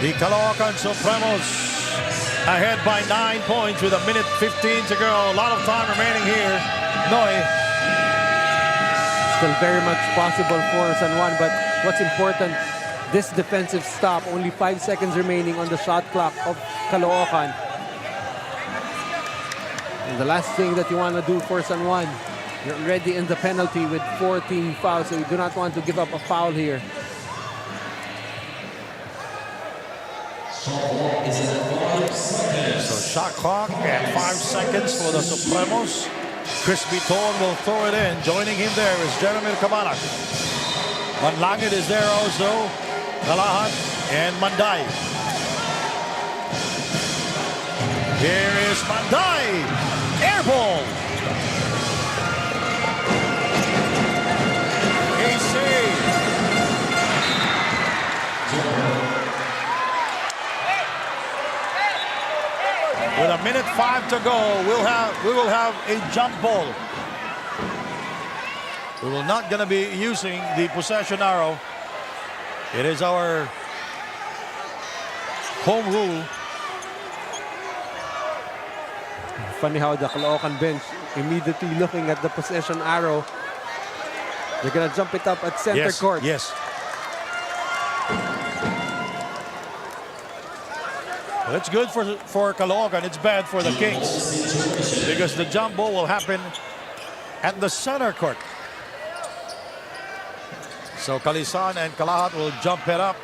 The Caloocan Supremos ahead by 9 points with 1:15 to go. A lot of time remaining here. Noy. Still very much possible for San Juan, but what's important, this defensive stop, only 5 seconds remaining on the shot clock of Caloocan. And the last thing that you want to do for San Juan, you're already in the penalty with 14 fouls, so you do not want to give up a foul here. So shot clock at 5 seconds for the Supremos. Chris Biton will throw it in. Joining him there is Jeremy Cabanak. Manlangit is there also. Kalahat and Manday. Here is Manday. Air ball. AC. With 1:05 to go, we will have a jump ball. We will not gonna be using the possession arrow. It is our home rule. Funny how the Caloocan bench immediately looking at the possession arrow. They're gonna jump it up at center court. Yes. Well, it's good for Caloocan. It's bad for the Kings because the jump ball will happen at the center court. So Kalisan and Kalahat will jump it up.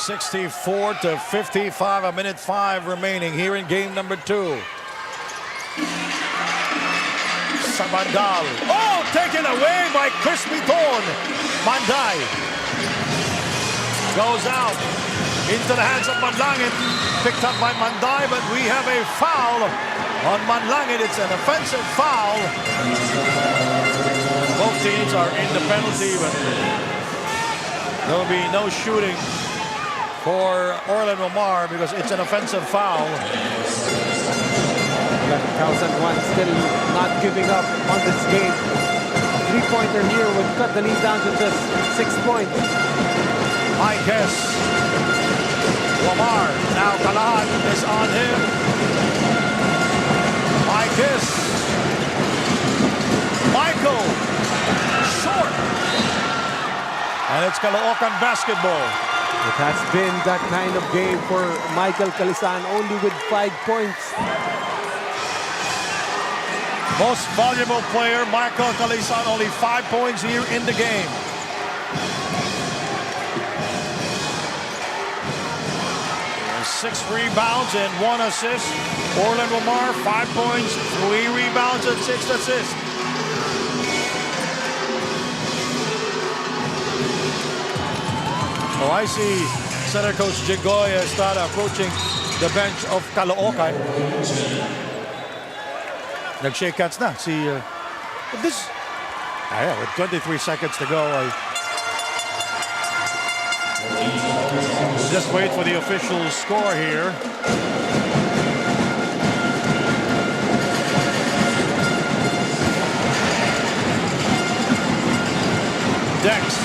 (64-55), 1:05 remaining here in game number 2. Sabandal. Oh, taken away by Chris Biton. Manday goes out into the hands of Manlangit. Picked up by Manday, but we have a foul on Manlangit. It's an offensive foul. Both teams are in the penalty, but there will be no shooting for Orlando Mar because it's an offensive foul. San Juan still not giving up on this game. A three-pointer here would cut the lead down to just 6 points. I guess Lamar, now Kalahat is on him. I guess Michael, short. And it's Caloocan basketball. It has been that kind of game for Michael Calisan, only with 5 points. Most valuable player, Michael Calisan, only 5 points here in the game. There's 6 rebounds and 1 assist. Orlando Lamar, 5 points, 3 rebounds and 6 assists. Oh, I see center coach Jigoya start approaching the bench of Caloocan. Nag-shake hands na. See, this... yeah, with 23 seconds to go, just wait for the official score here. Dex.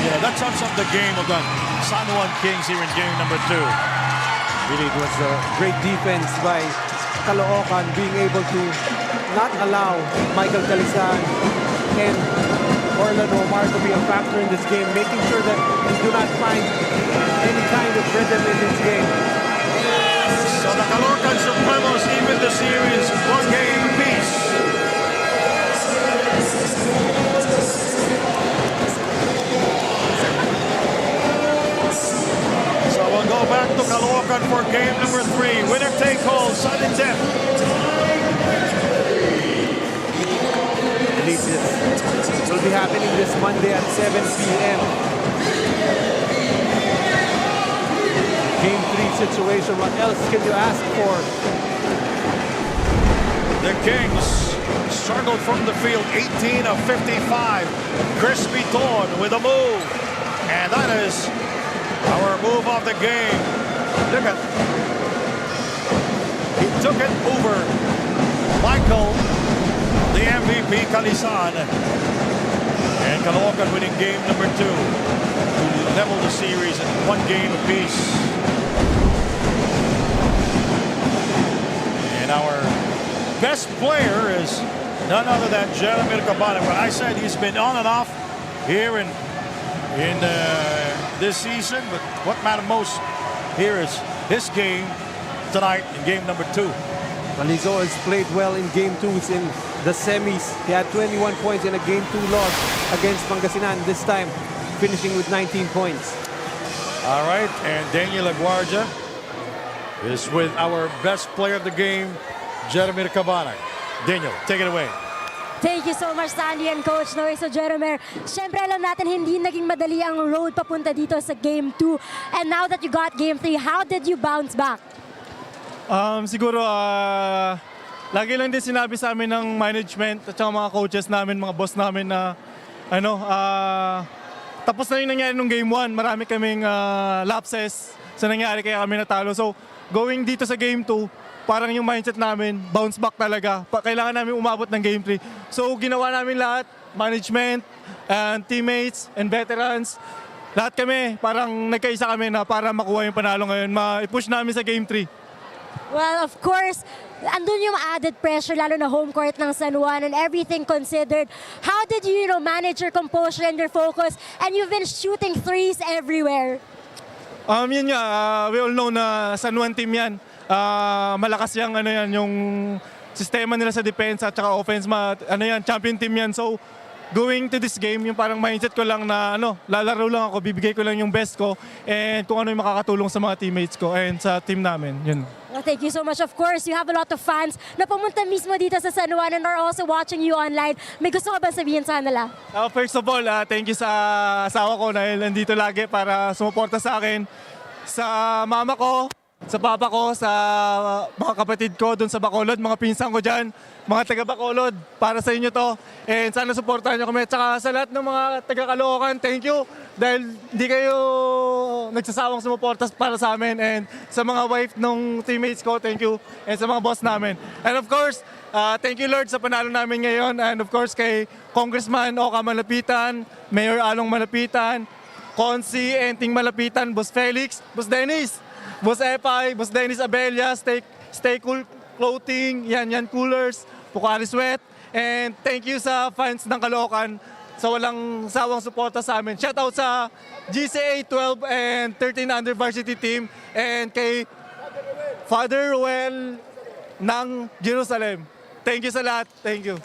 Yeah, that sums up the game of the San Juan Kings here in game number 2. Really, it was a great defense by Caloocan, being able to not allow Michael Calisan and Orlando Omar to be a factor in this game, making sure that they do not find any kind of rhythm in this game. So the Caloocan Supremos even the series 1 game apiece. So we'll go back to Caloocan for game number 3. Winner take all, sudden death. I believe this will be happening this Monday at 7 p.m. Game 3 situation. What else can you ask for? The Kings struggled from the field, 18 of 55. Crispy Torn with a move. And that is our move of the game. Look at, he took it over Michael, the MVP, Calisan. And Caloocan winning game number 2 to level the series in 1 game apiece. And our best player is none other than Jeremy Cabana. Well, I said he's been on and off here in this season, but what mattered most here is his game tonight in game number 2. Well, he's always played well in game 2s in the semis. He had 21 points in a game 2 loss against Pangasinan, this time finishing with 19 points. All right, and Daniel Aguardia is with our best player of the game, Jeremy Cabana. Daniel, take it away. Thank you so much, Sandy and Coach Noy. So, Jeromer, syempre alam natin hindi naging madali ang road papunta dito sa Game 2. And now that you got Game 3, how did you bounce back? Siguro, lagi lang din sinabi sa amin ng management at saka mga coaches namin, mga boss namin na tapos na yung nangyari nung Game 1. Marami kaming lapses sa nangyari kaya kami natalo. So, going dito sa Game 2, parang yung mindset namin, bounce back talaga. Kailangan namin umabot ng Game 3. So, ginawa namin lahat, management, and teammates, and veterans. Lahat kami, parang nagkaisa kami na para makuha yung panalo ngayon. Ma-push namin sa Game 3. Well, of course, andun yung added pressure, lalo na home court ng San Juan and everything considered. How did you, manage your composure and your focus? And you've been shooting threes everywhere. Yun nga, we all know na San Juan team yan. Malakas yung sistema nila sa defense at saka offense, champion team yan. So, going to this game, yung parang mindset ko lang na lalaro lang ako, bibigay ko lang yung best ko and kung ano yung makakatulong sa mga teammates ko and sa team namin. Yun. Well, thank you so much. Of course, you have a lot of fans na pumunta mismo dito sa San Juan and are also watching you online. May gusto ka ba sabihin sa kanila? First of all, thank you sa asawa ko dahil nandito lagi para sumuporta sa akin. Sa mama ko, sa papa ko, sa mga kapatid ko doon sa Bacolod, mga pinsan ko dyan, mga taga Bacolod, para sa inyo to. And sana supportahan nyo kami. Tsaka sa lahat ng mga taga Caloocan, thank you. Dahil di kayo nagsasawang sumuporta para sa amin. And sa mga wife ng teammates ko, thank you. And sa mga boss namin. And of course, thank you Lord sa panalo namin ngayon. And of course kay Congressman Oka Malapitan, Mayor Along Malapitan, Consi, Enting Malapitan, Boss Felix, Boss Dennis, Boss Epay, Boss Dennis Abella, Stay Cool Clothing, Yan Coolers, Pukari Sweat. And thank you sa fans ng Caloocan sa walang sawang suporta sa amin. Shout out sa GCA 12 and 13 under varsity team and kay Father Ruel ng Jerusalem. Thank you sa lahat. Thank you.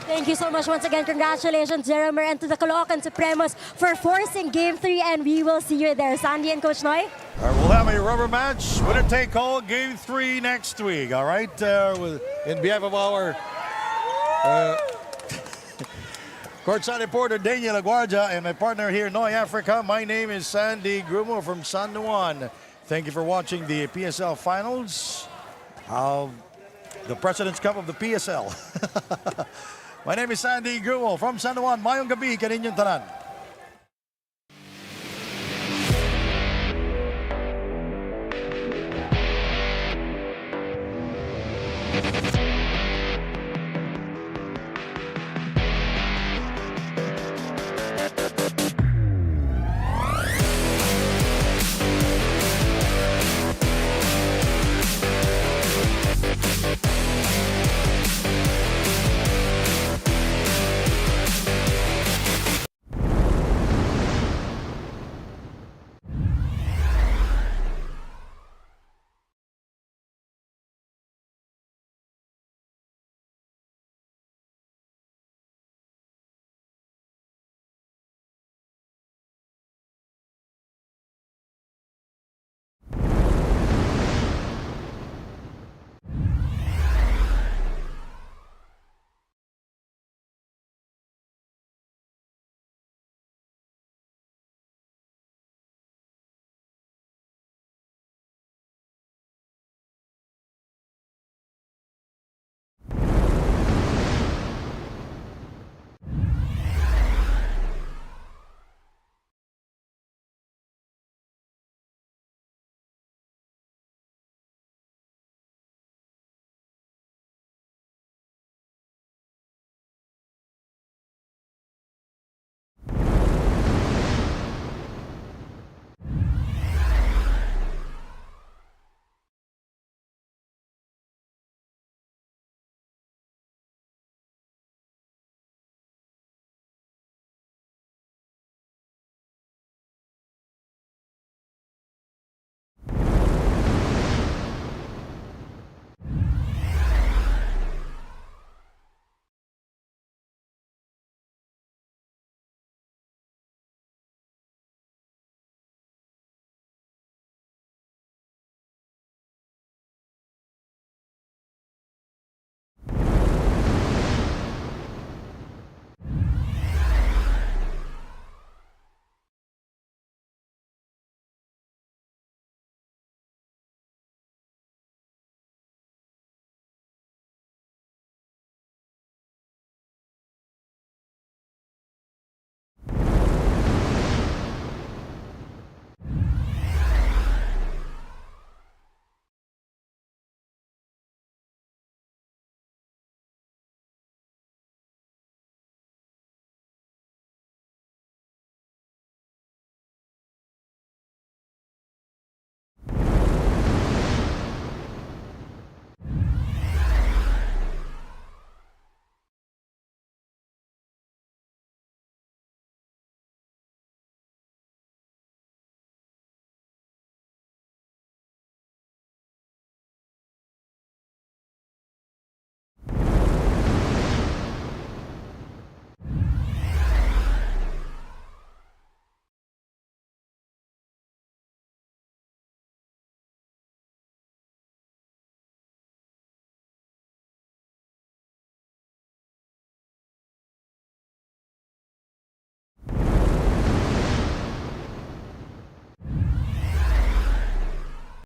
Thank you so much once again. Congratulations, Jeremy, and to the Caloocan Supremos for forcing Game 3, and we will see you there. Sandy and Coach Noy? We'll have a rubber match, winner take all, Game 3 next week. All right, in behalf of our courtside reporter Daniel Aguardia and my partner here, Noy Africa, my name is Sandy Grumo from San Juan. Thank you for watching the PSL Finals, the President's Cup of the PSL. My name is Sandy Grumo from San Juan. Mayong gabi, kaninyong tanan.